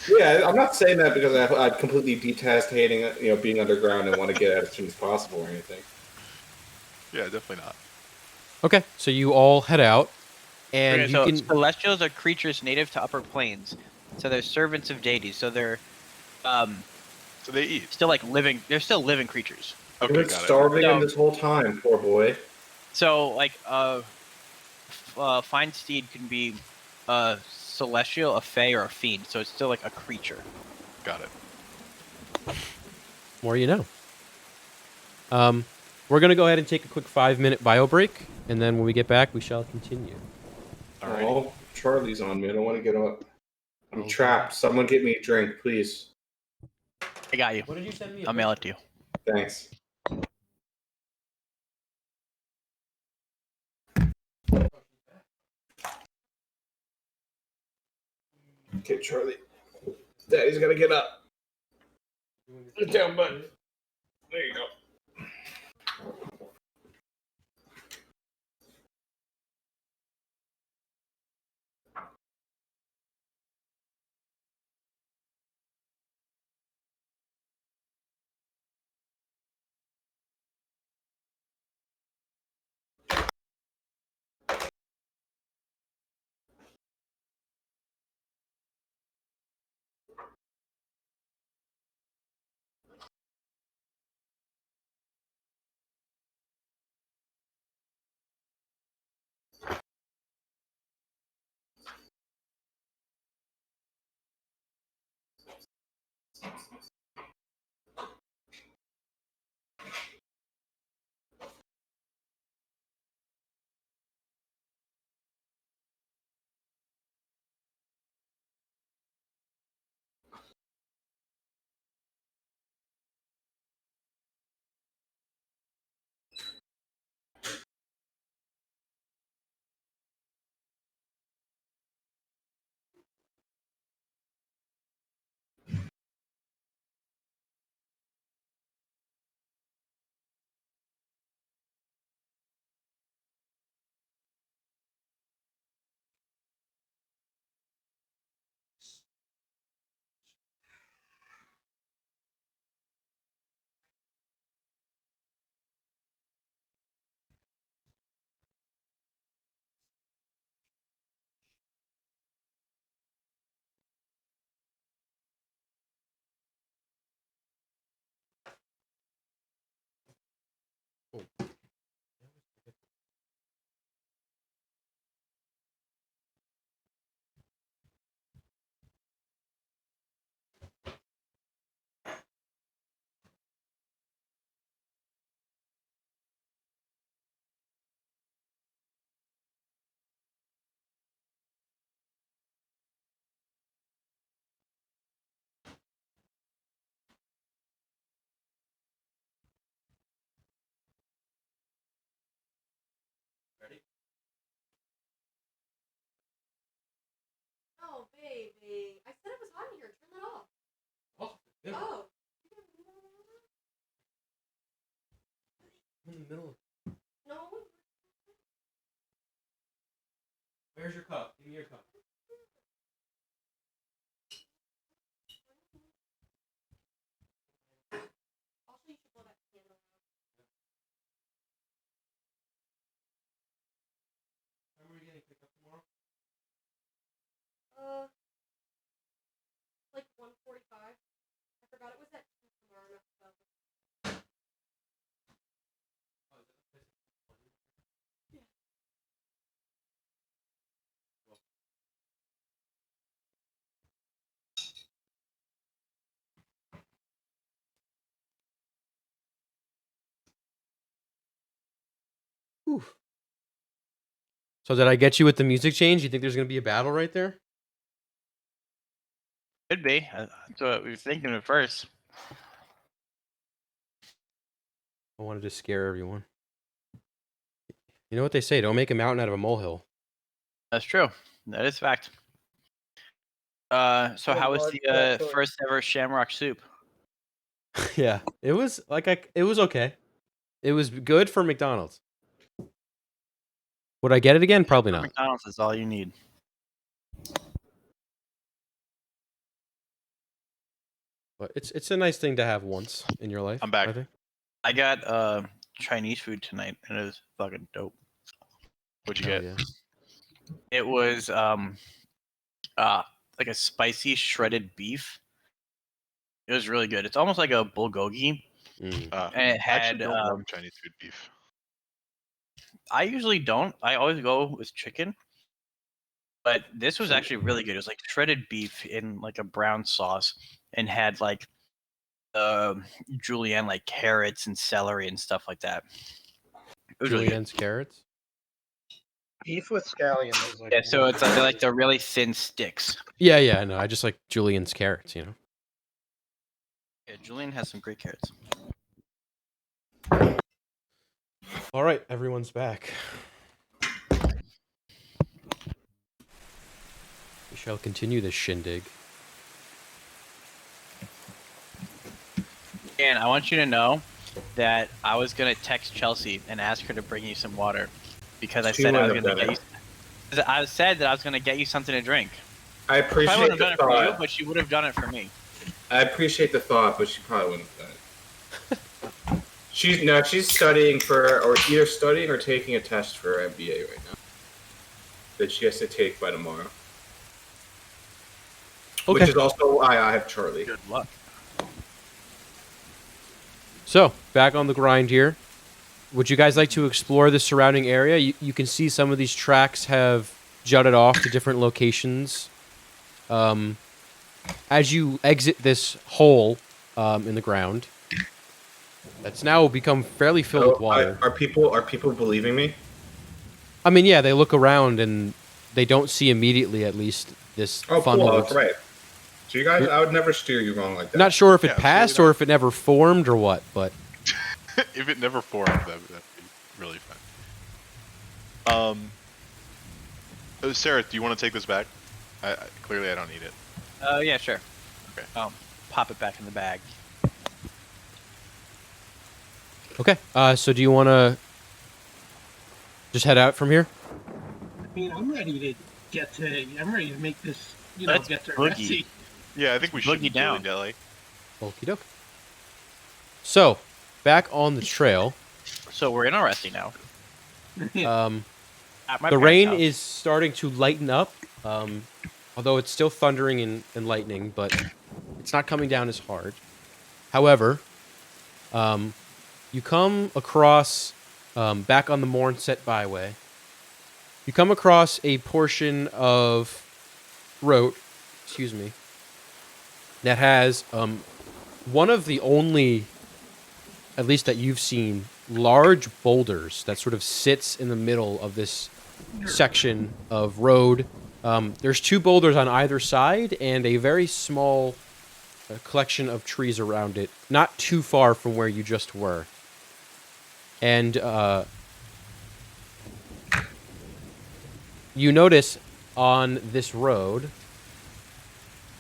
Yeah, I'm not saying that because I completely detest hating, being underground and want to get out as soon as possible or anything. Yeah, definitely not. Okay, so you all head out, and Okay, you so can. celestials are creatures native to upper planes. So they're servants of deities. So they're So they eat. still like living. They're still living creatures. You've Okay, been got it. starving him So- this whole time, poor boy. So like Fine Steed can be a celestial, a fae, or a fiend. So it's still like a creature. Got it. More you know. We're gonna go ahead and take a quick 5-minute bio break, and then when we get back, we shall continue. All right. Oh, Charlie's on me. I don't want to get up. I'm Okay. trapped. Someone get me a drink, please. I got you. What did you send me? I'll mail it to you. Thanks. Okay, Charlie. Daddy's got to get up. Get down, bud. There you go. Oh, baby. I said it was hot in here. Turn that off. Oh, good. Oh. I'm in the middle. No. Where's your cup? Give me your cup. Also, you should blow that candle out. When are we getting picked up tomorrow? Like 1:45. I forgot it was at 2 tomorrow, not 12. Whew. So did I get you with the music change? You think there's gonna be a battle right there? Could be. That's what we were thinking at first. I wanted to scare everyone. You know what they say? Don't make a mountain out of a molehill. That's true. That is fact. So how was the first ever Shamrock Soup? Yeah, it was it was okay. It was good for McDonald's. Would I get it again? Probably not. McDonald's is all you need. But it's a nice thing to have once in your life. I'm back. I think. I got Chinese food tonight, and it was fucking dope. What'd you Hell get? yeah. It was like a spicy shredded beef It was really good. It's almost like a bulgogi, Mm. and it I actually had. don't love Chinese food beef. I usually don't. I always go with chicken. But this was actually really good. It was like shredded beef in like a brown sauce, and had like julienne, like carrots and celery and stuff like that. It was really good. Julienne's carrots. Beef with scallions is like. Yeah, so it's like the really thin sticks. Yeah, I know. I just like Julienne's carrots. You know. Yeah, julienne has some great carrots. All right, everyone's back. We shall continue this shindig. And I want you to know that I was gonna text Chelsea and ask her to bring you some water because I She said I was wouldn't have gonna done get you. I said that I was gonna get you something to drink. I I appreciate wouldn't have the done it for you, thought. but she would have done it for me. I appreciate the thought, but she probably wouldn't have done it. She's studying for, or either studying or taking a test for MBA right now that she has to take by tomorrow. Okay. Which is also why I have Charlie. Good luck. So, back on the grind here. Would you guys like to explore the surrounding area? You can see some of these tracks have jutted off to different locations. As you exit this hole in the ground, that's now become fairly filled with water. Are people believing me? I mean, yeah, they look around and they don't see immediately, at least, this Oh, funnel. cool. That's right. So you guys, I would never steer you wrong like that. Not sure if it Yeah, passed really or if it never formed or what, but If it never formed, that'd be really fun. Sarah, do you want to take this back? Clearly, I don't need it. Yeah, sure. Okay. Pop it back in the bag. okay. So do you want to just head out from here? I mean, I'm ready to make this, Let's get to boogie. Ressi. Yeah, I think we should Boogie down. dilly-dally. Okie doke. So, back on the trail. So we're in Aresti now. At my The parents' rain house. is starting to lighten up, although it's still thundering and lightning, but it's not coming down as hard. However, you come across, back on the Mornset Byway, you come across a portion of road, that has one of the only, at least that you've seen, large boulders that sort of sits in the middle of this section of road. There's two boulders on either side and a very small collection of trees around it, not too far from where you just were. And you notice on this road,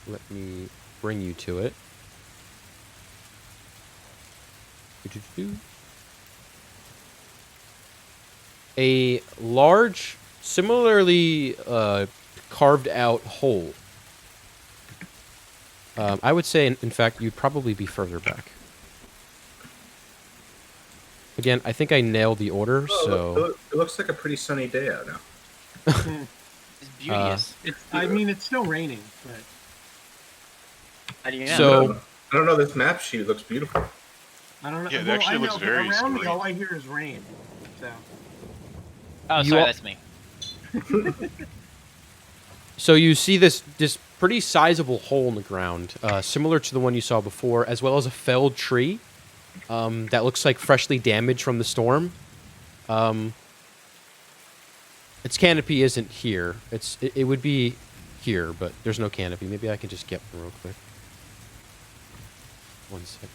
let me bring you to it. A large, similarly carved out hole. I would say, in fact, you'd probably be further back. Again, I think I nailed the order, so... It looks like a pretty sunny day out now. It's beauteous. It's still raining, but How do you know? So- I don't know. This map sheet looks beautiful. I don't know. Yeah, it Well, actually I know, looks but very around me, serene. all I hear is rain. So Oh, You sorry, all- that's me. So you see this pretty sizable hole in the ground, similar to the one you saw before, as well as a felled tree that looks like freshly damaged from the storm. Its canopy isn't here. It would be here, but there's no canopy. Maybe I can just get one real quick. One sec.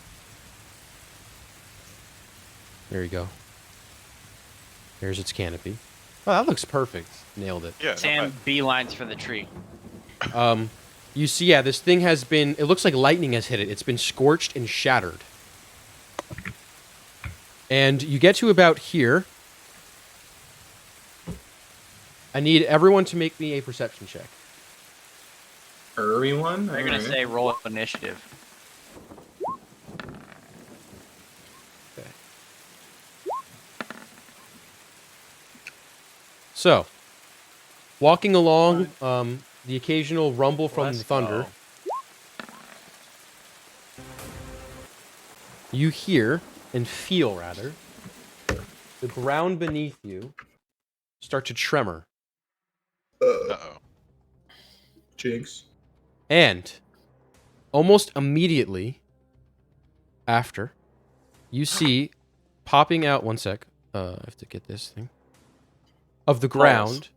There you go. There's its canopy. Oh, that looks perfect. Nailed it. Yeah, not Sam bad. beelines for the tree. You see, yeah, this thing has been... It looks like lightning has hit it. It's been scorched and shattered. And you get to about here. I need everyone to make me a perception check. Everyone? You're gonna say roll initiative. Okay. So, walking along, the occasional rumble from Let's the thunder. go. you hear and feel rather the ground beneath you start to tremor. Uh-oh. Jinx. And almost immediately after, you see popping out, one sec, I have to get this thing, of the ground,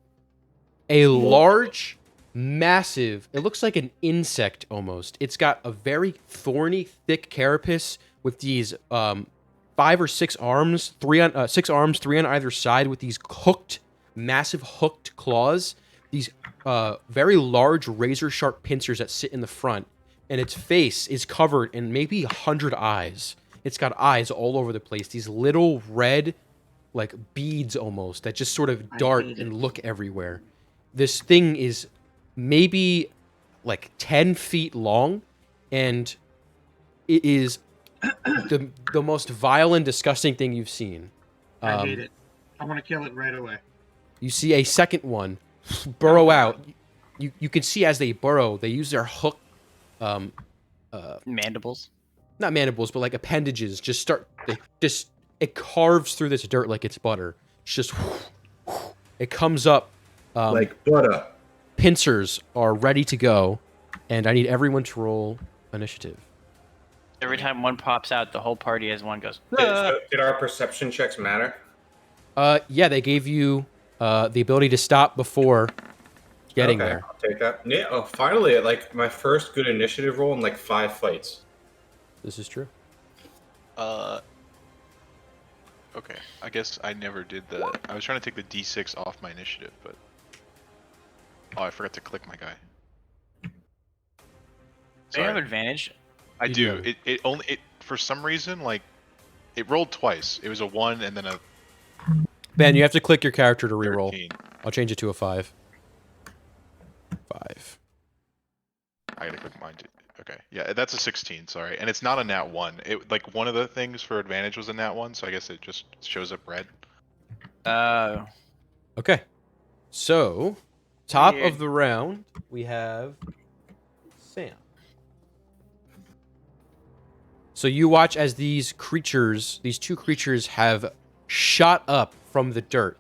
a large, massive, it looks like an insect almost. It's got a very thorny, thick carapace with these 5 or 6 arms, 6 arms, 3 on either side with these hooked, massive hooked claws. These very large razor-sharp pincers that sit in the front, and its face is covered in maybe 100 eyes. It's got eyes all over the place. These little red, like beads almost, that just sort of dart and look everywhere. This thing is maybe like 10 feet long, and it is the most vile and disgusting thing you've seen. I hate it. I want to kill it right away. You see a second one burrow out. You can see as they burrow, they use their hook, Mandibles. not mandibles, but like appendages. It carves through this dirt like it's butter. It's just, it comes up. Like butter. Pincers are ready to go, and I need everyone to roll initiative. Every time one pops out, the whole party as one goes. Did our perception checks matter? Yeah, they gave you the ability to stop before getting there. I'll take that. Yeah, oh, finally, like my first good initiative roll in like 5 fights. This is true. Okay. I guess I never did the. I was trying to take the D6 off my initiative, but. Oh, I forgot to click my guy. Do you Sorry. have advantage? I You do. do. It only for some reason like it rolled twice. It was a 1 and then a Ben, you have to click your character to reroll. 13. I'll change it to a 5. 5. I gotta click mine too. Okay, yeah, that's a 16. Sorry, and it's not a nat 1. It like one of the things for advantage was a nat 1, so I guess it just shows up red. Okay. So, top Weird. of the round, we have Sam. So you watch as these two creatures have shot up from the dirt.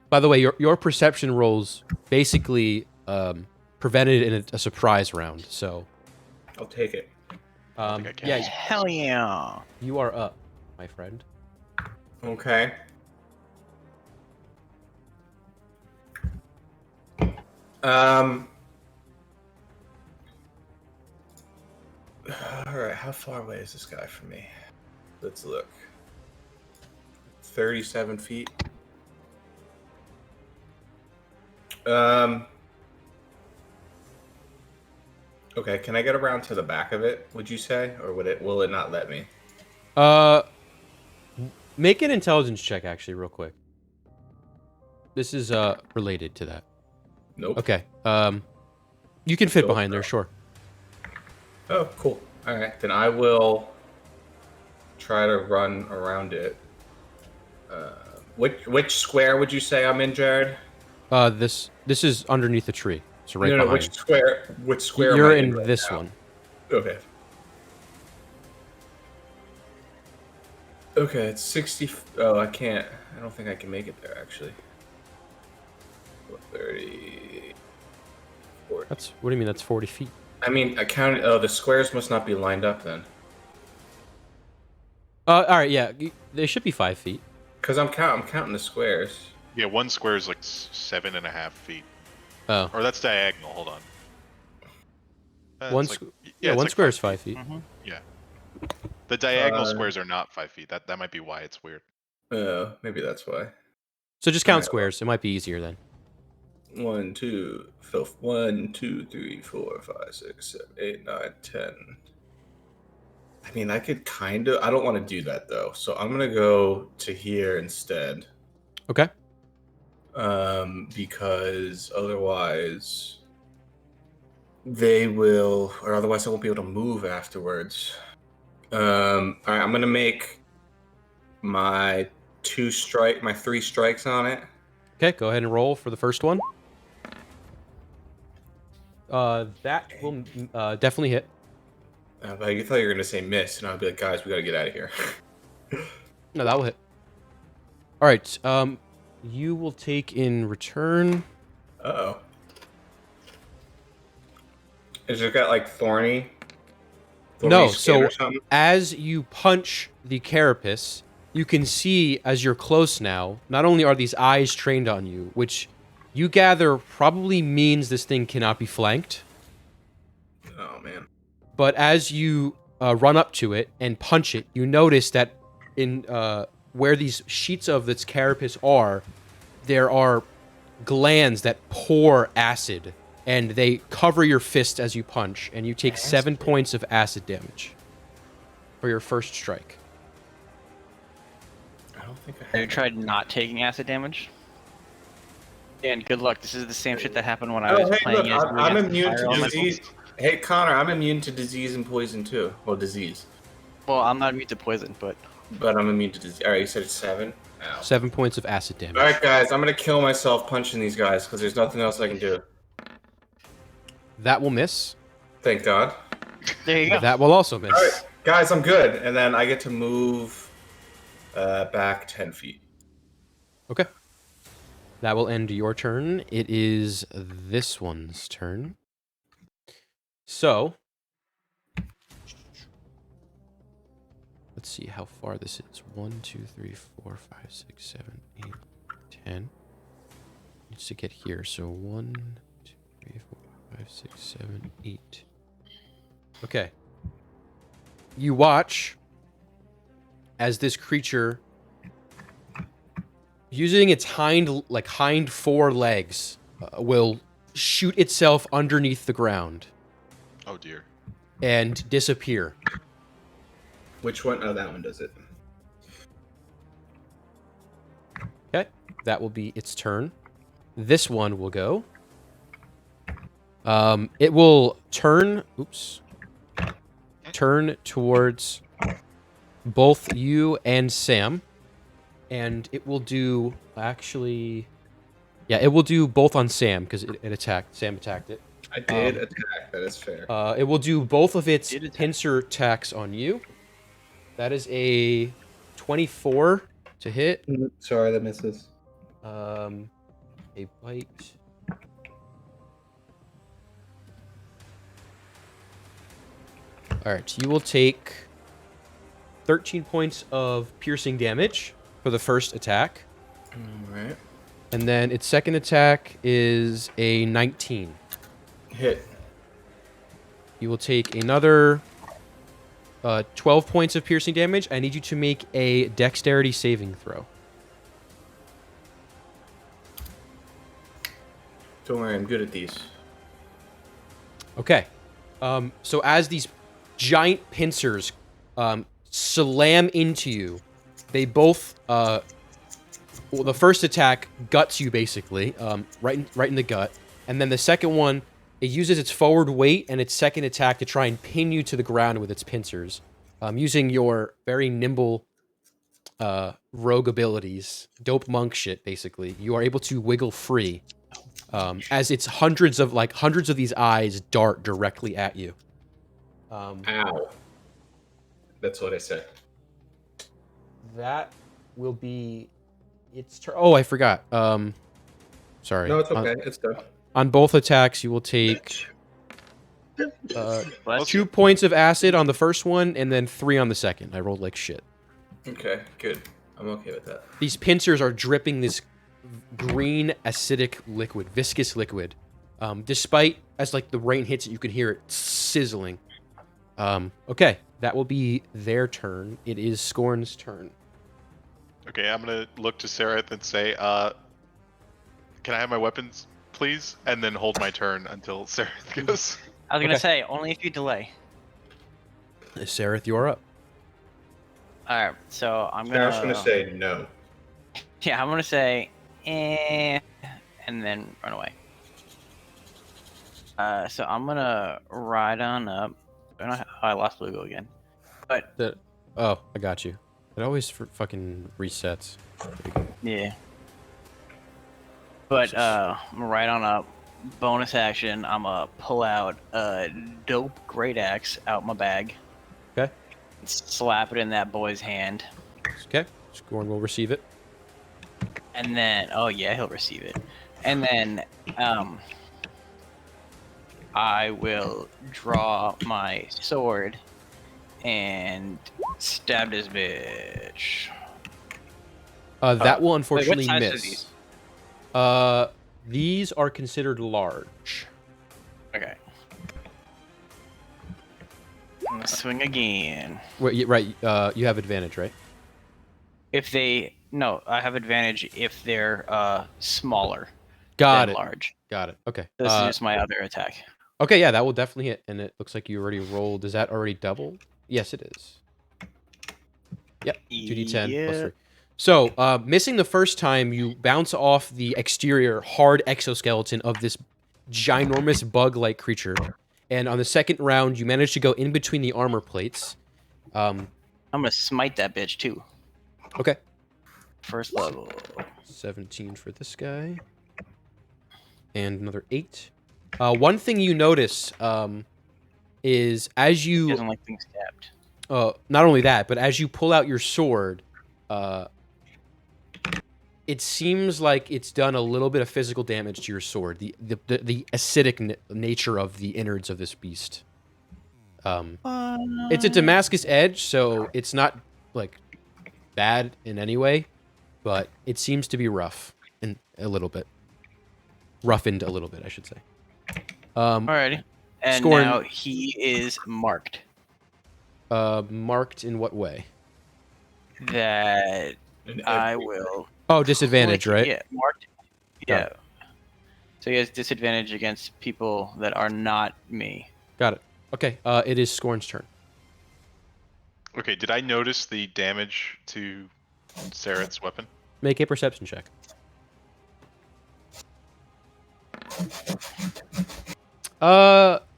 By the way, your perception rolls basically prevented in a surprise round. So, I'll take it. think I can. yeah, Hell yeah. you are up, my friend. Okay. All right. How far away is this guy from me? Let's look. 37 feet. Okay. Can I get around to the back of it? Would you say, or will it not let me? Make an intelligence check, actually, real quick. This is related to that. Nope. Okay. You can fit Go behind for there, it. sure. Oh, cool. All right, then I will try to run around it. Which square would you say I'm in, Jared? This is underneath the tree, so right no, behind. which square? Which square? You're am I in right this now? one. Okay. Okay, it's 60. Oh, I can't. I don't think I can make it there actually. 30. 40. What do you mean? That's 40 feet. I mean, I counted. Oh, the squares must not be lined up then. All right, yeah, they should be 5 feet. Cause I'm counting the squares. Yeah, one square is like 7.5 feet, Oh, or that's diagonal. Hold on. one it's like- yeah, it's one like square 5 is 5 feet. Yeah. The diagonal Uh, squares are not 5 feet. That might be why it's weird. Maybe that's why. So just count Alright, squares. It might be easier then. 1, 2, 3, 4, 5, 6, 7, 8, 9, 10. I mean, I could kind of. I don't want to do that though, so I'm gonna go to here instead. Okay. Because otherwise they will, or otherwise I won't be able to move afterwards. All right, I'm gonna make my 3 strikes on it. Okay, go ahead and roll for the first one. That will definitely hit. But you thought you were gonna say miss, and I'd be like, guys, we gotta get out of here. No, that will hit. All right. You will take in return. Uh-oh. Is it got like thorny No, skin so or something? as you punch the carapace, you can see as you're close now, not only are these eyes trained on you, which you gather probably means this thing cannot be flanked, Oh man. but as you run up to it and punch it, you notice that in where these sheets of its carapace are, there are glands that pour acid, and they cover your fist as you punch, and you take 7 points of acid damage for your first strike. I don't think I Have you tried not taking acid damage? And good luck. This is the same shit that happened when I was Oh, hey, playing look, as you I'm against the immune fire to elementals. disease. Hey, Connor, I'm immune to disease and poison too. Well, disease. Well, I'm not immune to poison, but But I'm immune to disease. Alright, you said it's 7? Ow. 7 points of acid damage. Alright, guys, I'm gonna kill myself punching these guys because there's nothing else I can do. That will miss. Thank God. there you go. That will also miss. Alright, guys, I'm good. And then I get to move back 10 feet. Okay. That will end your turn. It is this one's turn. So, let's see how far this is. 1, 2, 3, 4, 5, 6, 7, 8, 10. Needs to get here. So 1, 2, 3, 4, 5, 6, 7, 8. Okay. You watch as this creature, using its hind four legs, will shoot itself underneath the ground Oh dear. and disappear. Which one? Oh, that one does it. Okay, that will be its turn. This one will go. It will turn. Oops. Turn towards both you and Sam, and it will do. Actually, yeah, it will do both on Sam because it attacked. Sam attacked it. I did attack. That is fair. It will do both of its Did attack. pincer attacks on you. That is a 24 to hit. Sorry, that misses. A bite. Alright, you will take 13 points of piercing damage for the first attack. Alright. And then its second attack is a 19. Hit. You will take another 12 points of piercing damage. I need you to make a dexterity saving throw. Don't worry, I'm good at these. Okay. So as these giant pincers slam into you, they both well, the first attack guts you basically, right in the gut, and then the second one, it uses its forward weight and its second attack to try and pin you to the ground with its pincers, using your very nimble rogue abilities, dope monk shit. Basically, you are able to wiggle free as it's hundreds of these eyes dart directly at you. Ow. That's what I said. That will be its turn. Oh, I forgot. Sorry. No, it's okay. It's done. On both attacks, you will take Bless 2 points of acid on the first one, and then 3 on the second. I rolled like shit. Okay, good. I'm okay with that. These pincers are dripping this green acidic liquid, viscous liquid. Despite as like the rain hits it, you can hear it sizzling. Okay, that will be their turn. It is Scorn's turn. Okay, I'm gonna look to Sereth and say, can I have my weapons, please? And then hold my turn until Sereth goes. I was gonna Okay. say only if you delay. Sareth, you're up. All right, so I'm I gonna. was gonna say no. Yeah, I'm gonna say, and then run away. So I'm gonna ride on up. I lost Lugo again. But Oh, I got you. It always fucking resets. There you go. yeah. But I'm gonna ride on up, bonus action, I'm gonna pull out a dope great axe out my bag. Okay. Slap it in that boy's hand. Okay. Scorn will receive it. And then, oh yeah, he'll receive it. And then, I will draw my sword and stab this bitch. That will Wait, what unfortunately size are miss. these? These are considered large. Okay. I'm gonna swing again. Wait, right. You have advantage, right? If they, no, I have advantage if they're smaller Got than it. large. Got it. Okay. This is just my other attack. Okay, yeah, that will definitely hit. And it looks like you already rolled. Is that already double? Yes, it is. Yep. 2d10 plus 3. So, missing the first time, you bounce off the exterior hard exoskeleton of this ginormous bug-like creature. And on the second round, you manage to go in between the armor plates. I'm gonna smite that bitch too. Okay. First level. 17 for this guy. And another 8. One thing you notice is as He you... doesn't like being stabbed. not only that, but as you pull out your sword, it seems like it's done a little bit of physical damage to your sword. The acidic nature of the innards of this beast. It's a Damascus edge, so it's not like bad in any way, but it seems to be rough in a little bit. Roughened a little bit, I should say. Alrighty. And Scorn- now he is marked. Marked in what way? That And I will. Oh, disadvantage, click- right? Yeah, marked. Yeah. So he has disadvantage against people that are not me. Got it. Okay, it is Scorn's turn. Okay, did I notice the damage to Sareth's weapon? Make a perception check.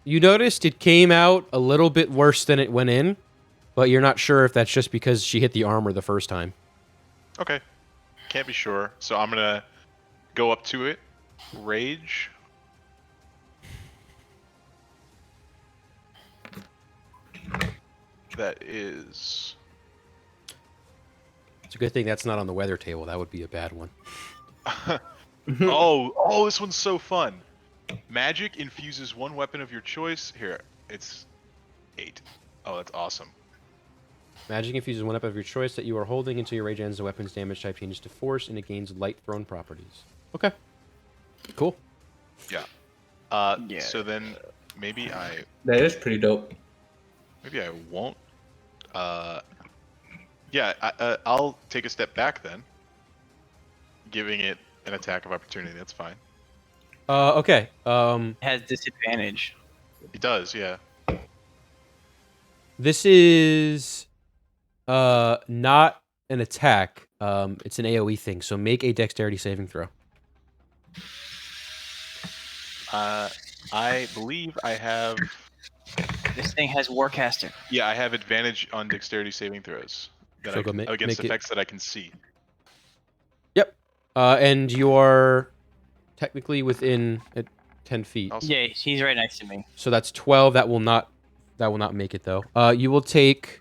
You noticed it came out a little bit worse than it went in, but you're not sure if that's just because she hit the armor the first time. Okay. Can't be sure. So I'm gonna go up to it. Rage. That is... It's a good thing that's not on the weather table. That would be a bad one. oh, this one's so fun. Magic infuses one weapon of your choice. Here, it's 8. Oh, that's awesome. Magic infuses one weapon of your choice that you are holding until your rage ends. The weapon's damage type changes to force, and it gains light thrown properties. Okay. Cool. Yeah. Yeah. So then maybe I pretty dope. won't. Yeah, I'll take a step back then, giving it an attack of opportunity. That's fine. Okay. Has disadvantage. It does, yeah. This is not an attack. It's an AoE thing. So make a dexterity saving throw. I believe I have. This thing has Warcaster. Yeah, I have advantage on dexterity saving throws So go make against it- effects that I can see. And you are technically within 10 feet. Also, Yeah, he's right next to me. So that's 12. That will not make it though. You will take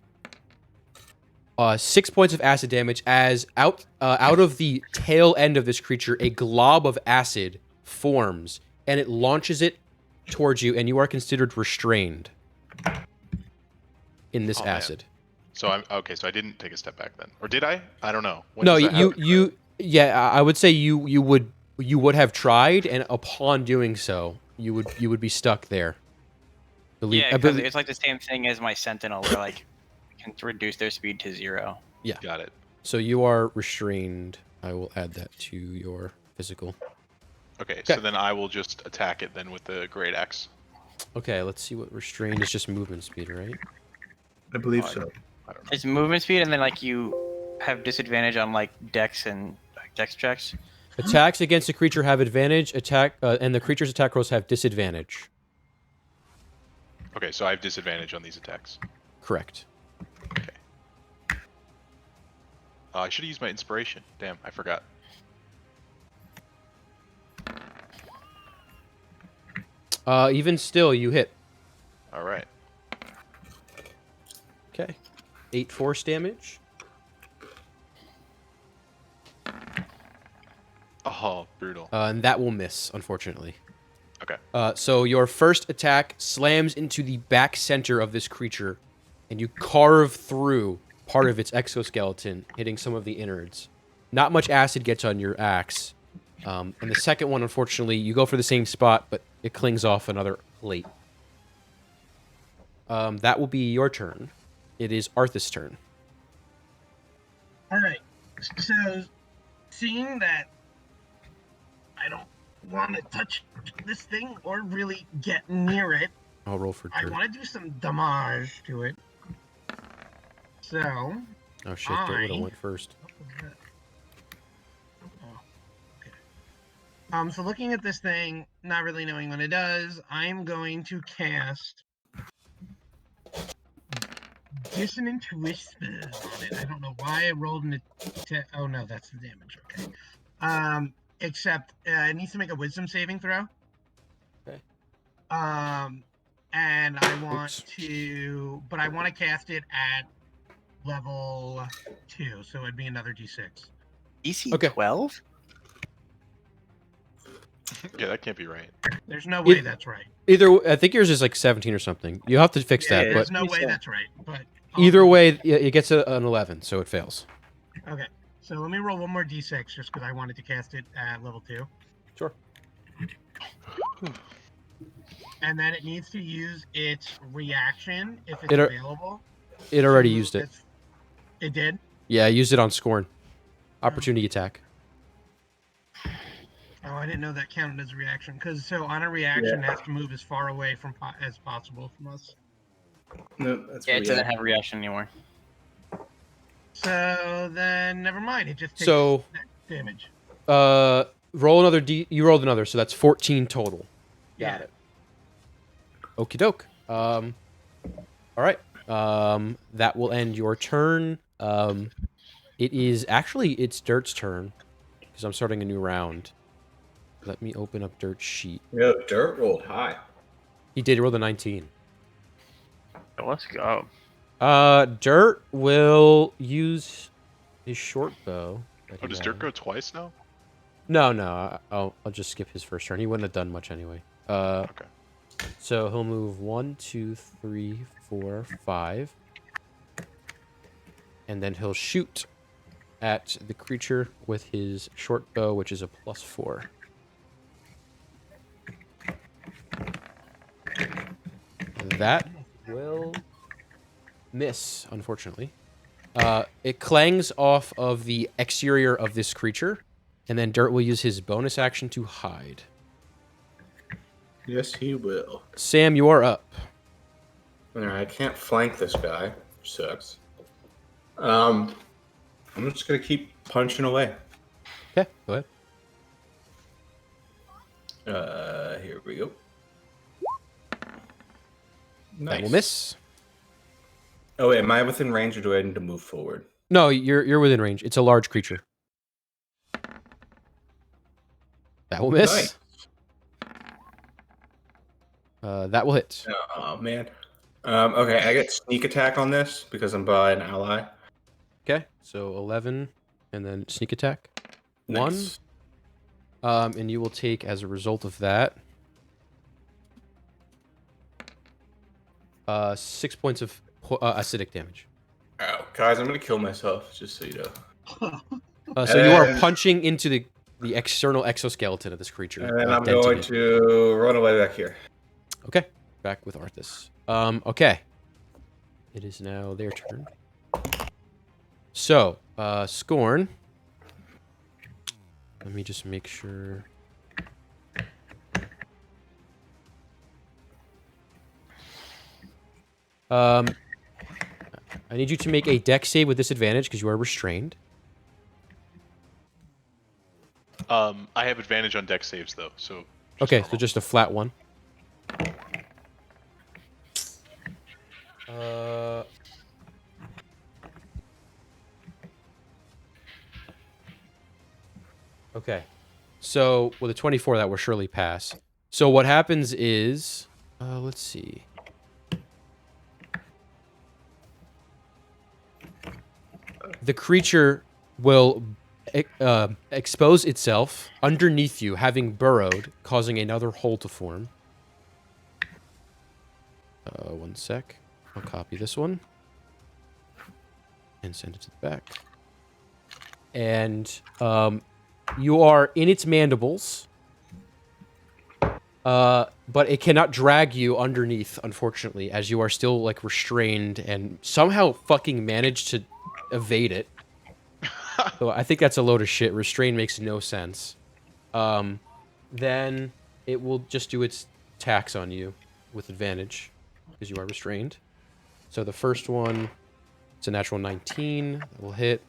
6 points of acid damage as out of the tail end of this creature, a glob of acid forms and it launches it towards you, and you are considered restrained in this Oh, man. acid. So I'm okay. So I didn't take a step back then, or did I? I don't know. When No, does that happen? yeah, I would say you would have tried, and upon doing so, you would be stuck there. Yeah, because it's like the same thing as my Sentinel, where like can reduce their speed to 0. Got it. So you are restrained. I will add that to your physical. Okay, Okay. so then I will just attack it then with the great axe. Okay, let's see what restrained is. Just movement speed, right? I believe Oh, so. I don't know. It's movement speed, and then like you have disadvantage on like dex and dex checks. Attacks against a creature have advantage. And the creature's attack rolls have disadvantage. Okay, so I have disadvantage on these attacks. Correct. I should have used my inspiration. Damn, I forgot. Even still, you hit. All right. Okay. 8 force damage. Oh, brutal. And that will miss, unfortunately. Okay. So your first attack slams into the back center of this creature, and you carve through part of its exoskeleton, hitting some of the innards. Not much acid gets on your axe. And the second one, unfortunately, you go for the same spot, but it clings off another plate. That will be your turn. It is Arthas' turn. All right. So, seeing that I don't want to touch this thing or really get near it, I'll roll for I dirt. want to do some damage to it. So, Oh shit, Dirt would have went first. So looking at this thing, not really knowing what it does, I'm going to cast Dissonant Whispers on it. I don't know why I rolled an attack. Oh no, that's the damage. Okay. Except it needs to make a Wisdom saving throw. Okay. And I want to, but I want to cast it at level 2, so it'd be another D6. DC Okay. 12? Yeah, that can't be right. There's no way It- that's right. Either, I think yours is like 17 or something. You have to fix Yeah, that, There's but no way so. that's right. But either way, it gets an 11, so it fails. Okay, so let me roll one more d6 just because I wanted to cast it at level 2. Sure. And then it needs to use its reaction if it's It ar- available. It already to- used it. It did? Yeah, I used it on Scorn. Opportunity attack. Oh, I didn't know that counted as a reaction. Because so on a reaction, Yeah. it has to move as far away from as possible from us. No, that's Yeah, it weird. doesn't have reaction anymore. So then, never mind. It just takes So, damage. roll another D. You rolled another, so that's 14 total. Yeah. it. Okie doke. All right. That will end your turn. It is actually it's Dirt's turn because I'm starting a new round. Let me open up Dirt's sheet. Yo, Dirt rolled high. He did roll the 19. Let's go. Dirt will use his short bow. that Oh, he does had. Dirk go twice now? No. I'll just skip his first turn. He wouldn't have done much anyway. Okay. So he'll move 1, 2, 3, 4, 5. And then he'll shoot at the creature with his short bow, which is a +4. That will miss, unfortunately. It clangs off of the exterior of this creature, and then Dirt will use his bonus action to hide. Yes, he will. Sam, you are up. Alright, I can't flank this guy. Which sucks. I'm just gonna keep punching away. Okay, go ahead. Here we go. That will miss. Oh wait, am I within range or do I need to move forward? No, you're within range. It's a large creature. That will miss. Nice. That will hit. Oh man. Okay, I get sneak attack on this because I'm by an ally. Okay, so 11, and then sneak attack. Nice. 1. And you will take, as a result of that, 6 points of acidic damage. Oh, guys, I'm gonna kill myself, just so you know. So you are And- punching into the external exoskeleton of this creature. And then I'm denting going it. to run away back here. Okay, back with Arthas. Okay. It is now their turn. So, Scorn. Let me just make sure. I need you to make a dex save with disadvantage because you are restrained. I have advantage on deck saves though, so. just Okay, so normal. just a flat one. Okay. So with a 24, that will surely pass. So what happens is, let's see. The creature will expose itself underneath you, having burrowed, causing another hole to form. One sec. I'll copy this one and send it to the back. And you are in its mandibles, but it cannot drag you underneath, unfortunately, as you are still like restrained and somehow fucking managed to evade it. So I think that's a load of shit. Restrain makes no sense. Then it will just do its attacks on you with advantage because you are restrained. So the first one, it's a natural 19. That will hit.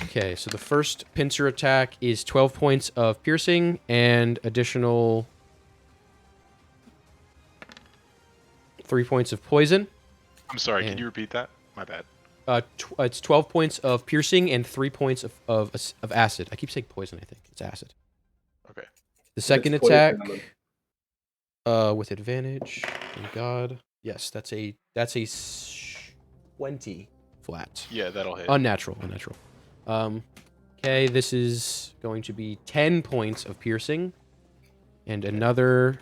Okay, so the first pincer attack is 12 points of piercing and additional 3 points of poison. I'm sorry, And- can you repeat that? My bad. It's 12 points of piercing and 3 points of acid. I keep saying poison, I think. It's acid. Okay. The second It's attack, poison. with advantage. Thank God. Yes, that's a 20 flat. Yeah, that'll hit. Unnatural. Okay, this is going to be 10 points of piercing and another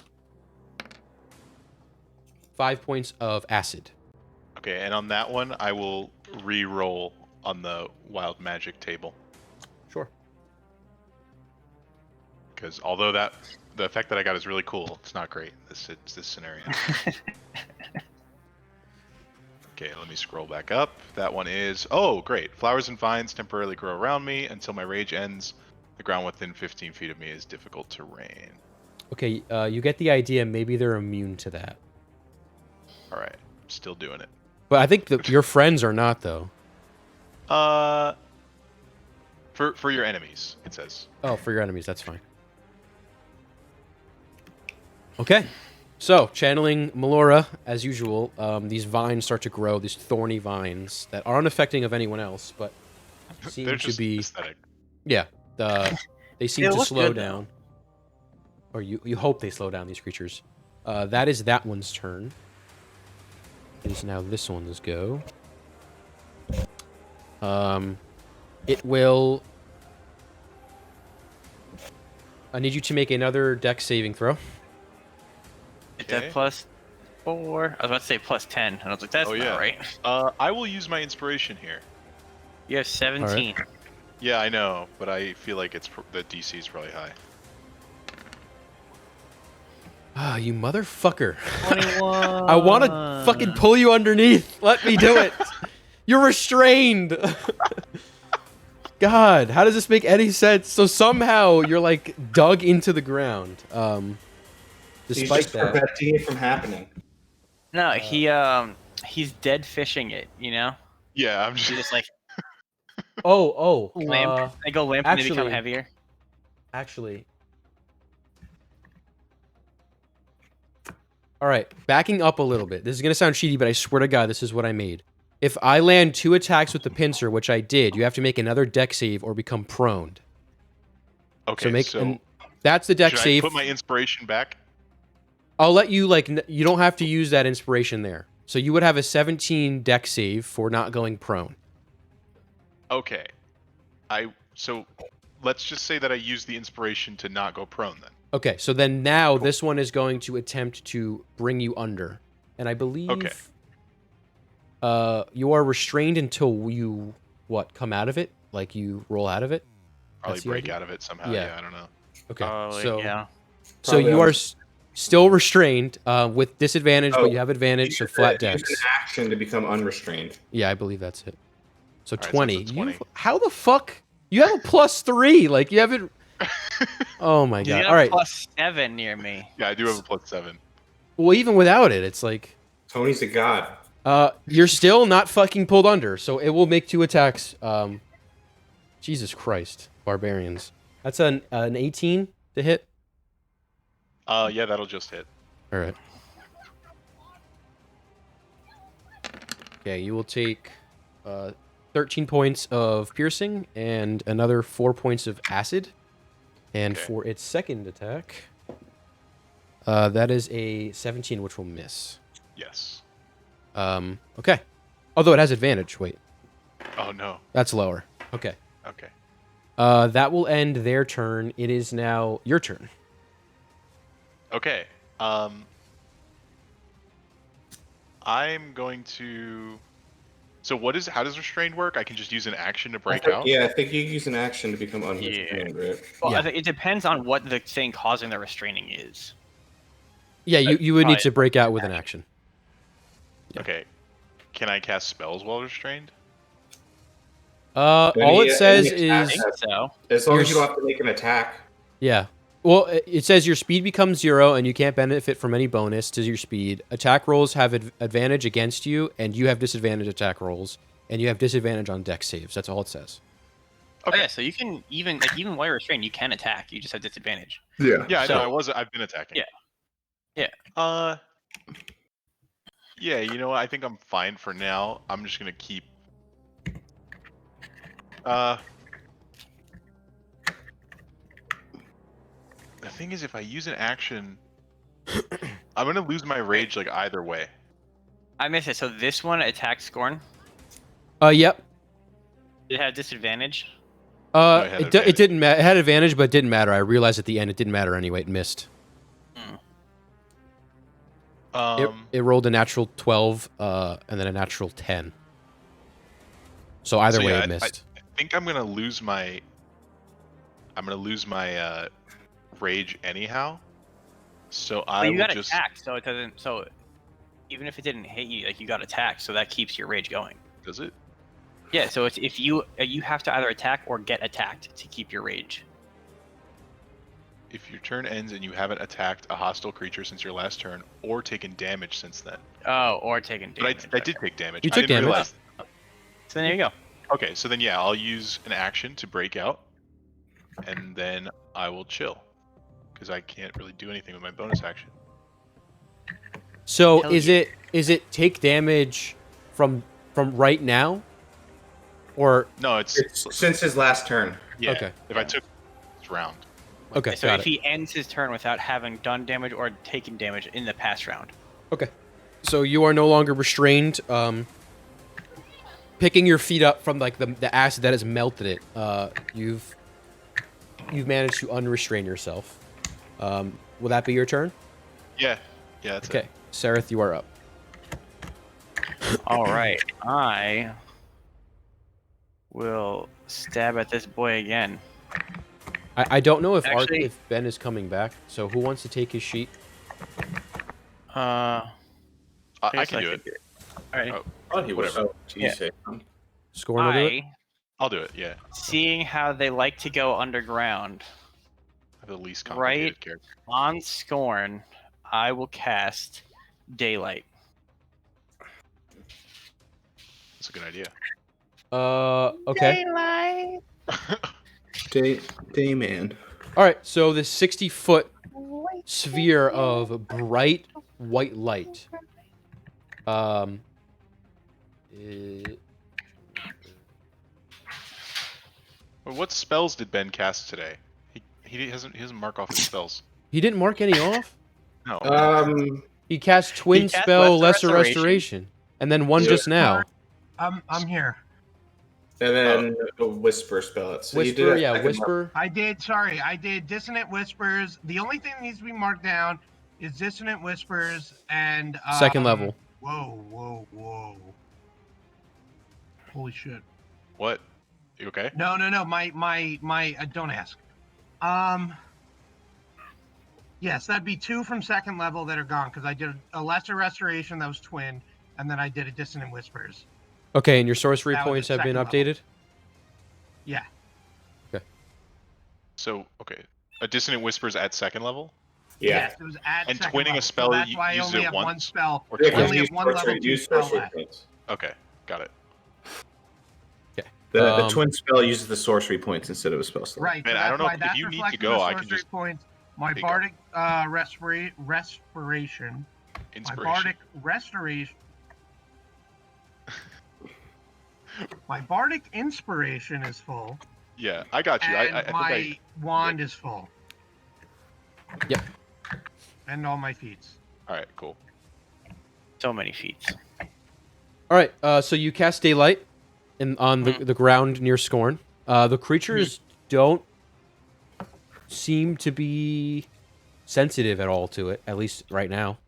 5 points of acid. Okay, and on that one, I will re-roll on the wild magic table. Sure. Because although the effect that I got is really cool, it's not great. This scenario. Okay, let me scroll back up. That one is, oh, great. Flowers and vines temporarily grow around me until my rage ends. The ground within 15 feet of me is difficult terrain. Okay, you get the idea. Maybe they're immune to that. All right, still doing it. But I think your friends are not, though. For your enemies, it says. Oh, for your enemies, that's fine. Okay. So, channeling Melora, as usual, these vines start to grow, these thorny vines that aren't affecting of anyone else, but seem They're to just be... aesthetic. Yeah. They seem They to look slow good, though. down. Or you hope they slow down, these creatures. That is that one's turn. It is now this one's go. It will... I need you to make another dex saving throw. It's Okay. at +4. I was about to say +10, and I was like, that's Oh, not yeah. right. I will use my inspiration here. You have 17. Yeah, I know, but I feel like the DC is probably high. Ah, you motherfucker. 21. I want to fucking pull you underneath. Let me do it. You're restrained. God, how does this make any sense? So somehow you're like dug into the ground. He's Despite just that. preventing it from happening. No, he's dead fishing it, you know? Yeah, I'm He's just. just like, Oh, limp. They go limp and they become actually- heavier. actually. All right, backing up a little bit. This is going to sound cheaty, but I swear to God, this is what I made. If I land 2 attacks with the pincer, which I did, you have to make another dex save or become prone. Okay, and that's the dex should save. I put my inspiration back? I'll let you, like, you don't have to use that inspiration there. So you would have a 17 dex save for not going prone. Okay. So let's just say that I use the inspiration to not go prone then. Okay, so then now this one is going to attempt to bring you under. And I believe you are restrained until you, come out of it? Like you roll out of it? Probably That's the break idea? out of it somehow. Yeah. Yeah, I don't know. Okay, Oh, so, yeah. so Probably you on- are still restrained with disadvantage, Oh, but you have advantage, so flat Use dex. an action to become unrestrained. Yeah, I believe that's it. So All right, so 20. it's a 20. How the fuck? You have a +3. Like, you haven't... Oh my You God. got All right. +7 near me. Yeah, I do have a +7. Well, even without it, it's like... Tony's a god. You're still not fucking pulled under, so it will make 2 attacks. Jesus Christ. Barbarians. That's an 18 to hit? Yeah, that'll just hit. Alright. Okay, you will take 13 points of piercing and another 4 points of acid. And Okay. for its second attack, that is a 17, which will miss. Yes. Okay. Although it has advantage. Wait, Oh no. that's lower. Okay. Okay. That will end their turn. It is now your turn. Okay. I'm going to. So how does restrained work? I can just use an action to break out. Yeah, I think you use an action to become unrestrained, right? Well, Yeah. I think it depends on what the thing causing the restraining is. Yeah, you would need Right. to break out with an action. Yeah. Okay. Can I cast spells while restrained? All Any- it says any I attack- is think so. As long as you You're don't have to make an attack. yeah. Well, it says your speed becomes 0, and you can't benefit from any bonus to your speed. Attack rolls have advantage against you, and you have disadvantage attack rolls, and you have disadvantage on dex saves. That's all it says. Oh, yeah, so you can even while you're restrained, you can attack. You just have disadvantage. Yeah. Yeah, I So- know. I've been attacking. Yeah. Yeah. Yeah. You know what? I think I'm fine for now. I'm just gonna keep. The thing is, if I use an action, I'm gonna lose my rage like either way. I missed it. So this one attacked Scorn. Yep. It had disadvantage. it had It advantage. didn't matter. It had advantage, but it didn't matter. I realized at the end it didn't matter anyway. It missed. It rolled a natural 12, and then a natural 10. So either So, way, yeah, it I missed. think I'm gonna lose my. I'm gonna lose my rage anyhow. So I But you will got just. attacked, so it doesn't. So even if it didn't hit you, like you got attacked, so that keeps your rage going. Does it? Yeah. So it's if you have to either attack or get attacked to keep your rage. If your turn ends and you haven't attacked a hostile creature since your last turn, or taken damage since then. Oh, or taken damage. But I did take damage. You I took didn't damage. realize. So there you go. Okay, so then yeah, I'll use an action to break out, and then I will chill, because I can't really do anything with my bonus action. So Hell is yeah. it take damage from right now, or No, it's Since his last turn. yeah. Okay. If I took this round, okay? So Got if it. he ends his turn without having done damage or taken damage in the past round. Okay. So you are no longer restrained. Picking your feet up from like the acid that has melted it. You've managed to unrestrain yourself. Will that be your turn? yeah, that's Okay, Sareth, you are up. All right, I will stab at this boy again. I don't know if Actually- if Ben is coming back. So who wants to take his sheet? I guess can do it. All right. Oh, Oh, he was. Whatever. Oh, geez. Scorn will do it. I'll do it. Yeah, Seeing how they like to go underground, I have the least complicated Right. character. on Scorn, I will cast Daylight. That's a good idea. Okay. Dayman. All right. So this 60-foot sphere of bright white light. It- Well, what spells did Ben cast today? He doesn't mark off his spells. he didn't mark any off. No. He cast twin He cast spell, Lesser lesser Restoration. restoration, and then one Yeah. just now. I'm here. And then a whisper spell. So you did Whisper, a yeah, second whisper. I did Dissonant Whispers. The only thing that needs to be marked down is Dissonant Whispers and Second level. Whoa. Holy shit. What? You okay? No. My don't ask. Yes, that'd be 2 from second level that are gone because I did a lesser restoration that was twin, and then I did a Dissonant Whispers. Okay, and your sorcery That was points at have been second level. updated. Yeah. So okay, a dissonant whispers at second level. Yeah. Yes, it was at And second twinning a level, spell, so that's you why I use only it have one once? spell. Or Yeah, I twice? only use have one level sorcery- 2 use spell sorcery left. points. Okay, got it. The twin spell uses the sorcery points instead of a spell slot. Right. Man, so I don't that's know why if that's you need to reflected go, as I can sorcery just points. My There you go. bardic respiration. My Inspiration. bardic restoration. My bardic inspiration is full. Yeah, I got you. And I think my wand is full. Yep. And all my feats. All right, cool. So many feats. All right. So you cast daylight on the ground near Scorn. The creatures don't seem to be sensitive at all to it, at least right now.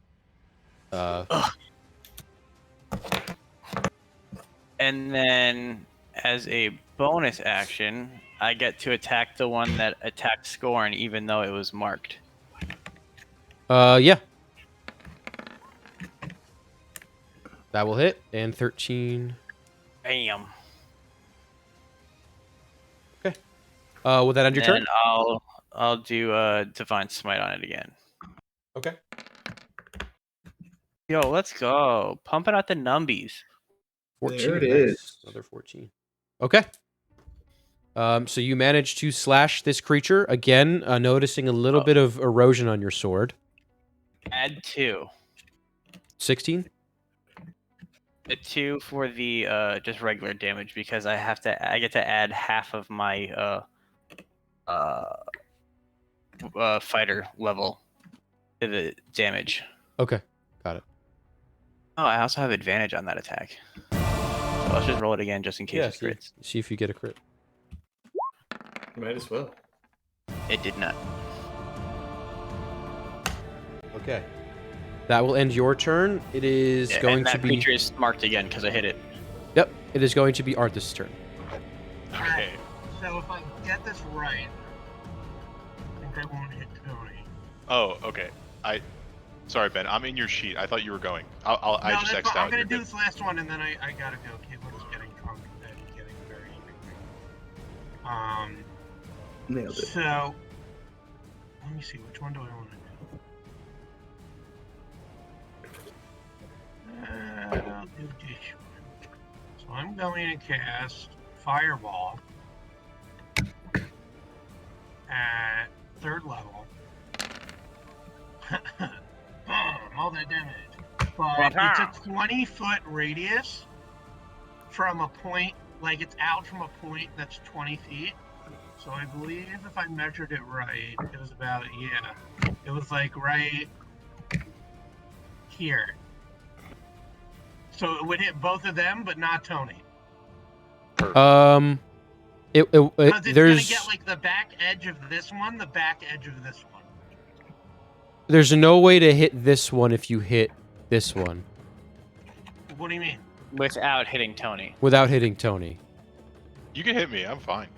And then, as a bonus action, I get to attack the one that attacked Scorn, even though it was marked. Yeah. That will hit. And 13. Bam. Okay. Will that end your turn? And I'll do Divine Smite on it again. Okay. Yo, let's go. Pumping out the numbies. 14. There it nice. is. Another 14. Okay. So you manage to slash this creature again, noticing a little bit of erosion on your sword. Add 2. 16. A 2 for the just regular damage because I get to add half of my fighter level to the damage. Okay, got it. Oh, I also have advantage on that attack. So let's just roll it again just in case it see, crits. see if you get a crit. Might as well. It did not. Okay. That will end your turn. It is going and to that be. creature is marked again because I hit it. Yep. It is going to be Arthas' turn. Okay. So if I get this right, I think I won't hit Tony. Oh, okay. Sorry, Ben. I'm in your sheet. I thought you were going. I just that's X'd fine. out. I'm gonna You're do good. this last one and then I gotta go. Caitlin's getting drunk and getting very angry. Nailed it. So let me see, which one do I want to do? I'll do this one. So I'm going to cast Fireball at 3rd level. All that damage. But it's a 20-foot radius from a point, like it's out from a point that's 20 feet. So I believe if I measured it right, it was about, it was like right here. So it would hit both of them, but not Tony. Because Because it's there's gonna get like the back edge of this one, the back edge of this one. there's no way to hit this one if you hit this one What do you mean? Without hitting Tony. without hitting Tony. You can hit me. I'm fine.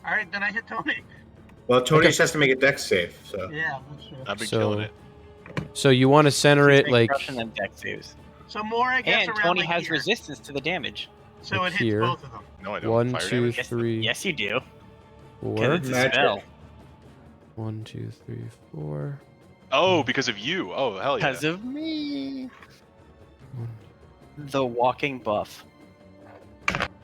All right, then I hit Tony. Well, Tony just has to make a dex save, so. Yeah, that's true. I've been So- killing it. So you want to center it like Crushing them deck saves. So more, I guess, And around Tony like has here. resistance to the damage. So like it hits here. both of them. No, I don't. 1, Fire 2, damage? 3, Yes, you do. 4. Because it's a Magic. spell. 1, 2, 3, 4. Oh, because of you. Oh, hell yeah. Because of me. The walking buff.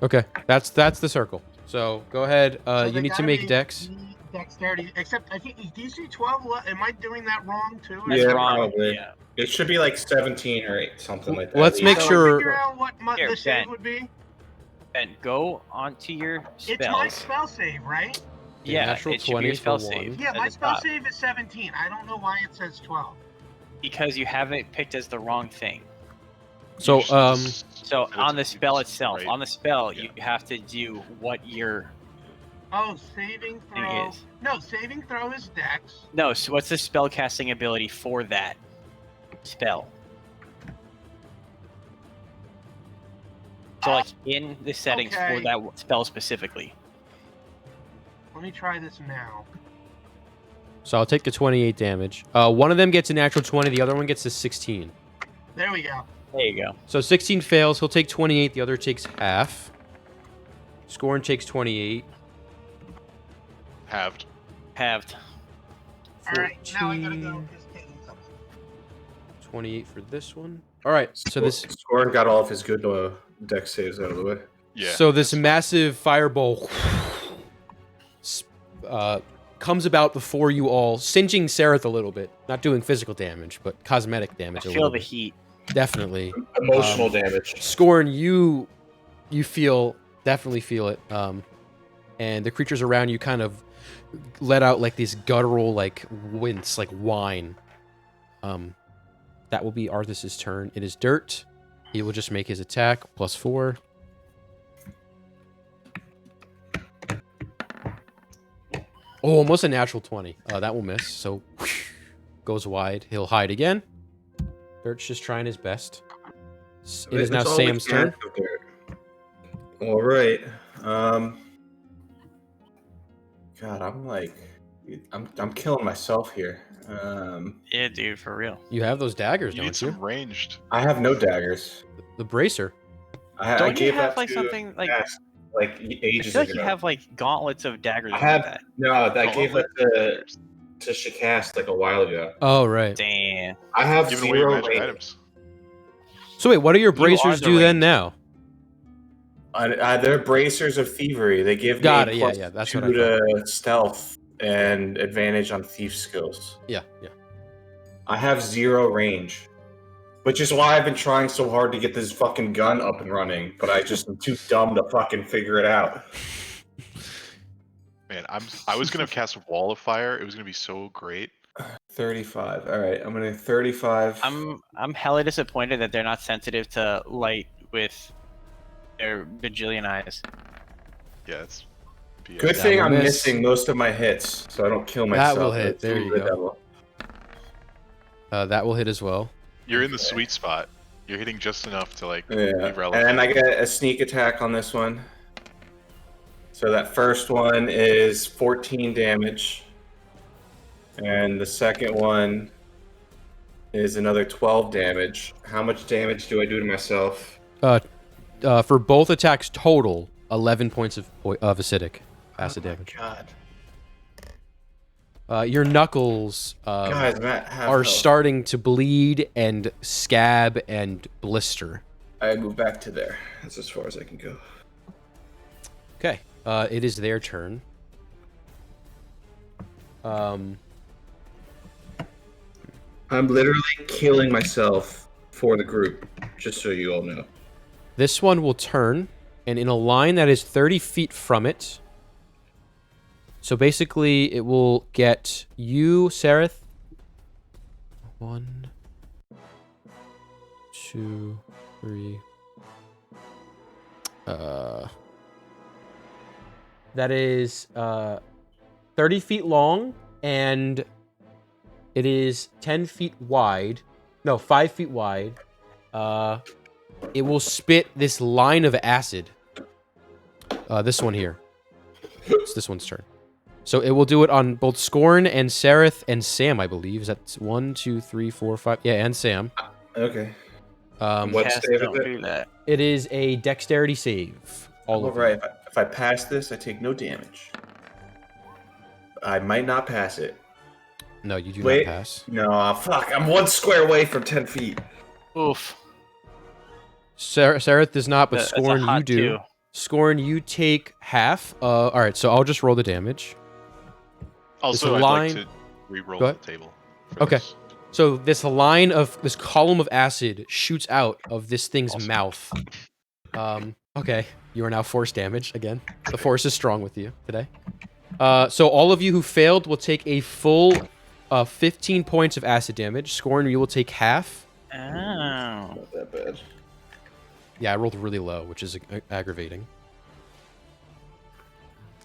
Okay, that's the circle. So go ahead. So You they need to gotta make be dex. Dexterity, except I think is DC 12. Am I doing that wrong too? That's Yeah, wrong. probably. Yeah. It should be like 17 or 8, something like that. Let's at make least. How do I sure- figure out what Here, the save Ben. would be. And go onto your It's my spells. spell save, right? Yeah, Yeah, natural it should be 20 your spell for one. save. Yeah, at my the spell top, save is 17. I don't know why it says 12. because you have it picked as the wrong thing. So You should just So set it on to the spell defense, itself, right? on the spell, Yeah. you have to do what your Oh, saving throw. is. No, saving throw is Dex. no. So what's the spell casting ability for that spell? So like in the settings Okay. for that spell specifically. Let me try this now. So I'll take the 28 damage. One of them gets a natural 20. The other one gets a 16. There we go. There you go. So 16 fails. He'll take 28. The other takes half. Scorn takes 28. halved. Halved. All right, now I gotta go. 14, 'cause Caitlin's up. 28 for this one. All right. So this Scorin got all of his good dex saves out of the way. Yeah. So this massive fireball comes about before you all, singeing Sereth a little bit. Not doing physical damage, but cosmetic I damage a feel little the bit. heat. Definitely. Emotional damage. Scorn, you definitely feel it. and the creatures around you kind of let out like these guttural like wince, like whine. That will be Arthas's turn. It is Dirt. He will just make his attack +4. Oh, almost a natural 20. That will miss. So goes wide. He'll hide again. Dirt's just trying his best. It is now That's all we Sam's can turn. ask of Dirt. All right. God, I'm killing myself here. Yeah, dude, for real. You have those daggers, You need don't you? some ranged. I have no daggers. The bracer. I Don't you gave have that like to something like? Cass, like I ages feel like ago. you have like gauntlets of daggers. I like have that. no. I Oh, gave what? that to Shakast like a while ago. Oh, right. Damn. I have Giving away your 0 magic range. items. So wait, what do your You are bracers the do then range. now? They're bracers of thievery. They give Got me it, yeah, +2 that's what I to stealth and advantage on thief skills. Yeah. I have 0 range, which is why I've been trying so hard to get this fucking gun up and running. But I just am too dumb to fucking figure it out. Man, I was gonna cast Wall of Fire. It was gonna be so great. 35. All right, I'm gonna 35. I'm hella disappointed that they're not sensitive to light with their bajillion eyes. Yeah, it's BS. Good That thing will I'm miss. missing most of my hits, so I don't kill That myself. will hit. That's There you the go. devil. That will hit as well. You're in the sweet spot. You're hitting just enough to like be Yeah, relevant. and I get a sneak attack on this one. So that first one is 14 damage, and the second one is another 12 damage. How much damage do I do to myself? For both attacks total, 11 points of acidic acid Oh my damage. God, Your knuckles guys, I'm at half are health. starting to bleed and scab and blister. I move back to there. That's as far as I can go. Okay, it is their turn. I'm literally killing myself for the group, just so you all know. This one will turn, and in a line that is 30 feet from it. So basically, it will get you, Sereth. 1, 2, 3. That is 30 feet long, and it is 10 feet wide. No, 5 feet wide. It will spit this line of acid. This one here. It's this one's turn. So it will do it on both Scorn and Sereth and Sam, I believe. Is that 1, 2, 3, 4, 5? Yeah, and Sam. Okay. Um, What Cast save is don't it? do that. it is a dexterity save. All of right. If I pass this, I take no damage. I might not pass it. you. No, you do Wait. not pass. No, fuck. I'm 1 square away from 10 feet. Oof. Sereth does not, but That's a Scorn, you hot do. two. Scorn, you take half. All right, so I'll just roll the damage. Also, a I'd line- like to re-roll Go the ahead. table. For Okay. this. So this column of acid shoots out of this thing's Awesome. mouth. Okay, you are now force damage again. The force is strong with you today. So all of you who failed will take a full 15 points of acid damage. Scorn, you will take half. Oh. Not that bad. Yeah, I rolled really low, which is aggravating.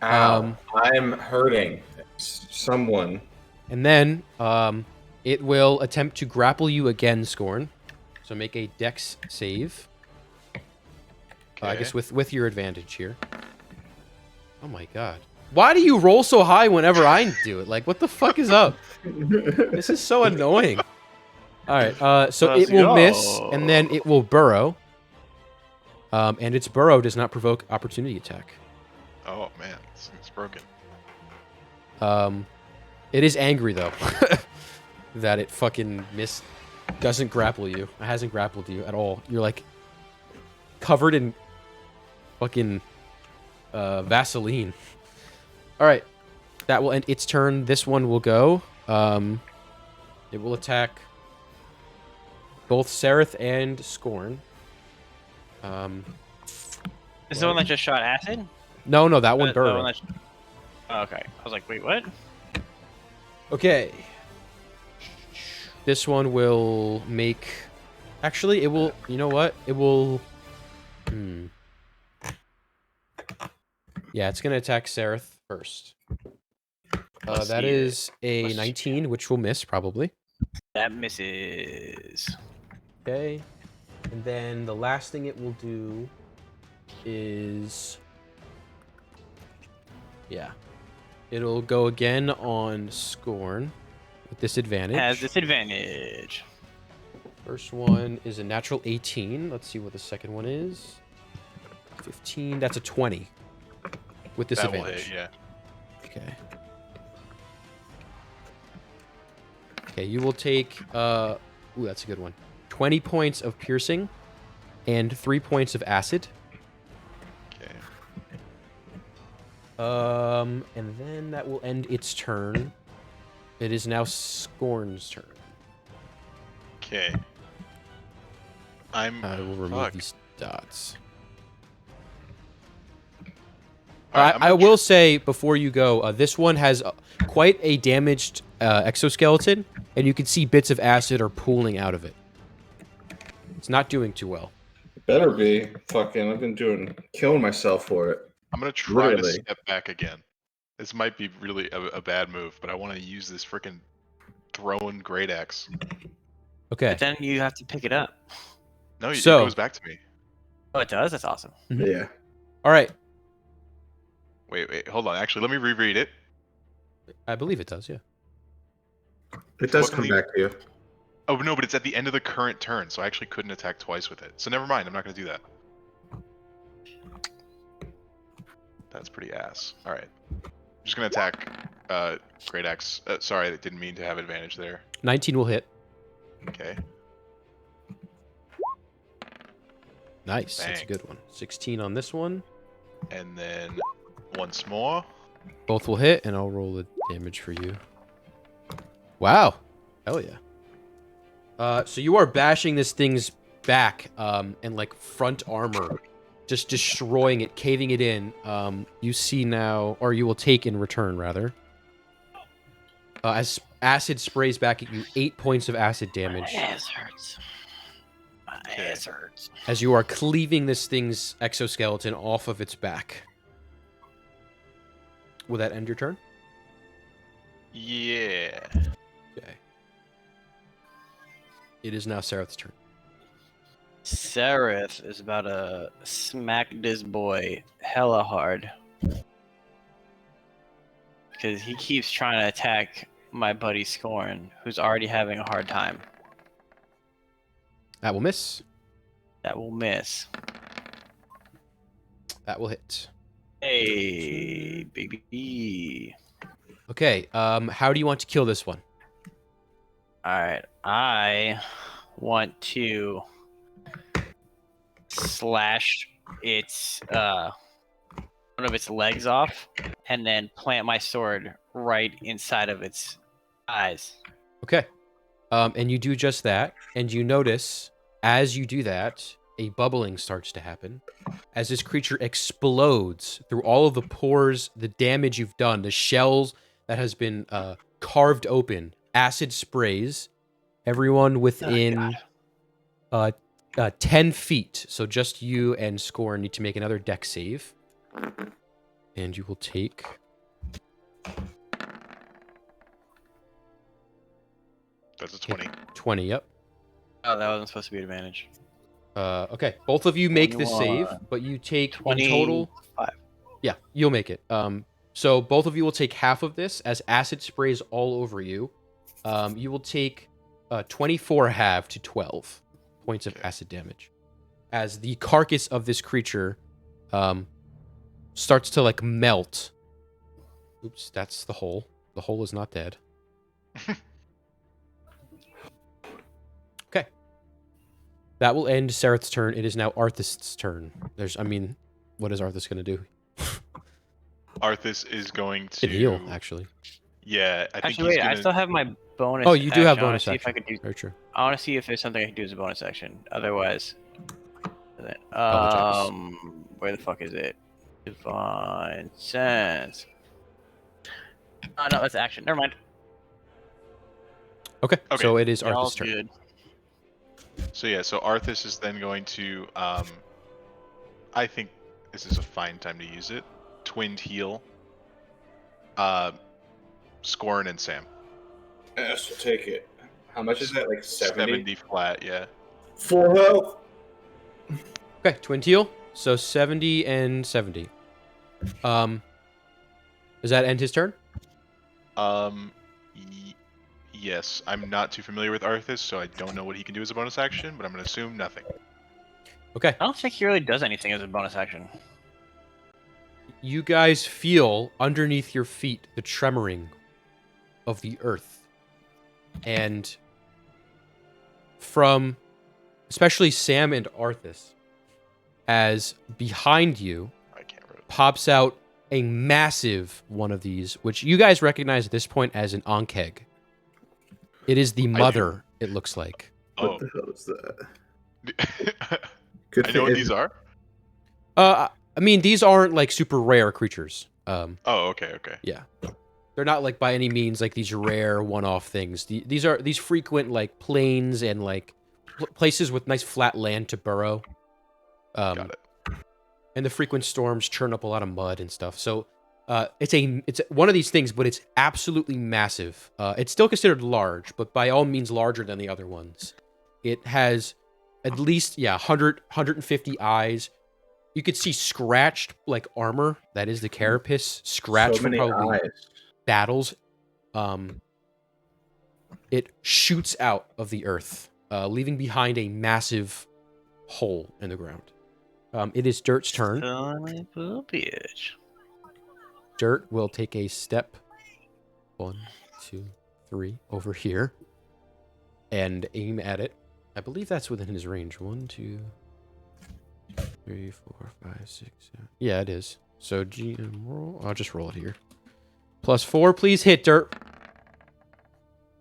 Ow. I'm hurting. Someone. And then it will attempt to grapple you again, Scorn. So make a dex save. I Okay. guess with your advantage here. Oh my god. Why do you roll so high whenever I do it? Like, what the fuck is up? This is so annoying. Alright, so Let's it will miss, go. and then it will burrow. And its burrow does not provoke opportunity attack. Oh man, this thing's broken. It is angry, though. That it fucking doesn't grapple you. It hasn't grappled you at all. You're, like, covered in fucking Vaseline. Alright. That will end its turn. This one will go. It will attack both Sereth and Scorn. Is the one that just shot acid? No, that one The burrowed. one that's- oh, okay. I was like, wait, what? Okay. This one will make... Actually, it will... You know what? It will... Yeah, it's going to attack Sereth first. Let's That see it. is a Let's see 19, which will miss, probably. That misses. Okay. And then the last thing it will do is... Yeah. It'll go again on Scorn with disadvantage. Has disadvantage. First one is a natural 18. Let's see what the second one is. 15. That's a 20 with That will disadvantage. hit, yeah. Okay. Okay, you will take ooh, that's a good one. 20 points of piercing and 3 points of acid. Okay. And then that will end its turn. It is now Scorn's turn. Okay. I will remove Fuck. these dots. Alright, I'm I gonna will say before you go, this one has quite a damaged exoskeleton, and you can see bits of acid are pooling out of it. It's not doing too well. Better be. Fucking, I've been killing myself for it. I'm gonna try to Literally. step back again. This might be really a bad move, but I want to use this freaking throwing great axe. Okay. But then you have to pick it up. No, it So- goes back to me. Oh, it does? That's awesome. Yeah. All right. Wait, hold on. Actually, let me reread it. I believe it does, yeah. It does What come can we- back to you. Oh no, but it's at the end of the current turn, so I actually couldn't attack twice with it. So never mind. I'm not gonna do that. That's pretty ass. All right. I'm just gonna attack great axe. Sorry, I didn't mean to have advantage there. 19 will hit. Okay. Nice. That's a Bang. good one. 16 on this one. And then once more. Both will hit, and I'll roll the damage for you. Wow. Hell yeah. So you are bashing this thing's back, and like front armor, just destroying it, caving it in. You see now, or you will take in return, rather. As acid sprays back at you, 8 points of acid damage. My ass hurts. My Okay. ass hurts. As you are cleaving this thing's exoskeleton off of its back. Will that end your turn? Yeah. Okay. It is now Sereth's turn. Sereth is about to smack this boy hella hard. Because he keeps trying to attack my buddy Scorn, who's already having a hard time. That will miss. That will miss. That will hit. Hey, baby. Okay, how do you want to kill this one? Alright, I want to slash its one of its legs off and then plant my sword right inside of its eyes. Okay. And you do just that, and you notice, as you do that, a bubbling starts to happen. As this creature explodes through all of the pores, the damage you've done, the shells that has been carved open, acid sprays, everyone within 10 feet. So just you and Scorn need to make another deck save. And you will take... That's a 20. 20, yep. Oh, that wasn't supposed to be advantage. Okay, both of you make the save, 21. but you take in 25. total... Yeah, you'll make it. So both of you will take half of this as acid sprays all over you. You will take 24 half to 12 points of acid damage. As the carcass of this creature starts to like melt. Oops, that's the hole. The hole is not dead. Okay. That will end Sereth's turn. It is now Arthas' turn. What is Arthas going to do? Arthas is going to Can heal, actually. Yeah, I think Actually, he's wait, gonna... I still have my bonus. Oh, you do have action. I wanna bonus see if I action. could do. Very true. I want to see if there's something I can do as a bonus action. Otherwise, Double checks. where the fuck is it? Divine sense. Oh no, that's action. Never mind. Okay. Okay. So it is All's Arthur's turn. good. So yeah, so Arthas is then going to I think this is a fine time to use it. Twinned heal. Scorn and Sam. Yes, we'll take it. How much is that? Like 70? 70 flat, yeah. Full health. Okay, twin teal. So 70 and 70. Does that end his turn? Yes. I'm not too familiar with Arthas, so I don't know what he can do as a bonus action, but I'm gonna assume nothing. Okay. I don't think he really does anything as a bonus action. You guys feel underneath your feet the tremoring of the earth. And from especially Sam and Arthas, as behind you I can't remember. pops out a massive one of these, which you guys recognize at this point as an Ankeg. It is the mother, it looks like. Oh. What the hell is that? I know what these are. I mean, these aren't like super rare creatures. Oh, okay. Yeah. They're not like by any means like these rare one-off things. These are these frequent like plains and like places with nice flat land to burrow. Got it. And the frequent storms churn up a lot of mud and stuff. So it's one of these things, but it's absolutely massive. It's still considered large, but by all means larger than the other ones. It has at least 150 eyes. You could see scratched like armor. That is the carapace scratched So from many probably eyes. battles. It shoots out of the earth, leaving behind a massive hole in the ground. It is Dirt's turn. Son of a bitch. Dirt will take a step 1, 2, 3 over here and aim at it. I believe that's within his range. 1, 2, 3, 4, 5, 6, 7. Yeah, it is. So GM roll. I'll just roll it here. +4, please hit Dirt.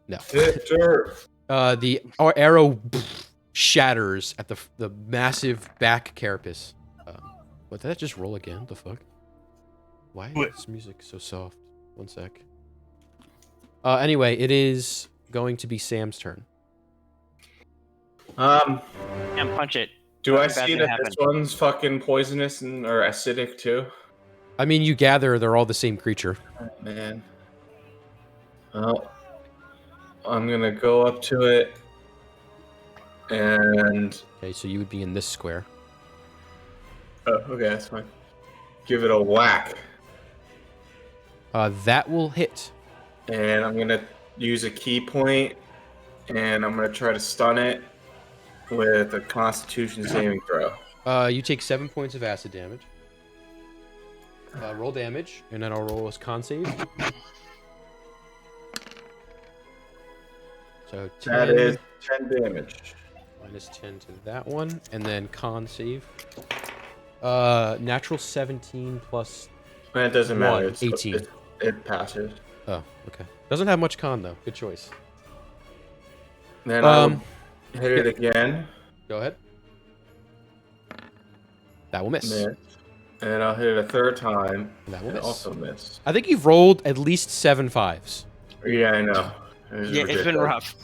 No. Hit dirt. The arrow shatters at the massive back carapace. But did that just roll again? The fuck? Why is this music so soft? One sec. Anyway, it is going to be Sam's turn. And punch it. Do I Nothing bad's see gonna that this one's fucking poisonous or acidic too? I mean, you gather they're all the same creature. Oh, man. Well, I'm gonna go up to it and. Okay, so you would be in this square. Oh, okay, that's fine. Give it a whack. That will hit. And I'm gonna use a key point, and I'm gonna try to stun it with a Constitution saving throw. You take 7 points of acid damage. Roll damage, and then I'll roll a con save. So 10, That is 10 damage. minus 10 to that one, and then con save. Natural 17 plus. It doesn't matter. 18. It passes. Oh, okay. Doesn't have much con though. Good choice. Then I'll hit it again. Go ahead. That will miss. Miss. And then I'll hit it a third time. And that will And miss. also miss. I think you've rolled at least 7 5s. Yeah, I know. It's Yeah, it's been ridiculous. rough.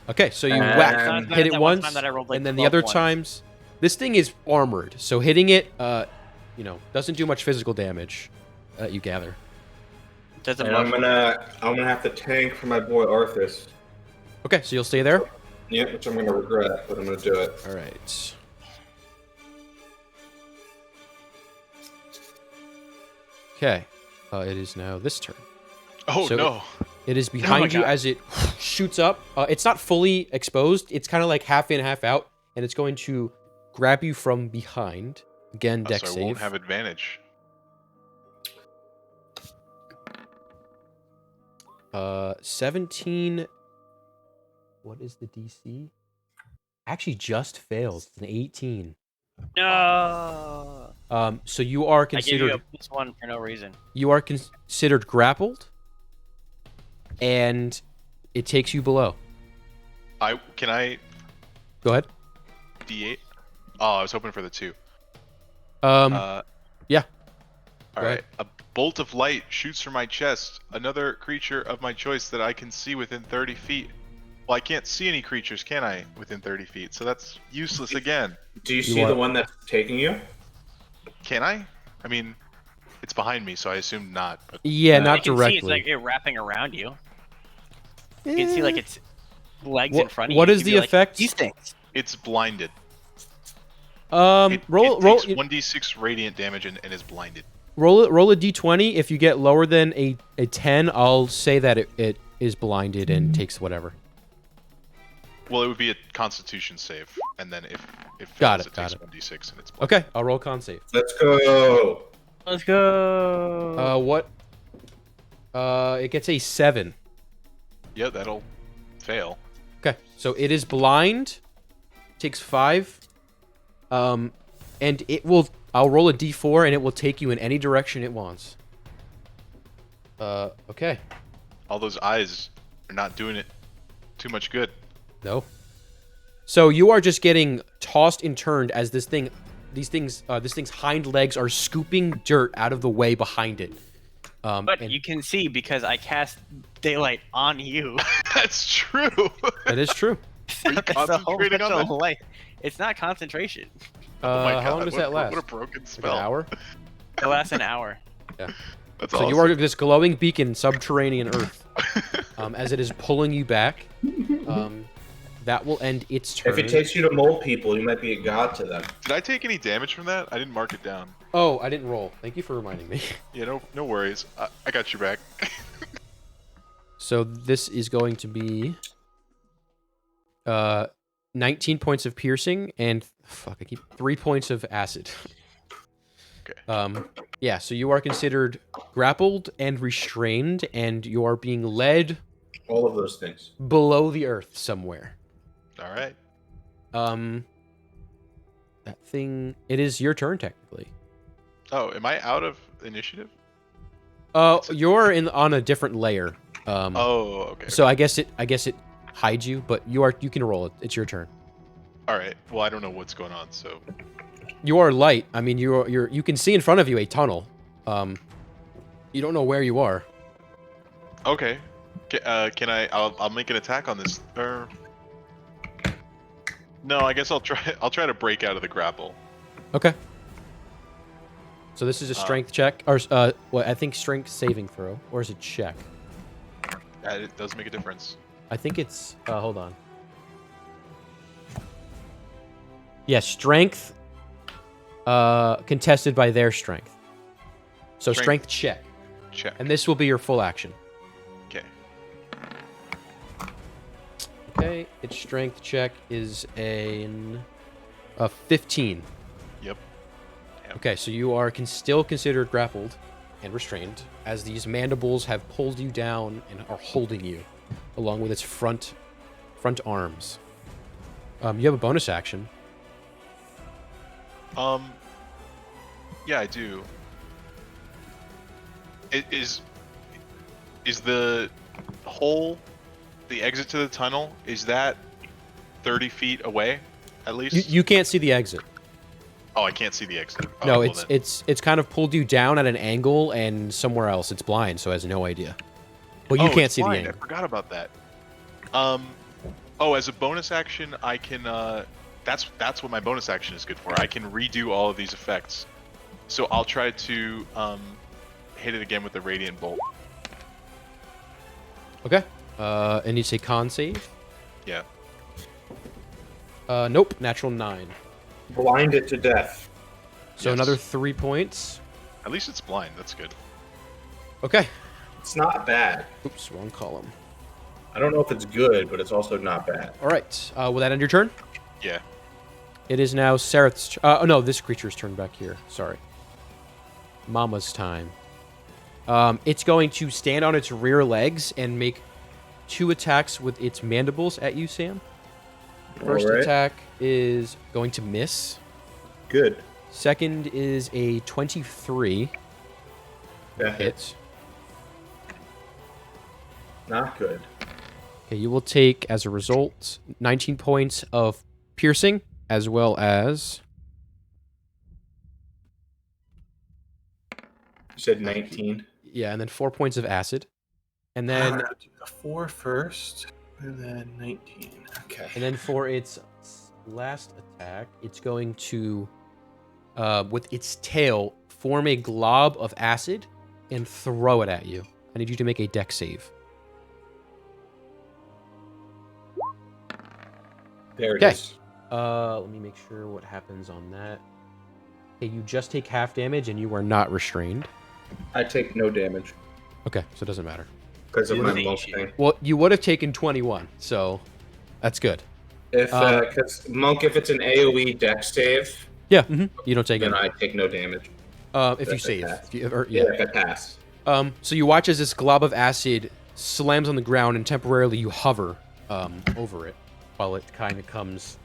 Okay, so you And- whack, Sounds better hit than it one once, time that I rolled, like, and then the 12 other ones. times, this thing is armored, so hitting it, doesn't do much physical damage. You gather. Doesn't And I'm look- gonna have to tank for my boy Arthas. Okay, so you'll stay there. Yeah, which I'm gonna regret, but I'm gonna do it. All right. Okay, it is now this turn. Oh So- no. It is behind you God. as it shoots up. It's not fully exposed. It's kind of like half in, half out, and it's going to grab you from behind. Again, dex So I save. won't have advantage. 17. What is the DC? Actually, just fails. It's an 18. No. So you are I give considered you a +1 for no reason. considered grappled, and it takes you below. Can I Go ahead. D8? Oh, I was hoping for the 2. Yeah. All Go right. ahead. A bolt of light shoots from my chest. Another creature of my choice that I can see within 30 feet. Well, I can't see any creatures, can I, within 30 feet? So that's useless again. Do you You see are- the one that's taking you? Can I? I mean, it's behind me, so I assume not. But Yeah, No. not You can see it's directly. like it wrapping around you. You can see like its legs Wha- in front of you. what You is can the be like, effect? These things. it's blinded. Roll It roll takes 1d6 radiant damage and is blinded. roll a d20. If you get lower than a 10, I'll say that it is blinded and takes whatever. Well, it would be a Constitution save, and then if it Got fails, it, it got takes it. 1d6 and it's blinded. Okay, I'll roll con save. Let's go. Let's go. What? It gets a 7. Yeah, that'll fail. Okay, so it is blind. Takes 5. And it will. I'll roll a d4, and it will take you in any direction it wants. Okay. All those eyes are not doing it too much good. No. So you are just getting tossed and turned as this thing's hind legs are scooping dirt out of the way behind it. But and you can see because I cast daylight on you. That's true. that is true. Are you That's a whole concentrating bunch on of that? light. It's not concentration. Oh my How long God, does what- that last? What a broken Like spell. an hour. It lasts an hour. That's So awesome. you are this glowing beacon, subterranean Earth, as it is pulling you back. That will end its turn. If it takes you to mole people, you might be a god to them. Did I take any damage from that? I didn't mark it down. Oh, I didn't roll. Thank you for reminding me. Yeah, no worries. I got you back. So this is going to be 19 points of piercing and 3 points of acid. Okay. Yeah, so you are considered grappled and restrained, and you are being led All of those things. below the earth somewhere. All right. That thing. It is your turn technically. Oh, am I out of initiative? You're on a different layer. Oh, okay. So I guess it hides you, but you can roll it. It's your turn. All right. Well, I don't know what's going on, so You are light. I mean, you can see in front of you a tunnel. You don't know where you are. okay. Can I? I'll make an attack on this. No, I guess I'll try to break out of the grapple. Okay. So this is a strength check, or I think strength saving throw, or is it check? It does make a difference. I think it's. Hold on. Yeah, strength. Contested by their strength. So strength check, Check. and this will be your full action. Okay. Okay, its strength check is a 15. Yep. Damn. Okay, so you are still considered grappled and restrained, as these mandibles have pulled you down and are holding you, along with its front arms. You have a bonus action. Yeah, I do. Is the hole, the exit to the tunnel, is that 30 feet away, at least? You can't see the exit. Oh, I can't see the exit. Oh, No, well then. it's kind of pulled you down at an angle and somewhere else. It's blind, so it has no idea. But you Oh, can't it's see blind. the I angle. forgot about that. Oh, as a bonus action, I can. That's what my bonus action is good for. I can redo all of these effects. So I'll try to hit it again with the radiant bolt. Okay. And you say con save? Yeah. Nope. Natural 9. Blind it to death. So Yes. another 3 points. At least it's blind. That's good. Okay. It's not bad. Oops, wrong column. I don't know if it's good, but it's also not bad. All right. Will that end your turn? Yeah. It is now Sareth's. Oh no, this creature's turn back here. Sorry. Mama's time. It's going to stand on its rear legs and make 2 attacks with its mandibles at you, Sam. First Alright. attack is going to miss. Good. Second is a 23 That hits. hit. Not good. Okay, you will take, as a result, 19 points of piercing, as well as said 19. Yeah, and then 4 points of acid. And I'm then gonna do the 4 first, and then 19. Okay. and then for its last attack, it's going to with its tail form a glob of acid and throw it at you. I need you to make a dex save. There it Okay. is. Let me make sure what happens on that. Okay, you just take half damage and you are not restrained. I take no damage Okay, so it doesn't matter. because of my Thank monk you. thing. Well, you would have taken 21, so that's good. If because monk, if it's an AOE dex save, Yeah, you don't take then it. I take no damage. If you if I save. pass. If you, or, Yeah, yeah. if I pass. So you watch as this glob of acid slams on the ground and temporarily you hover over it while it kind of comes,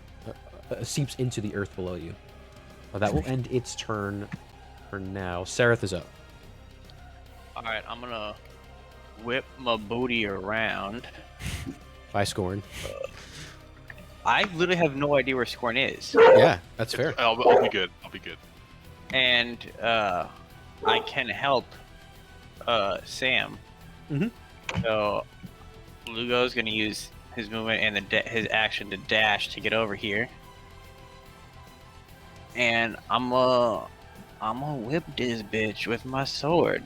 seeps into the earth below you. That will end its turn for now. Sareth is up. All right, I'm gonna whip my booty around. By Scorn. I literally have no idea where Scorn is, Yeah, that's fair. I'll be good. I'll be good. and I can help Sam. Mhm. So Lugo's gonna use his movement and his action to dash to get over here, and I'm gonna whip this bitch with my sword.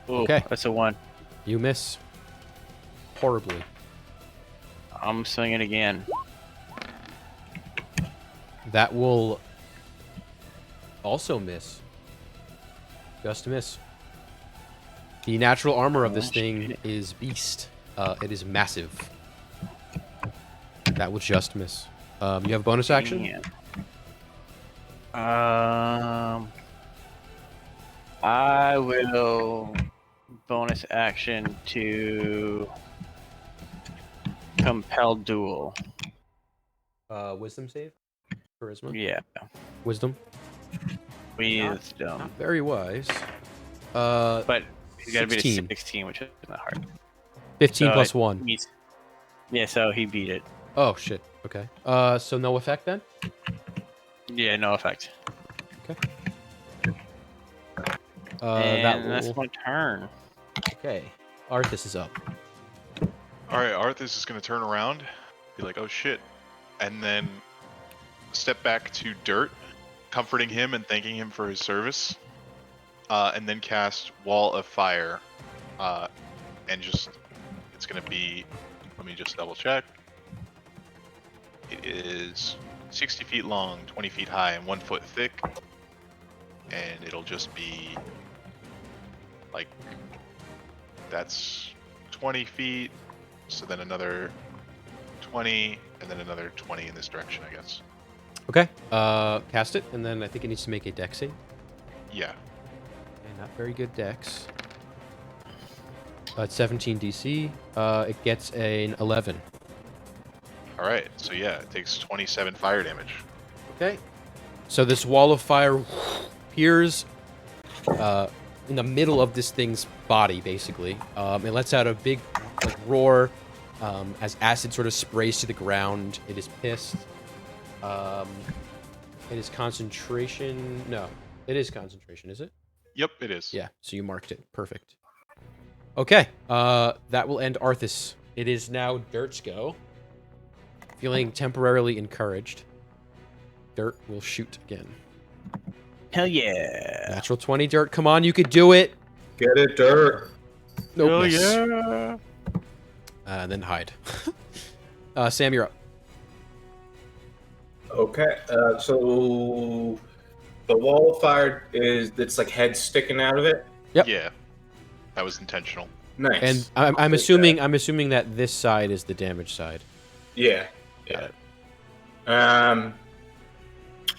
Ooh, Okay. that's a 1. You miss. Horribly. I'm swinging again. That will also miss. Just a miss. The natural armor of this Oh, thing shit. is beast. It is massive. That will just miss. You have a bonus action? Damn. I will bonus action to compel duel. Wisdom save? Charisma? Yeah, Wisdom? wisdom. Not very wise. But he's got to be a 16. 16, which is not hard. 15 So plus it 1. means- Yeah, so he beat it. Oh, shit. Okay. So no effect then? Yeah, no effect. That will... That's my turn. Okay. Arthas is up. All right, Arthas is gonna turn around, be like, "Oh shit," and then step back to Dirt, comforting him and thanking him for his service, and then cast Wall of Fire, and just it's gonna be. Let me just double check. It is 60 feet long, 20 feet high, and 1 foot thick, and it'll just be like that's 20 feet. So then another 20, and then another 20 in this direction, I guess. Okay. Cast it, and then I think it needs to make a dex save. Yeah. Okay, not very good dex. It's 17 DC. It gets an 11. All right. So yeah, it takes 27 fire damage. Okay. So this wall of fire appears in the middle of this thing's body, basically. It lets out a big roar as acid sort of sprays to the ground. It is pissed. It is concentration. No, it is concentration, is it? Yep, it is. Yeah, so you marked it. Perfect. Okay, that will end Arthas. It is now Dirt's go. Feeling temporarily encouraged, Dirt will shoot again. Hell yeah. Natural 20, Dirt. Come on, you could do it. Get it, Dirt. Nope. Miss. And then hide. Sam, you're up. Okay. So the wall of fire it's like head sticking out of it. Yep. Yeah. That was intentional. Nice. And I'll I'm take assuming that. I'm assuming that this side is the damage side. Yeah. Got it. I'm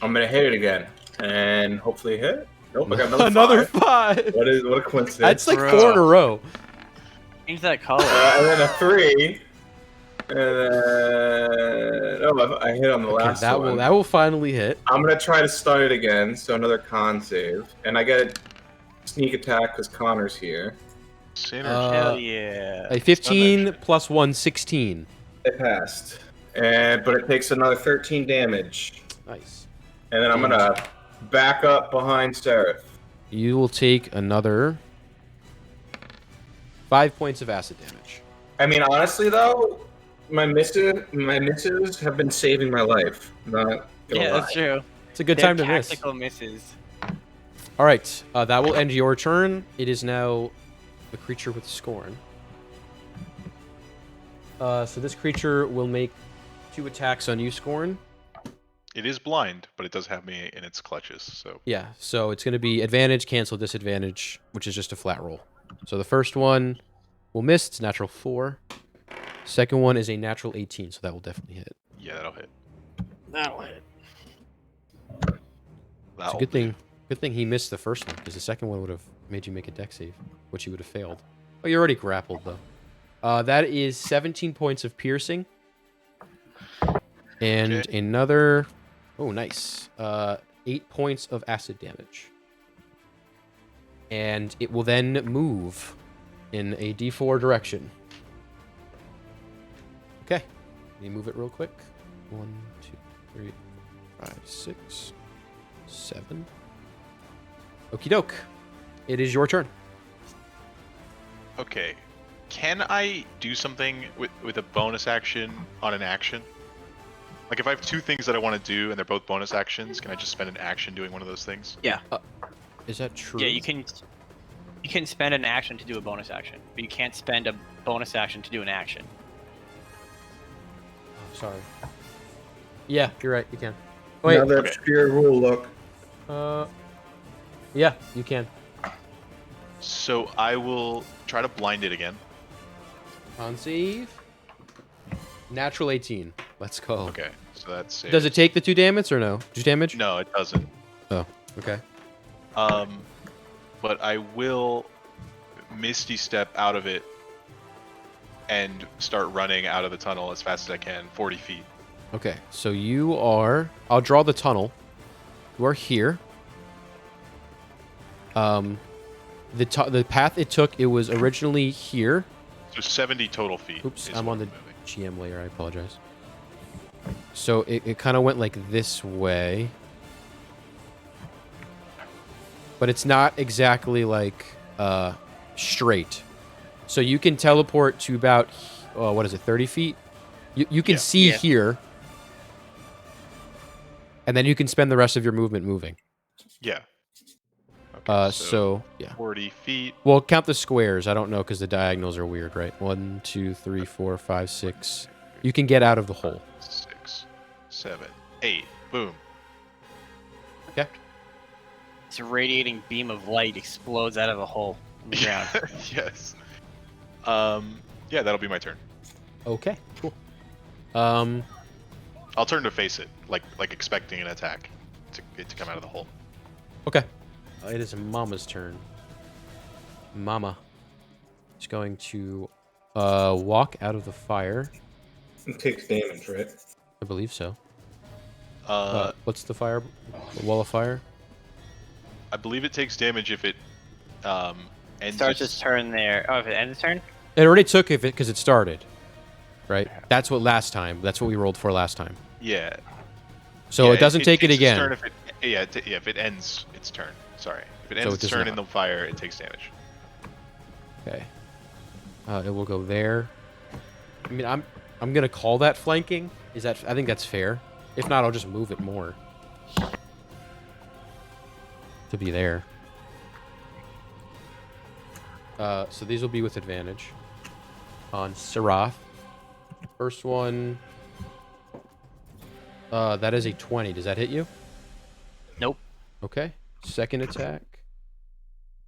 gonna hit it again, and hopefully hit. Nope, I got Another five. 5. What a coincidence. That's like Bro. 4 in a row. Change that color. And then a 3. And then I hit on the Okay, last that one. will finally hit. I'm gonna try to stun it again, so another con save, and I get a sneak attack because Connor's here. Sinner. Hell yeah. A 15 plus 1, 16. It passed, but it takes another 13 damage, Nice. and then I'm gonna back up behind Seraph. You will take another 5 points of acid damage. I mean, honestly though, my misses have been saving my life. Not gonna Yeah, lie. that's true. It's a good They're time to miss. tactical misses. All right, that will end your turn. It is now the creature with Scorn. So this creature will make 2 attacks on you, Scorn. It is blind, but it does have me in its clutches. So Yeah, so it's going to be advantage, cancel, disadvantage, which is just a flat roll. So the first one will miss. It's natural 4. Second one is a natural 18, so that will definitely hit. yeah, that'll hit. That'll hit. It's That'll a good do. thing. Good thing he missed the first one, because the second one would have made you make a dex save, which you would have failed. Oh, you're already grappled though. That is 17 points of piercing, and Okay. another. Oh, nice. 8 points of acid damage, and it will then move in a D4 direction. Okay, let me move it real quick. 1, 2, 3, 5, 6, 7. Okie doke. It is your turn. Okay. Can I do something with a bonus action on an action? Like if I have 2 things that I want to do and they're both bonus actions, can I just spend an action doing one of those things? Is that true? Yeah, you can spend an action to do a bonus action, but you can't spend a bonus action to do an action. Oh, sorry. Yeah, you're right. You can. Oh, wait. Another okay. obscure rule. Look. Yeah, you can. So I will try to blind it again. On save. Natural 18. Let's go. Okay, so that's Does it take the 2 damage or no? 2 damage? No, it doesn't. Oh, okay. But I will Misty Step out of it and start running out of the tunnel as fast as I can, 40 feet. Okay, so you are. I'll draw the tunnel. You are here. The path it took, it was originally here. So 70 total feet. Oops, is I'm what on the moving. GM layer. I apologize. So it kind of went like this way. But it's not exactly like straight. So you can teleport to about, what is it, 30 feet? You can Yeah. see Yeah. here. And then you can spend the rest of your movement moving. Yeah. Okay, So, yeah. 40 feet. Well, count the squares. I don't know because the diagonals are weird, right? 1, 2, 3, 4, 5, 6. You can get out of the hole. 6, 7, 8. Boom. Okay. This radiating beam of light explodes out of a hole in the ground. Yes. Yeah, that'll be my turn. Okay. Cool. I'll turn to face it, like expecting an attack to come out of the hole. Okay. It is Mama's turn. Mama is going to walk out of the fire. It takes damage, right? I believe so. Uh, What's the fire? The wall of fire? I believe it takes damage if it ends Starts its its turn there. Oh, if it ends its turn? It already took it because it started. Right? That's what last time. That's what we rolled for last time. Yeah. So Yeah, it doesn't take it takes its again. turn if it, if it ends its turn. Sorry. If it So ends it its does turn not. in the fire, it takes damage. Okay. It will go there. I mean, I'm gonna call that flanking. Is that? I think that's fair. If not, I'll just move it more to be there. So these will be with advantage on Serath. First one. That is a 20. Does that hit you? Nope. Okay. Second attack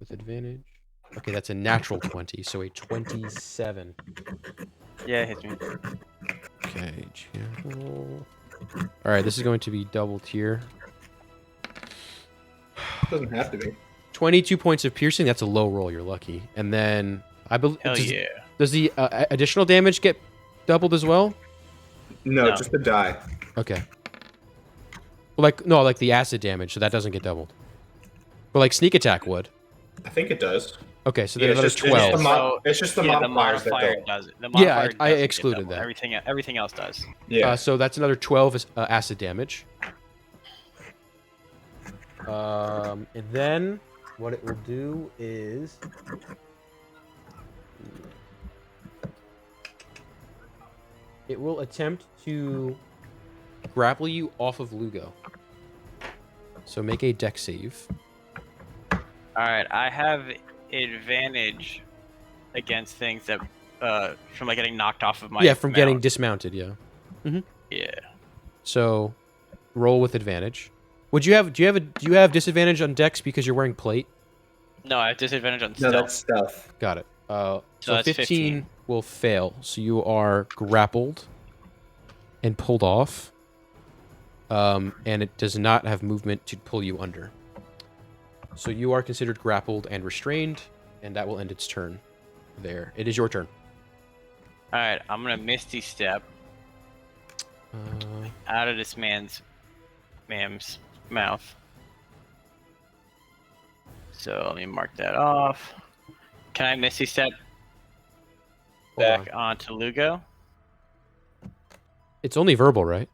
with advantage. Okay, that's a natural 20, so a 27. Yeah, it hits me. Okay, channel. Alright, this is going to be double tier. Doesn't have to be. 22 points of piercing, that's a low roll, you're lucky. And then, I believe. Hell yeah. Does the additional damage get doubled as well? No, No. just the die. Okay. Well, like the acid damage, so that doesn't get doubled. But like sneak attack would. I think it does. Okay, so then Yeah, another it's just 12. the it's just the yeah, the modifiers that modifier don't. does it. The Yeah, modifier I doesn't get excluded doubled. that. Everything else does. Yeah. So that's another 12 acid damage. And then what it will do is it will attempt to grapple you off of Lugo. So make a dex save. All right, I have advantage against things that from like getting knocked off of my Yeah, from getting mount. dismounted, yeah. Yeah. So roll with advantage. Do you have disadvantage on dex because you're wearing plate? No, I have disadvantage on No, stealth. that's stealth. Got it. So that's 15 will fail. So you are grappled and pulled off. And it does not have movement to pull you under. So you are considered grappled and restrained, and that will end its turn. There. It is your turn. All right, I'm gonna Misty Step out of this ma'am's mouth. So let me mark that off. Can I Misty Step Hold back on. onto Lugo? It's only verbal, right?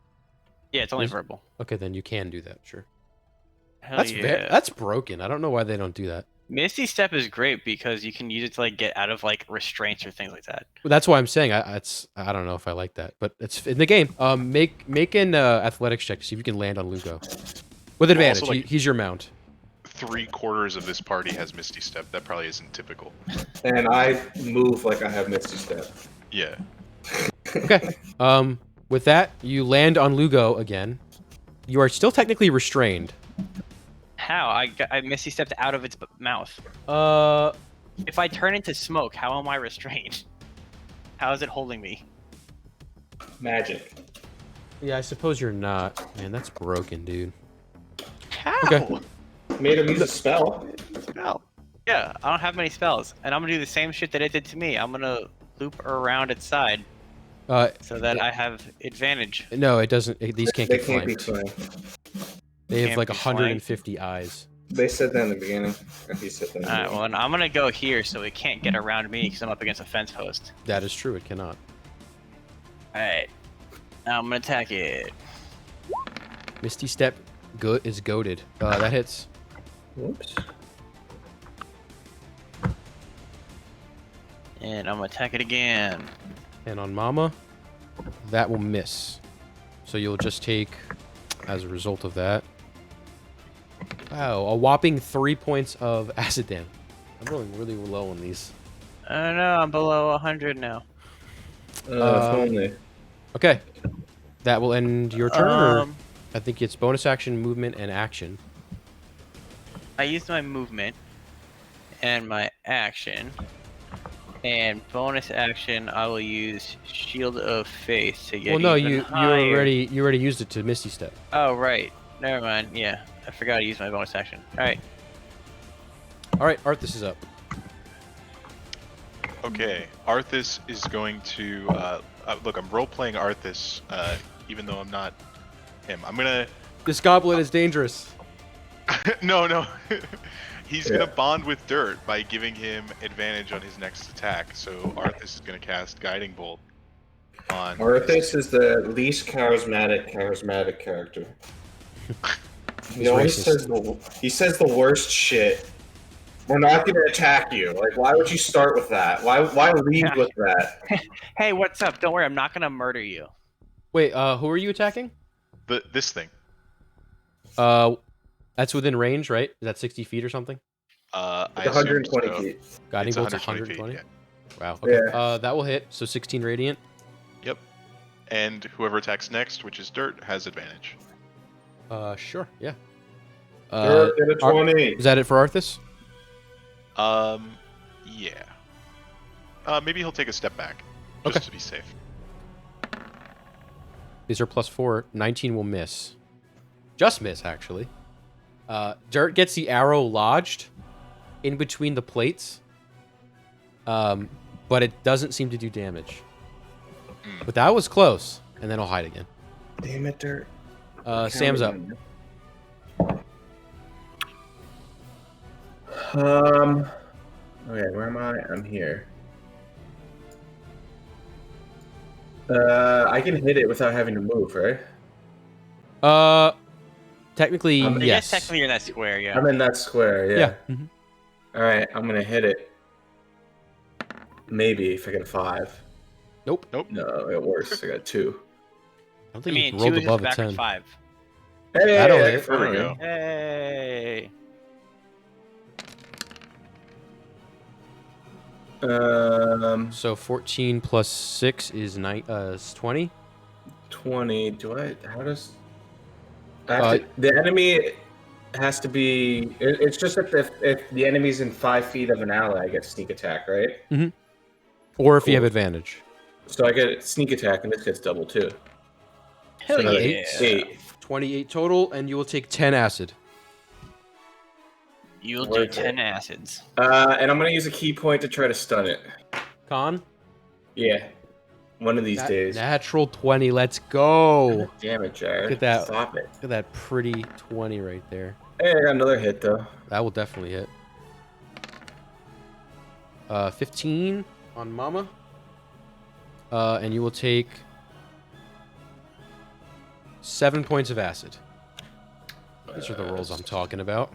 Yeah, it's only Is- verbal. Okay, then you can do that, sure. Hell That's yeah. that's broken. I don't know why they don't do that. Misty Step is great because you can use it to like get out of like restraints or things like that. Well, that's why I'm saying I don't know if I like that, but it's in the game. Make an athletics check to see if you can land on Lugo with advantage. also, like- He's your mount. 3/4 of this party has Misty Step. That probably isn't typical. And I move like I have Misty Step. Yeah. Okay. With that, you land on Lugo again. You are still technically restrained. How? I Misty Stepped out of its mouth. Uh, If I turn into smoke, how am I restrained? How is it holding me? Magic. yeah, I suppose you're not. Man, that's broken, dude. How? Okay. Made him use a spell. Spell. Yeah, I don't have many spells, and I'm gonna do the same shit that it did to me. I'm gonna loop around its side so that I have advantage. No, it doesn't. These can't They get can't be flanked. flanked. They have Can't like be 150 eyes. They said that in the beginning. He said that in the Alright, beginning. well, then I'm gonna go here so it can't get around me because I'm up against a fence post. That is true. It cannot. Alright, now I'm gonna attack it. Misty Step is goaded. That hits. Whoops. And I'm gonna attack it again. And on Mama, that will miss. So you'll just take, as a result of that, wow, a whopping 3 points of acid damage. I'm rolling really low on these. I don't know, I'm below 100 now. If only. Okay. That will end your turn, or Um, I think it's bonus action, movement, and action. I used my movement and my action. And bonus action, I will use Shield of Faith to get Well, no, even you higher. already used it to Misty Step. Oh, right. Never mind. Yeah, I forgot to use my bonus action. All right. All right, Arthas is up. Okay. Arthas is going to look. I'm role playing Arthas, even though I'm not him. I'm gonna. This goblin is dangerous. No. He's gonna bond with Dirt by giving him advantage on his next attack. So Arthas is gonna cast Guiding Bolt on. Arthas is the least charismatic character. He's He always racist. he says the worst shit. We're not going to attack you. Like, why would you start with that? Why lead with that? Hey, what's up? Don't worry, I'm not gonna murder you. Wait, who are you attacking? This thing. That's within range, right? Is that 60 feet or something? I It's 120 assume so. feet. Guiding It's bolt's 120 120. feet, Wow. Okay. Yeah. That will hit. So 16 radiant. Yep. And whoever attacks next, which is Dirt, has advantage. Sure. Yeah. Get a 20. Is that it for Arthas? Yeah. Maybe he'll take a step back, just Okay. to be safe. These are +4. 19 will miss. Just miss, actually. Dirt gets the arrow lodged in between the plates, but it doesn't seem to do damage. But that was close, and then I'll hide again. Damn it, Dirt. Sam's up. Okay, where am I? I'm here. I can hit it without having to move, right? Technically, I I yes. guess technically you're in that square, yeah. I'm in that square. Yeah. Yeah. Mhm. All right. I'm gonna hit it. Maybe if I get a 5. Nope. No, it works. I got 2. I don't I think mean, you rolled 2 is just above a backwards 10. 5. Hey, That'll I hit. can There we finally- go. Hey. So 14 plus 6 is 20. 20. Do I? How does? The enemy has to be. It's just if the enemy's in 5 feet of an ally, I get sneak attack, right? Or if you have Cool. advantage. So I get sneak attack, and this gets double too. Hell So another yeah. 8. 28 total, and you will take 10 acid. You'll do Worth 10 it. acids. And I'm gonna use a key point to try to stun it. Con? Yeah. One of these days. Natural 20. Let's go. Damn it, Jared. Look at that. Stop it. Look at that pretty 20 right there. Hey, I got another hit though. That will definitely hit. 15 on Mama. And you will take 7 points of acid. These are the rolls I'm talking about.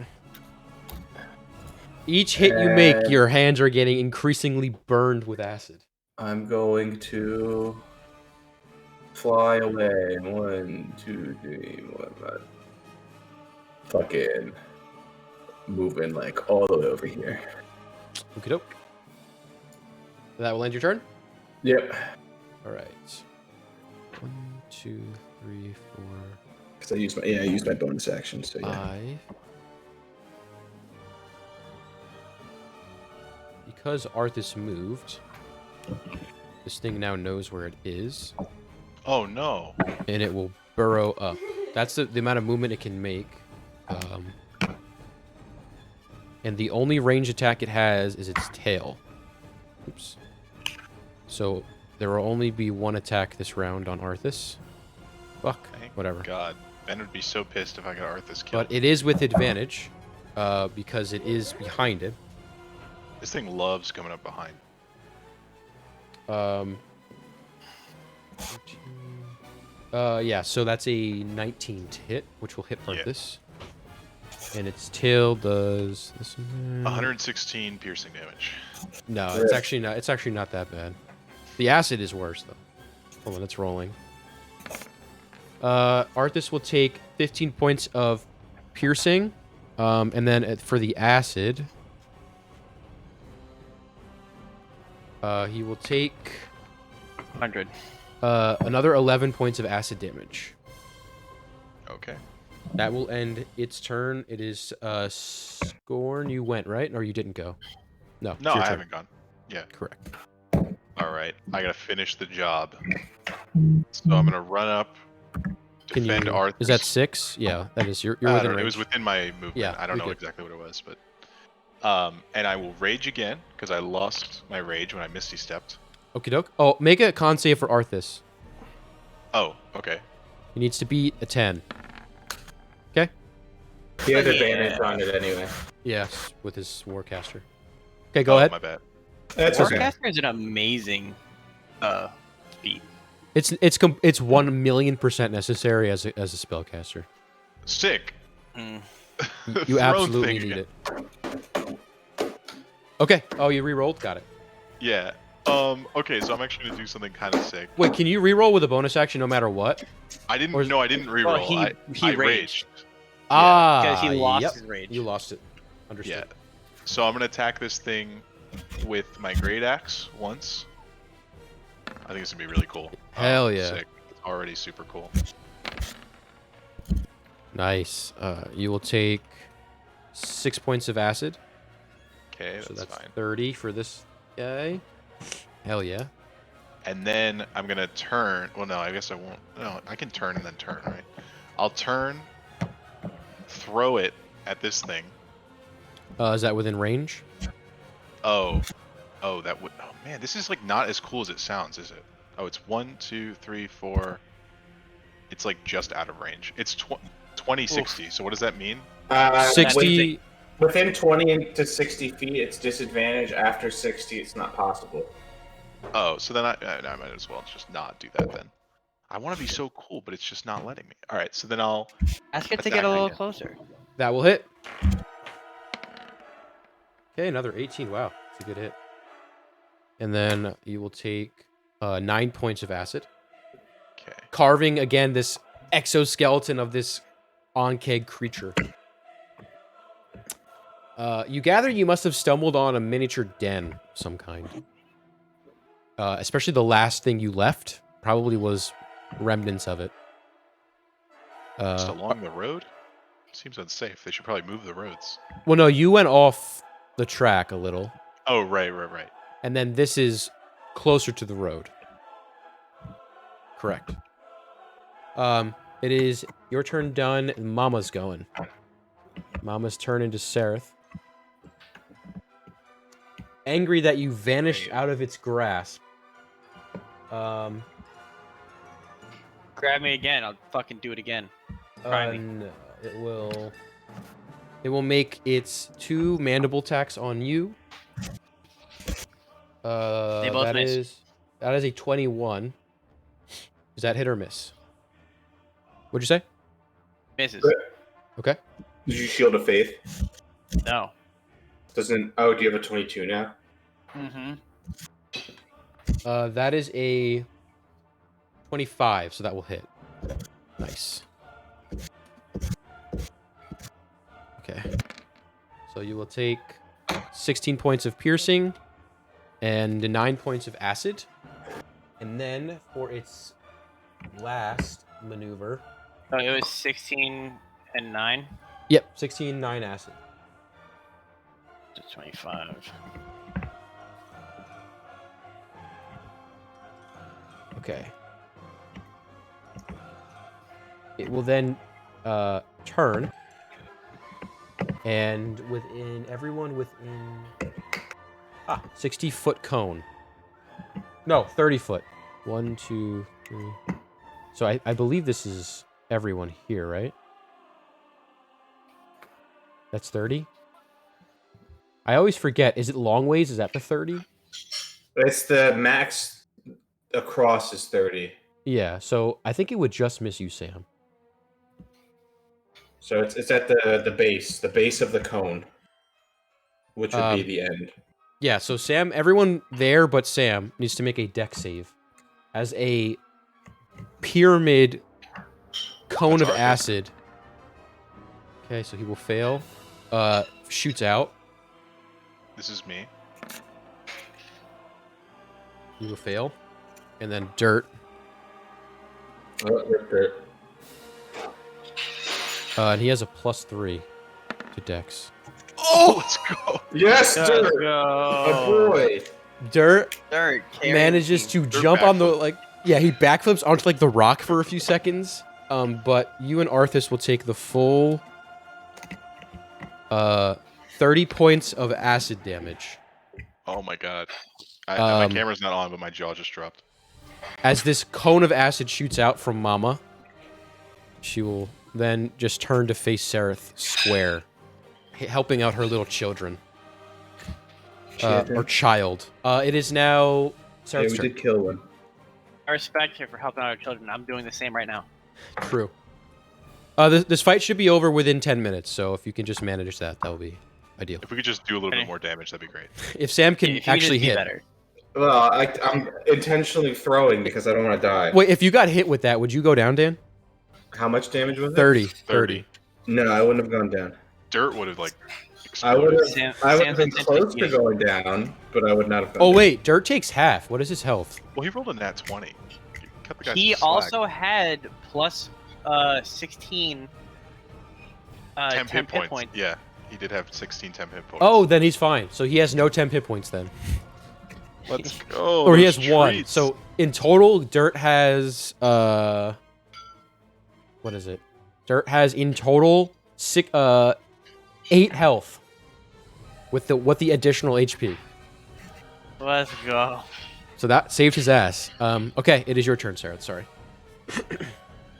Each hit you make, And- your hands are getting increasingly burned with acid. I'm going to fly away. 1, 2, 3, 1. Fucking moving like all the way over here. Okie doke. That will end your turn? Yep. Alright. 1, 2, 3, 4, Because I used my bonus action. So yeah. 5. Because Arthas moved, this thing now knows where it is, Oh no. and it will burrow up. That's the amount of movement it can make. And the only range attack it has is its tail. Oops. So there will only be one attack this round on Arthas. Fuck. Thank Whatever. God, Ben would be so pissed if I got Arthas killed. But it is with advantage, because it is behind it. This thing loves coming up behind. 14. Yeah, so that's a 19 to hit, which will hit Yeah. Arthas. And its tail does this and that. 116 piercing damage. No, it's actually not. It's actually not that bad. The acid is worse though. Hold on, it's rolling. Arthas will take 15 points of piercing, and then for the acid, he will take 100. another 11 points of acid damage. Okay. That will end its turn. It is Scorn. You went, right? Or you didn't go? No. it's No, your I turn. haven't gone. Yeah. Correct. All right. I gotta finish the job. So I'm gonna run up, Can you? defend Arthas. Is that 6? Yeah, that is. You're I within don't know, it range. was within my movement. Yeah, I don't you're know good. exactly what it was, but and I will rage again because I lost my rage when I misty stepped. Okie doke. Oh, make a con save for Arthas. Oh, okay. He needs to beat a 10. Okay. He had Yeah. advantage on it anyway. Yes, with his Warcaster. Okay, go ahead. My bad. That's okay. Warcaster is an amazing feat. It's 1,000,000% necessary as a spellcaster. Sick. Mm. You Throw absolutely thing need again. it. Okay. Oh, you re-rolled? Got it. Yeah. Okay, so I'm actually gonna do something kind of sick. Wait, can you re-roll with a bonus action no matter what? I didn't. Or is- No, I didn't reroll. he I raged. raged. Ah, Because he lost yep. his rage. You lost it. Yeah. Understood. So I'm gonna attack this thing with my great axe once. I think it's gonna be really cool. Hell yeah. Sick. It's already super cool. Nice. You will take 6 points of acid. Okay, So that's that's fine. 30 for this guy. Hell yeah. And then I'm gonna turn. Well, no, I guess I won't. No, I can turn and then turn, right? I'll turn, throw it at this thing. Is that within range? Oh, that would. Oh man, this is like not as cool as it sounds, is it? Oh, it's 1, 2, 3, 4. It's like just out of range. It's 20, 60. So what does that mean? 60. Within 20 to 60 feet, it's disadvantage. After 60, it's not possible. Oh, so then I might as well just not do that then. I want to be so cool, but it's just not letting me. All right, so then I'll. Ask it to Attack get a little again. closer. That will hit. Okay, another 18. Wow, it's a good hit. And then you will take 9 points of acid. Okay. Carving, again, this exoskeleton of this Ankeg creature. You gather you must have stumbled on a miniature den of some kind. Especially the last thing you left probably was remnants of it. Just along the road? Seems unsafe. They should probably move the roads. Well, no, you went off the track a little. Oh, right. And then this is closer to the road. Correct. It is your turn done. Mama's going. Mama's turn into Sereth. Angry that you vanished out of its grasp. Grab me again. I'll fucking do it again. Try me. No, it will make its 2 mandible attacks on you. They both miss. That is a 21. Is that hit or miss? What'd you say? Misses. Okay. Did you Shield of Faith? No. Doesn't. Oh, do you have a 22 now? Mm-hmm. That is a 25, so that will hit. Nice. Okay. So you will take 16 points of piercing and 9 points of acid. And then for its last maneuver... So it was 16 and 9? Yep, 16, 9 acid. To 25. Okay. It will then turn, and everyone within 60-foot cone. No, 30-foot. 1, 2, 3. So I believe this is everyone here, right? That's 30? I always forget. Is it long ways? Is that the 30? It's the max across is 30. Yeah, so I think it would just miss you, Sam. So it's at the base of the cone, which would be the end. Yeah, so Sam, everyone there but Sam needs to make a dex save. As a pyramid cone of acid. Okay, so he will fail. Shoots out. This is me. He will fail. And then Dirt. Dirt. And he has a +3 to dex. Oh, let's go. Yes, Let's Dirt. go. Oh boy. Dirt Third. manages to jump on the, yeah, he backflips onto, the rock for a few seconds. But you and Arthas will take the full 30 points of acid damage. Oh my god. My camera's not on, but my jaw just dropped. As this cone of acid shoots out from Mama, she will then just turn to face Sereth square, helping out her little children. Or child. It is now Sereth's Yeah, we turn. did kill one. I respect you for helping out our children. I'm doing the same right now. True. This fight should be over within 10 minutes, so if you can just manage that, that will be ideal. If we could just do a little bit more damage, that'd be great. If Sam can If you could actually just be hit. better. Well, I'm intentionally throwing because I don't want to die. Wait, if you got hit with that, would you go down, Dan? How much damage was it? 30. 30. No, I wouldn't have gone down. Dirt would have, I exploded. would have. Sam- I would Sam's have been close to intention- going down, but I would not have gone. Oh, down. wait. Dirt takes half. What is his health? Well, he rolled a nat 20. Cut the guy He some slack. also had plus 16 10 temp hit points. Yeah, he did have 16 temp hit points. Oh, then he's fine. So he has no temp hit points then. let's go. Or he has those 1. treats. So in total, Dirt has what is it? Dirt has in total 8 health with the additional HP. Let's go. So that saved his ass. Okay, it is your turn, Sarah. Sorry.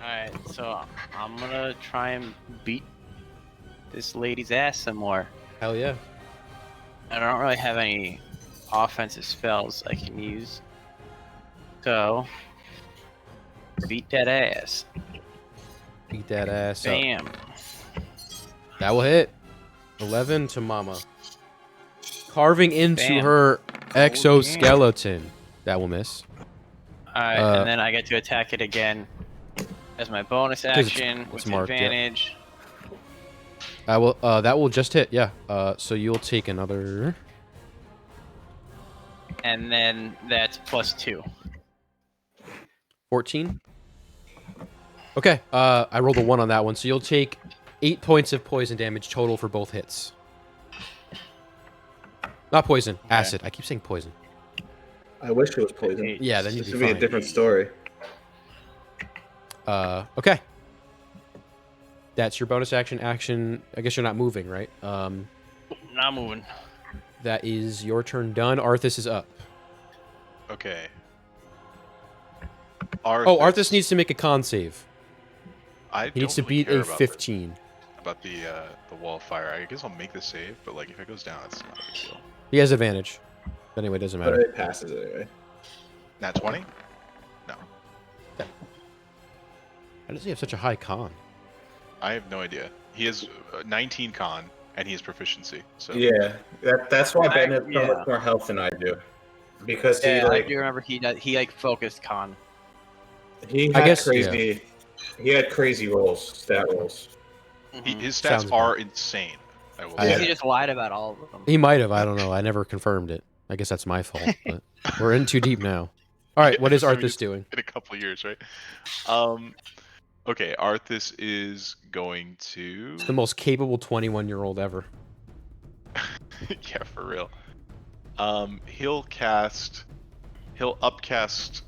Alright, so I'm gonna try and beat this lady's ass some more. Hell yeah. I don't really have any offensive spells I can use. So Beat that ass. Beat that ass up. Bam. That will hit. 11 to Mama. Carving into Bam. her exoskeleton. That will miss. Alright, Uh, and then I get to attack it again as my bonus 'Cause action it's with marked, yeah. advantage. I will. That will just hit. Yeah. So you'll take another. And then that's +2. 14. Okay. I rolled a 1 on that one, so you'll take 8 points of poison damage total for both hits. Not poison, acid. I keep saying poison. I wish it was poison. Yeah, then you'd This be would be a fine. different story. Okay. That's your bonus action. Action. I guess you're not moving, right? Not moving. That is your turn done. Arthas is up. Okay. Oh, Arthas needs to make a con save. I He needs to don't really beat care a about 15. About the wall of fire. I guess I'll make the save, but like if it goes down, it's not a big deal. He has advantage. But anyway, it doesn't But matter. it passes anyway. Nat 20? No. How does he have such a high con? I have no idea. He has 19 con, and he has proficiency. So Yeah, that's why Ben has so yeah. much more health than I do. Because he Yeah, I like do remember he like focused con. he I had guess, crazy he had crazy rolls, stat rolls. his Sounds stats are insane. I will I think say. he just lied about all of them. He might have. I don't know. I never confirmed it. I guess that's my fault. But we're in too deep now. All right. What is So we Arthas just- doing? In a couple of years, right? Okay, Arthas is going to. The most capable 21-year-old ever. Yeah, for real. He'll upcast.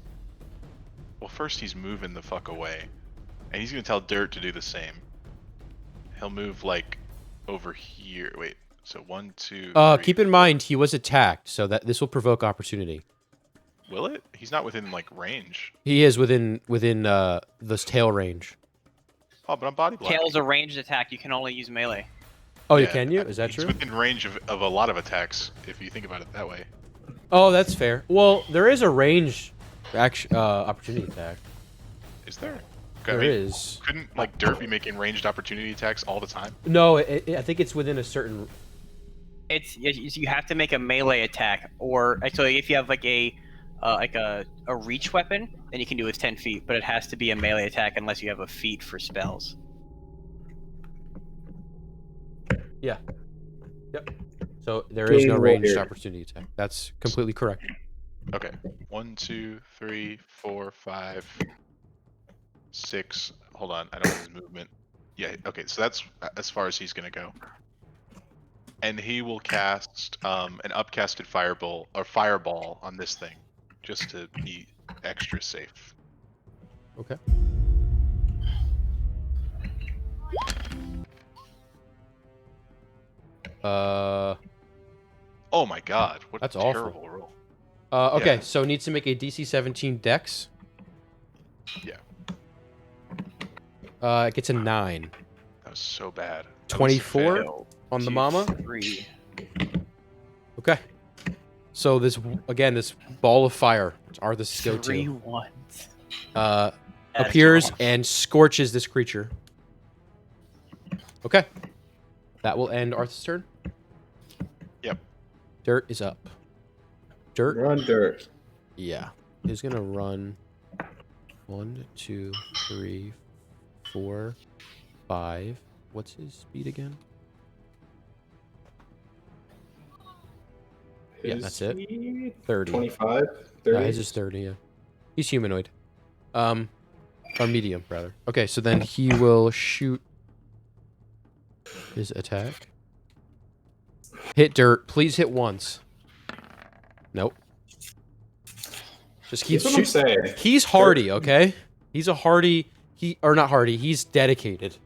Well, first he's moving the fuck away, and he's gonna tell Dirt to do the same. He'll move like over here. Wait, so 1, 2. 3. Keep in mind he was attacked, so that this will provoke opportunity. Will it? He's not within like range. He is within this tail range. Oh, but I'm body blocking. Tail's a ranged attack. You can only use melee. Oh, Yeah, can you? Is that he's true? within range of a lot of attacks, if you think about it that way. Oh, that's fair. Well, there is a range opportunity attack. Is there? Okay, There I mean, is. Couldn't like Dirt be making ranged opportunity attacks all the time? No, I think it's within a certain. It's you have to make a melee attack, or actually, if you have like a reach weapon, then you can do it with 10 feet. But it has to be a melee attack unless you have a feat for spells. Yeah. Yep. So there is no Game ranged weird. opportunity attack. That's completely correct. Okay. 1, 2, 3, 4, 5, 6. Hold on, I don't have his movement. Yeah. Okay, so that's as far as he's gonna go. And he will cast an upcasted fireball on this thing, just to be extra safe. Okay. Oh my god, what That's a awful. terrible roll. Okay, Yeah. so needs to make a DC 17 Dex. Yeah. It gets a 9. That was so bad. That was 24 bad. on the 2, mama. 3. Okay. So this ball of fire, which Arthas go 3 to, ones. appears and scorches this creature. Okay. That will end Arthas' turn. Yep. Dirt is up. Dirt. Run Dirt. Yeah. He's gonna run 1, 2, 3, 4, 5. What's his speed again? Yeah, His that's it. speed, 30. 25, 30. His is 30, yeah. He's humanoid. Or medium, rather. Okay, so then he will shoot his attack. Hit Dirt. Please hit once. Nope. Just keep That's what I'm shooting. saying. He's hardy, okay? He's a hardy... not hardy. He's dedicated.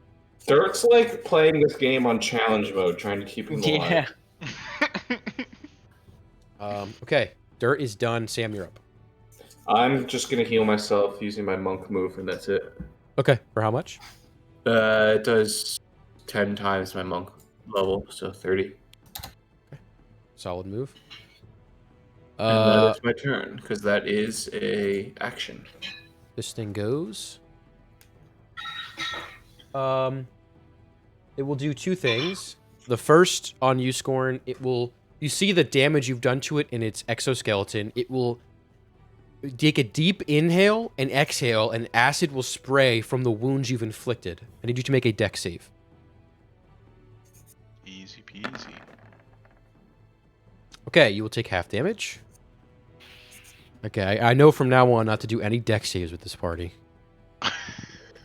Dirt's like playing this game on challenge mode, trying to keep him alive. Yeah. Okay. Dirt is done. Sam, you're up. I'm just gonna heal myself using my monk move, and that's it. Okay. For how much? It does 10 times my monk level, so 30. Solid move. And that is my turn, because that is a action. this thing goes. It will do two things. The first on you, Scorn, it will... You see the damage you've done to it in its exoskeleton. It will take a deep inhale and exhale, and acid will spray from the wounds you've inflicted. I need you to make a dex save. Easy peasy. Okay, you will take half damage. Okay, I know from now on not to do any dex saves with this party.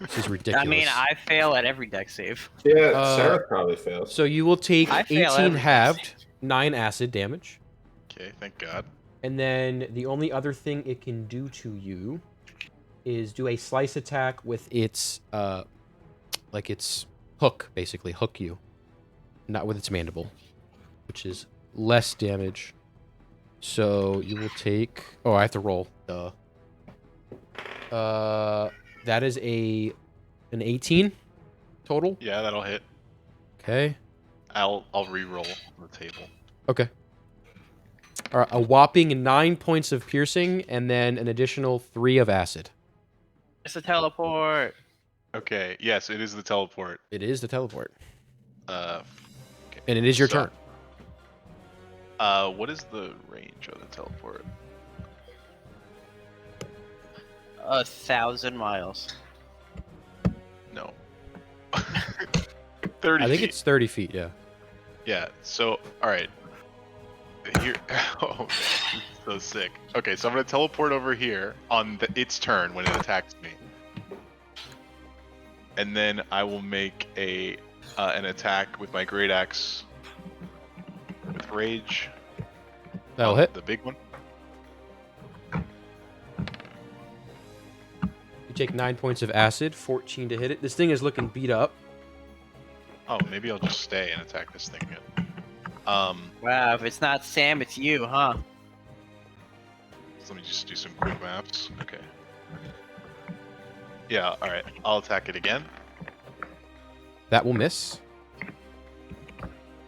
This is ridiculous. I mean, I fail at every deck save. Yeah, Sarah probably fails. So you will take I fail 18 every halved, dex 9 acid damage. Okay, thank God. And then the only other thing it can do to you is do a slice attack with its, like its hook, basically. Hook you. Not with its mandible. Which is less damage. So you will take... Oh, I have to roll. Duh. That is an 18 total. Yeah, that'll hit. Okay. I'll re-roll the table. Okay. All right, a whopping 9 points of piercing, and then an additional 3 of acid. It's a teleport. Okay, yes, it is the teleport. It is the teleport. Okay. And it is your So- turn. What is the range of the teleport? 1,000 miles. No. 30 I think feet. it's 30 feet, yeah. Yeah, so, alright. Here. Oh, man, this is so sick. Okay, so I'm going to teleport over here on its turn when it attacks me. And then I will make an attack with my Great Axe with Rage. That'll hit. The big one. You take 9 points of acid, 14 to hit it. This thing is looking beat up. Oh, maybe I'll just stay and attack this thing again. Wow, if it's not Sam, it's you, huh? So let me just do some quick maps. Okay. Yeah, alright. I'll attack it again. That will miss.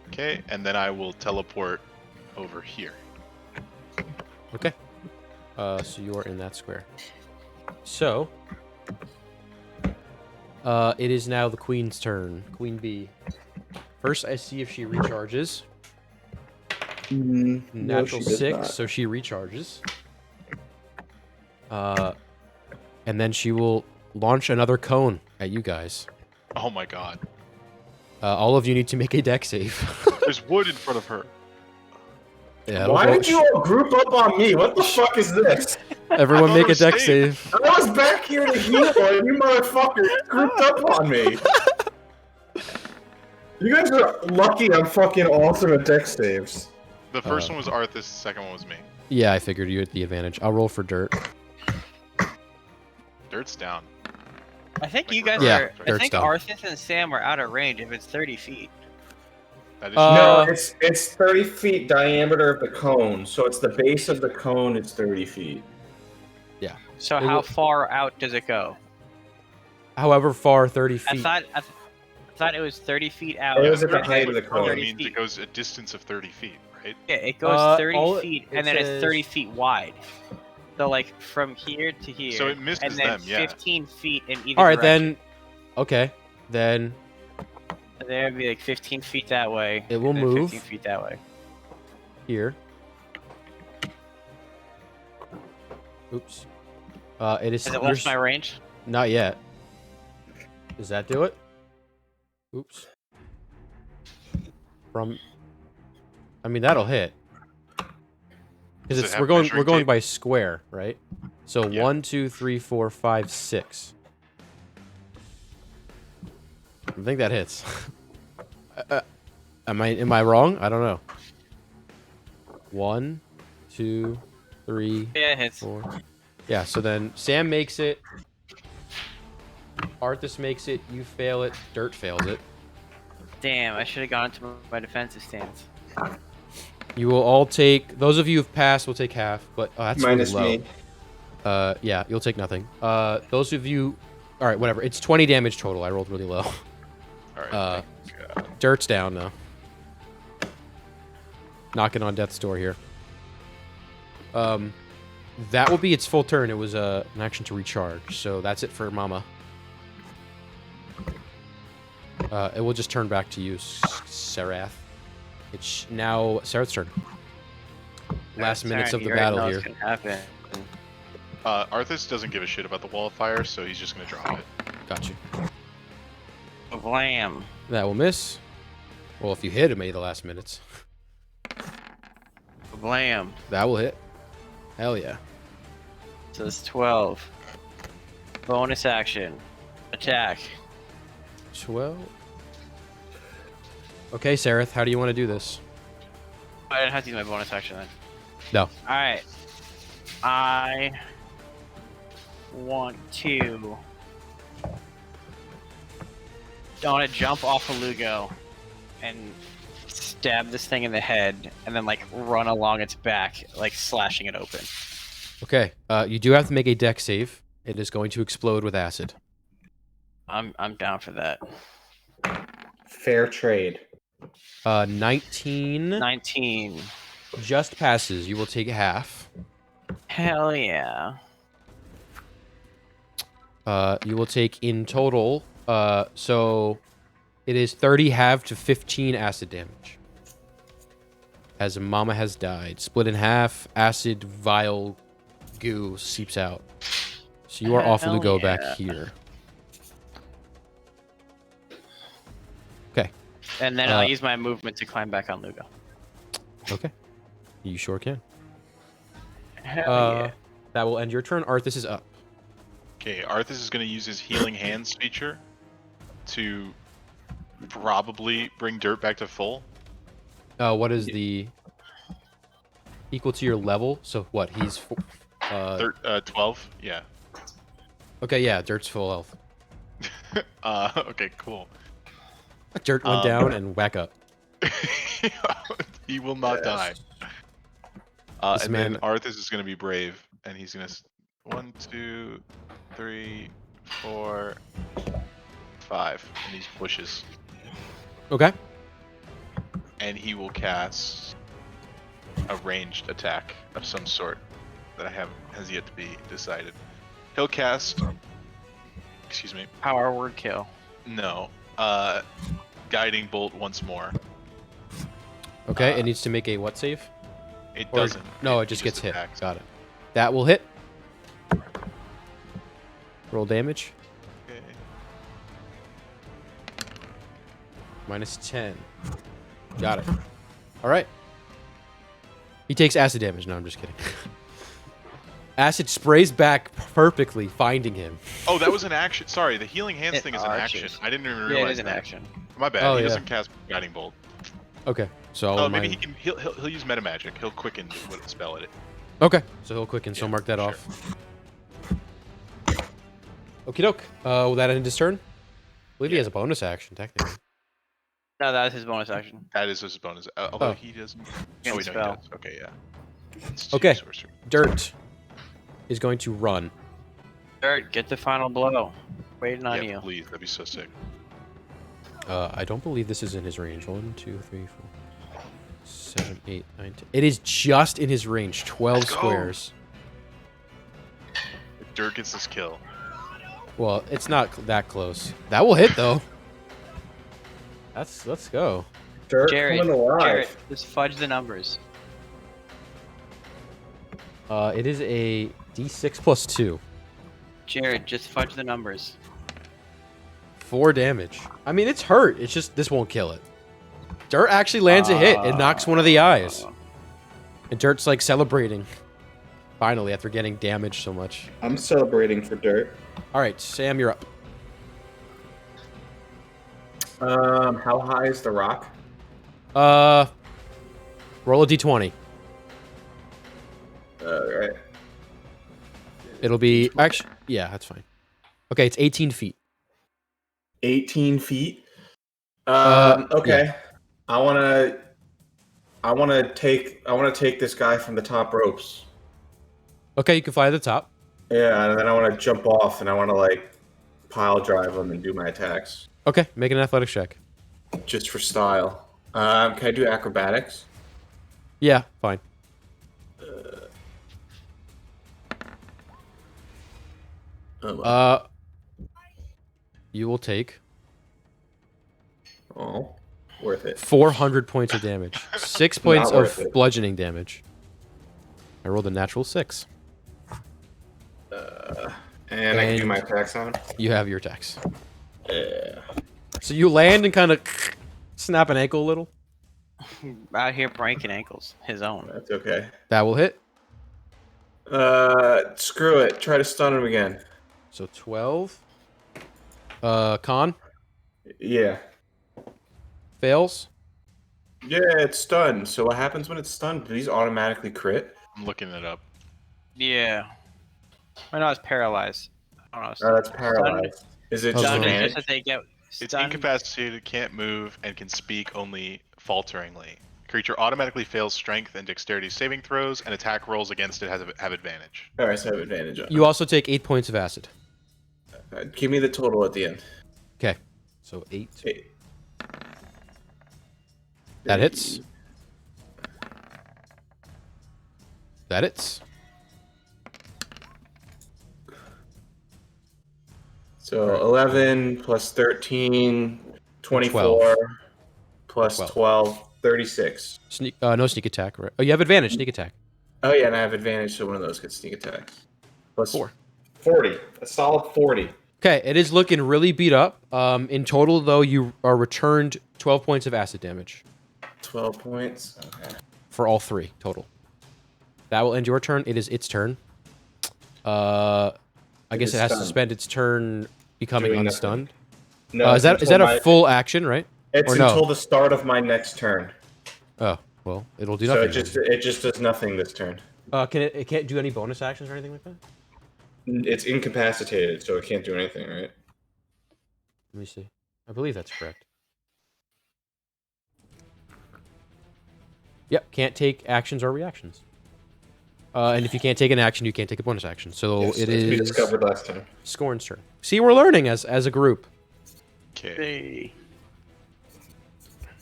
Okay, and then I will teleport over here. Okay. So you are in that square. So, it is now the queen's turn. Queen bee. First, I see if she recharges. No, Natural she did 6, not. so she recharges. And then she will launch another cone at you guys. Oh my god. All of you need to make a deck save. There's wood in front of her. Yeah, Why well, did you all group up on me? What the fuck is this? Everyone I make a thought deck it was save. I was back here to heal, and you motherfuckers grouped up on me. You guys are lucky I'm fucking awesome at deck saves. The first one was Arthas, the second one was me. Yeah, I figured you had the advantage. I'll roll for dirt. Dirt's down. I think Like you guys Yeah, are. I Dirt's think done. Arthas and Sam are out of range if it's 30 feet. That is No, it's 30 feet diameter of the cone, so it's the base of the cone. It's 30 feet. So It how will- far out does it go? However far 30 I feet. thought it was 30 feet out. It was at the 30 height of the feet, cone. It 30 means feet. it goes a distance of 30 feet, right? Yeah, it goes 30 all feet, it and then says- it's 30 feet wide. So like from here to here. So it misses and then them, yeah. 15 feet in either All right, direction. then. Okay. Then So there'd be like 15 feet that way. It will and then move. 15 feet that way. here. Oops. It is. Has it you're left my range? Not yet. Does that do it? Oops. From. I mean, that'll hit. Does Because it it's have we're going measuring tape? by square, right? So Yeah. 1, 2, 3, 4, 5, 6. I think that hits. Am I wrong? I don't know. 1, 2, 3, Yeah, it hits. 4. Yeah, so then Sam makes it. Arthas makes it. You fail it. Dirt fails it. Damn, I should have gone into my defensive stance. You will all take. Those of you who've passed will take half, but that's Minus really me. low. Yeah, you'll take nothing. Those of you. All right, whatever. It's 20 damage total. I rolled really low. Alright. Dirt's down now. Knocking on death's door here. That will be its full turn. It was an action to recharge, so that's it for Mama. It will just turn back to you, Sarath. It's now Sarath's turn. Last minutes of the battle here. Arthas doesn't give a shit about the wall of fire, so he's just gonna drop it. Gotcha. Blam. That will miss. Well, if you hit him at the last minutes. Blam. That will hit. Hell yeah. So it's 12. Bonus action. Attack. 12. Okay, Sarath, how do you want to do this? I didn't have to use my bonus action then. No. Alright. I want to jump off of Lugo and stab this thing in the head and then like run along its back, like slashing it open. Okay, you do have to make a dex save. It is going to explode with acid. I'm down for that. Fair trade. 19 19. just passes. You will take half. Hell yeah. You will take in total, so it is 30 halved to 15 acid damage. As Mama has died. Split in half, acid, vile goo seeps out. So you are off Hell Lugo yeah. back here. Okay. And then I'll use my movement to climb back on Lugo. Okay. You sure can. Hell yeah. That will end your turn. Arthas is up. Okay, Arthas is gonna use his healing hands feature to probably bring Dirt back to full. What is the equal to your level? So what? He's 12. Yeah. okay. Yeah, Dirt's full health. Okay, cool. Dirt went down and whack up. He will not die. This And man- then Arthas is gonna be brave, and he's gonna 1, 2, 3, 4, 5 in these bushes, Okay. and he will cast a ranged attack of some sort that has yet to be decided. He'll cast. Excuse me. Power word kill. No. Guiding bolt once more. Okay. It needs to make a what save? It Or- doesn't. No, it just gets hit. attacks. Got it. That will hit. Roll damage. Okay. Minus 10. Got it. All right. He takes acid damage. No, I'm just kidding. Acid sprays back perfectly, finding him. Oh, that was an action. Sorry, the healing hands It thing is an action. arches. I didn't even Yeah, realize it is an that. action. My bad. Oh, He yeah. doesn't cast guiding bolt. Okay. So I'll Oh, maybe he remind- can. He'll use meta magic. He'll quicken what spell it. Okay. So he'll quicken. So Yeah, mark that sure. off. Okie doke. Will that end his turn? I believe he Yeah. has a bonus action, technically. No, that was his bonus action. That is his bonus. Although Oh. he doesn't. Can Oh, wait, no, he spell. does. Okay, yeah. It's 2 Okay. sorcery. Dirt is going to run. Dirt, get the final blow. Waiting on Yeah, you. please. That'd be so sick. I don't believe this is in his range. 1, 2, 3, 4, 7, 8, 9, 10. It is just in his range. 12 Let's go. squares. If Dirt gets this kill. Well, it's not that close. That will hit though. Let's go. Dirt Jared, coming alive. Jared, just fudge the numbers. It is a D6 plus 2. Jared, just fudge the numbers. 4 damage. I mean, it's hurt. It's just this won't kill it. Dirt actually lands a hit. It knocks one of the eyes. And Dirt's like celebrating. Finally, after getting damaged so much. I'm celebrating for Dirt. All right, Sam, you're up. How high is the rock? Roll a d20. Right. It'll be actually, yeah, that's fine. Okay, it's 18 feet. 18 feet. Uh, Okay. I wanna take this guy from the top ropes. Okay, you can fly to the top. Yeah, and then I want to jump off and I want to like pile drive him and do my attacks Okay, make an athletics check. just for style. Can I do acrobatics? Yeah, fine. Oh, well. You will take Oh, worth it. 400 points of damage. 6 points worth of it. bludgeoning damage. I rolled a natural 6. And I can do And- my attack sound. You have your attacks. Yeah. So you land and kind of snap an ankle a little. Out here breaking ankles, his own. That's okay. That will hit. Screw it. Try to stun him again. So 12. Con Yeah. fails. Yeah, it's stunned. So what happens when it's stunned? Do these automatically crit? I'm looking it up. Yeah. I know it's paralyzed. I don't know. Oh, that's paralyzed. Is it just Stunned Stunned is advantage? just that they get It's stunned. incapacitated, can't move, and can speak only falteringly. Creature automatically fails strength and dexterity saving throws, and attack rolls against it have advantage. Alright, so I have advantage on You also take 8 points of acid. it. Give me the total at the end. Okay. So 8. Eight. That hits. That hits. So 11 plus 13, 24 12. plus 12. 12, 36. Sneak. No sneak attack. Right? Oh, you have advantage. Sneak attack. Oh yeah, and I have advantage, so one of those gets sneak attacks. Plus 4. 40. A solid 40. Okay, it is looking really beat up. In total, though, you are returned 12 points of acid damage 12 points. Okay. for all 3 total. That will end your turn. It is its turn. I guess is it has to stunned. spend its turn becoming Doing unstunned. No, Is that until a my- full action, right? It's or no? until the start of my next turn. Oh, well, it'll do So nothing. it just does nothing this turn. It can't do any bonus actions or anything like that? It's incapacitated, so it can't do anything, right? Let me see. I believe that's correct. Yep, can't take actions or reactions. And if you can't take an action, you can't take a bonus action. So Yes, it as we is discovered last time. Scorn's turn. See, we're learning as a group. Okay. Hey.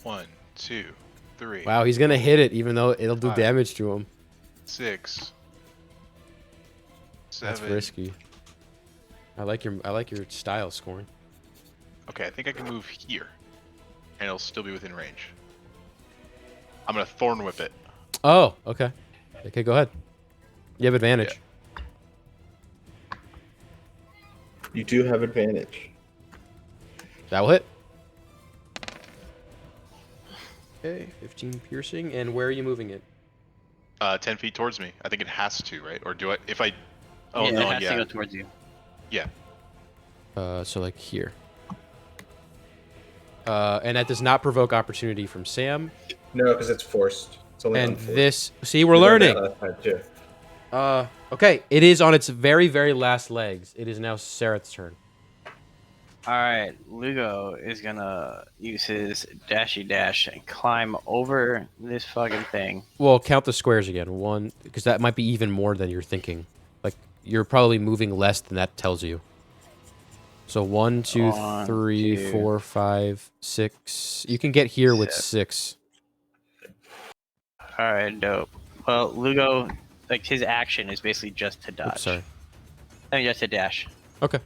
1, 2, 3, Wow, he's gonna hit it, even though it'll do Five. damage to him. 6, 7. That's risky. I like your style, Scorn. Okay, I think I can move here, and it'll still be within range. I'm gonna Thorn Whip it. Oh, okay. Okay, go ahead. You have advantage. You do have advantage. That will hit. Okay, 15 piercing. And where are you moving it? 10 feet towards me. I think it has to, right? Or do I? If I. Oh yeah, no, it has yeah, to go towards you. yeah. So like here. And that does not provoke opportunity from Sam. No, because it's forced. It's only And unforced. this, see, we're We learned that learning. last time, too. Okay, it is on its very, very last legs. It is now Sareth's turn. Alright, Lugo is gonna use his dashy dash and climb over this fucking thing. Well, count the squares again. 1, because that might be even more than you're thinking. Like, you're probably moving less than that tells you. So 1, 2, 1, 3, 2. 4, 5, 6. You can get here with 6. Alright, dope. Well, Lugo, like, his action is basically just to dodge. Oops, sorry. I mean, just to dash. Okay.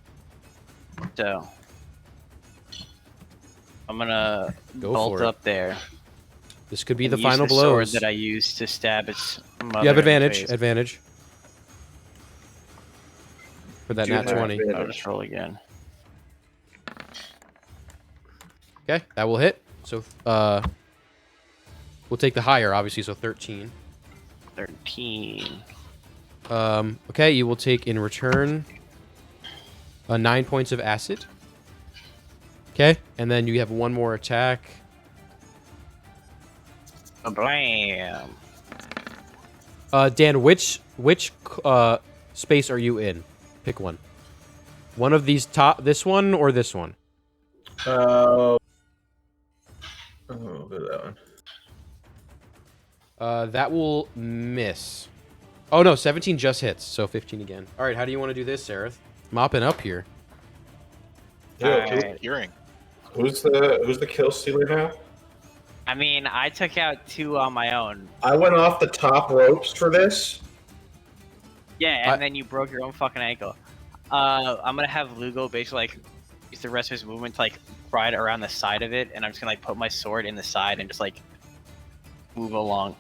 So, I'm gonna Go bolt for it. up there. This could be and the use final the blows. sword that I used to stab its mother You have in the advantage. face. Advantage. For that You nat have 20. advantage. I'll just roll again. Okay, that will hit. So, we'll take the higher, obviously, so 13. 13. Okay, you will take in return 9 points of acid. Okay, and then you have one more attack. Blam! Dan, which space are you in? Pick one. One of these top, this one or this one? Oh, go to that one. That will miss. Oh no, 17 just hits, so 15 again. All right, how do you want to do this, Sareth? Mopping up here. Yeah, Alright. Hearing. Who's the kill stealer now? I mean, I took out 2 on my own. I went off the top ropes for this. Yeah, and I- then you broke your own fucking ankle. I'm gonna have Lugo basically like use the rest of his movement to like ride around the side of it, and I'm just gonna like put my sword in the side and just like move along.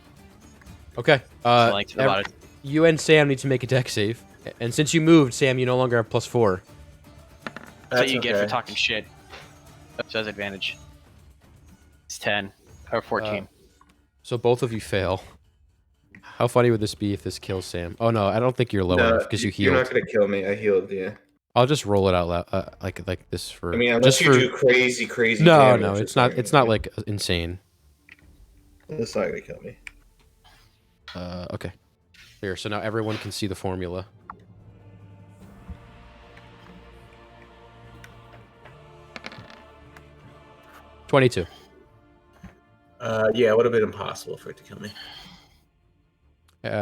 Okay. So like to about it. You and Sam need to make a deck save. And since you moved, Sam, you no longer have +4. That's what you get for okay. talking shit. So has advantage. It's 10 or 14. So both of you fail. How funny would this be if this kills Sam? Oh no, I don't think you're low No, enough because you You're healed. not gonna kill me. I healed, yeah. I'll just roll it out loud, like this for. I mean, unless just you for... do crazy No, damage. no, it's not. It's not like insane. It's not gonna kill me. Okay. Here, so now everyone can see the formula. $22. Yeah, it would have been impossible for it to kill me.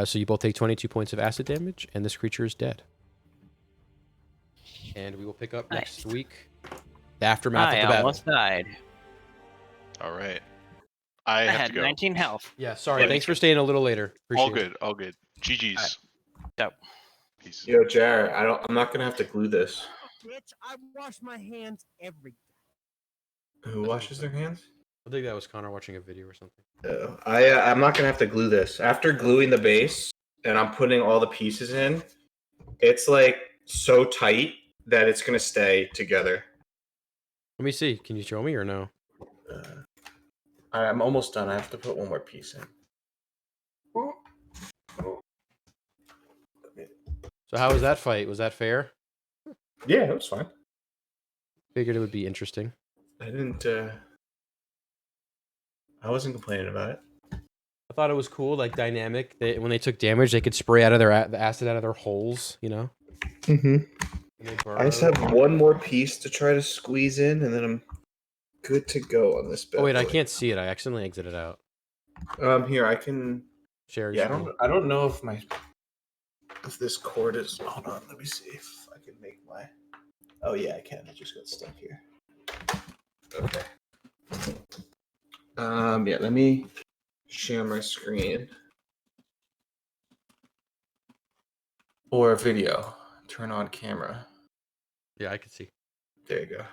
So you both take 22 points of acid damage, and this creature is dead. And we will pick up next week. The aftermath of the I battle. almost died. All right. I I have had to go. 19 health. Yeah, sorry. Thanks for staying a little later. Appreciate All it. good. All good. GG's. Dope. Peace. Yo, Jared, I'm not gonna have to glue this. Bitch, I wash my hands every Who washes their hands? I think that was Connor watching a video or something. I'm not gonna have to glue this. After gluing the base and I'm putting all the pieces in, it's like so tight that it's gonna stay together. Let me see. Can you show me or no? I'm almost done. I have to put one more piece in. So how was that fight? Was that fair? Yeah, it was fine. Figured it would be interesting. I didn't. I wasn't complaining about it. I thought it was cool, like dynamic. When they took damage, they could spray out of their the acid out of their holes. You know. Mm-hmm. I just have one more piece to try to squeeze in, and then I'm good to go on this bed. Oh wait, I can't see it. I accidentally exited out. Here I can Share. Yeah, I don't know if this cord is. Hold on, let me see if I can make my. Oh yeah, I can. I just got stuck here. Okay. Yeah, let me share my screen. Or video. Turn on camera. Yeah, I can see. There you go.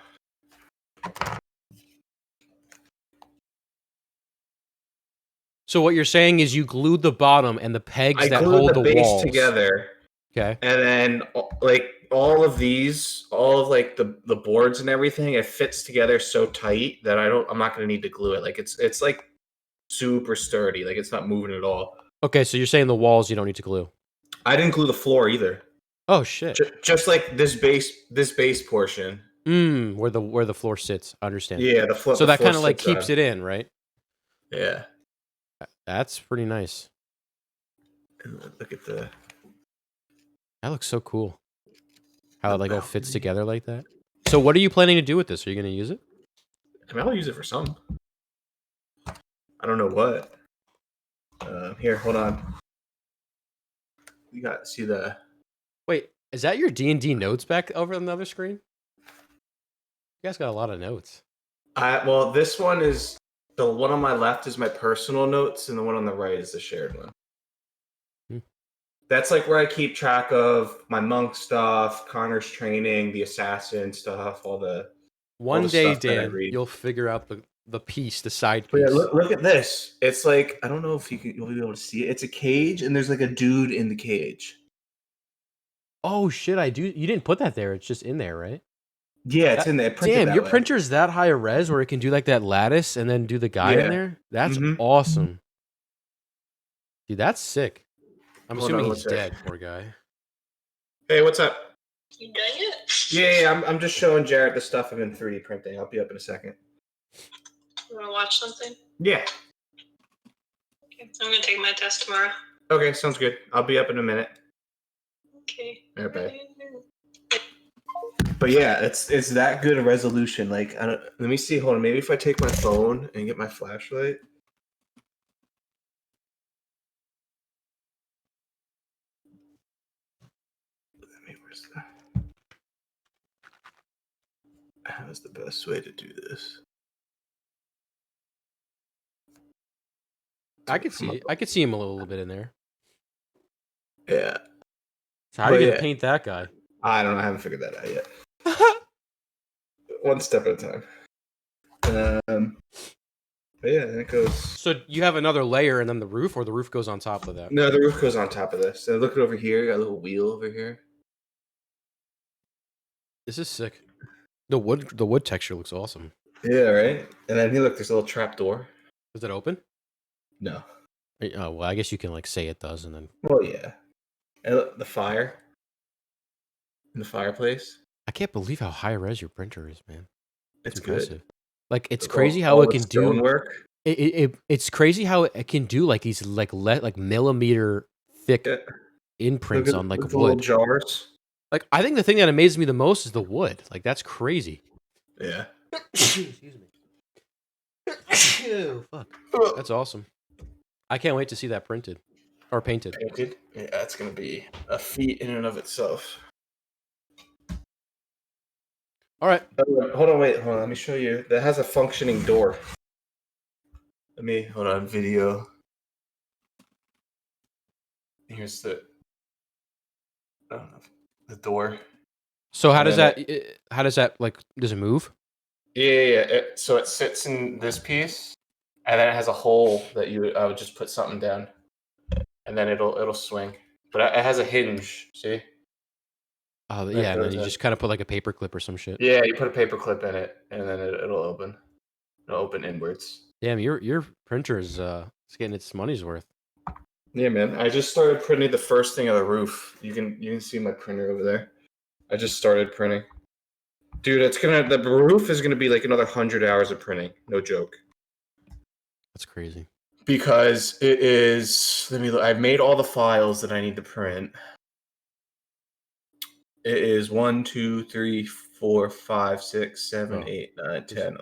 So what you're saying is you glued the bottom and the pegs I that glued hold the the base walls together. Okay. And then like all of like the boards and everything, it fits together so tight that I'm not gonna need to glue it. Like it's like super sturdy. Like it's not moving at all. Okay, so you're saying the walls you don't need to glue. I didn't glue the floor either. Oh shit. Just like this base portion. Where the floor sits. I understand. Yeah, the floor. So that kind of like sits keeps it in, right? Yeah. That's pretty nice. Look at the. That looks so cool. How it like all fits together like that. So what are you planning to do with this? Are you going to use it? I mean, I'll use it for some. I don't know what. Here, hold on. You got see the. Wait, is that your D&D notes back over on the other screen? You guys got a lot of notes. Well, this one is the one on my left is my personal notes, and the one on the right is the shared one. That's like where I keep track of my monk stuff, Connor's training, the assassin stuff, all the. One all the day, stuff that I Dan, read. you'll figure out the piece, the side But piece. yeah, look at this. It's like I don't know if you'll be able to see it. It's a cage, and there's like a dude in the cage. Oh shit! You didn't put that there. It's just in there, right? Yeah, it's in there. Damn, your printer's that high a res where it can do like that lattice and then do the guy in Yeah. there. That's Mhm. awesome, dude. That's sick. I'm Hold assuming on, he's one sec. dead. Poor guy. Hey, what's up? You doing it? Yeah, I'm just showing Jared the stuff I've been 3D printing. I'll be up in a second. You want to watch something? Yeah. Okay. I'm going to take my test tomorrow. Okay, sounds good. I'll be up in a minute. Okay. All right, bye. But yeah, it's that good a resolution. Like, let me see. Hold on. Maybe if I take my phone and get my flashlight. Where's that? How's the best way to do this? I could see it. I could see him a little bit in there. Yeah. So how are you But gonna yeah. paint that guy? I don't know. I haven't figured that out yet. One step at a time. But yeah, then it goes. So you have another layer and then the roof, or the roof goes on top of that? No, the roof goes on top of this. And look over here. Got a little wheel over here. This is sick. The wood texture looks awesome. Yeah, right. And then here, look, there's a little trap door. Is it open? No. Oh well, I guess you can like say it does, and then Well, yeah. And look, the fire. In the fireplace. I can't believe how high res your printer is, man. It's impressive. good. Like it's Look, crazy how all it the can do. stonework. It's crazy how it can do like these like millimeter thick Yeah. imprints on like look at the little wood. jars. Like I think the thing that amazes me the most is the wood. Like that's crazy. Yeah. Excuse me. Ew, fuck. That's awesome. I can't wait to see that printed or painted. Painted. Yeah, it's gonna be a feat in and of itself. All right. Hold on, wait, hold on. Let me show you. That has a functioning door. Hold on, video. Here's the door. So how And does then that like does it move? Yeah. So it sits in this piece, and then it has a hole that I would just put something down, and then it'll swing. But it has a hinge. See? Oh That yeah, and then goes you in. just kind of put like a paper clip or some shit. Yeah, you put a paper clip in it, and then it'll open. It'll open inwards. Damn, your printer is it's getting its money's worth. Yeah, man. I just started printing the first thing on the roof. You can see my printer over there. I just started printing. Dude, the roof is gonna be like another 100 hours of printing. No joke. That's crazy. Because it is. Let me look. I've made all the files that I need to print. It is 1, 2, 3, 4, 5, 6, 7, 8, 9, 10, 11,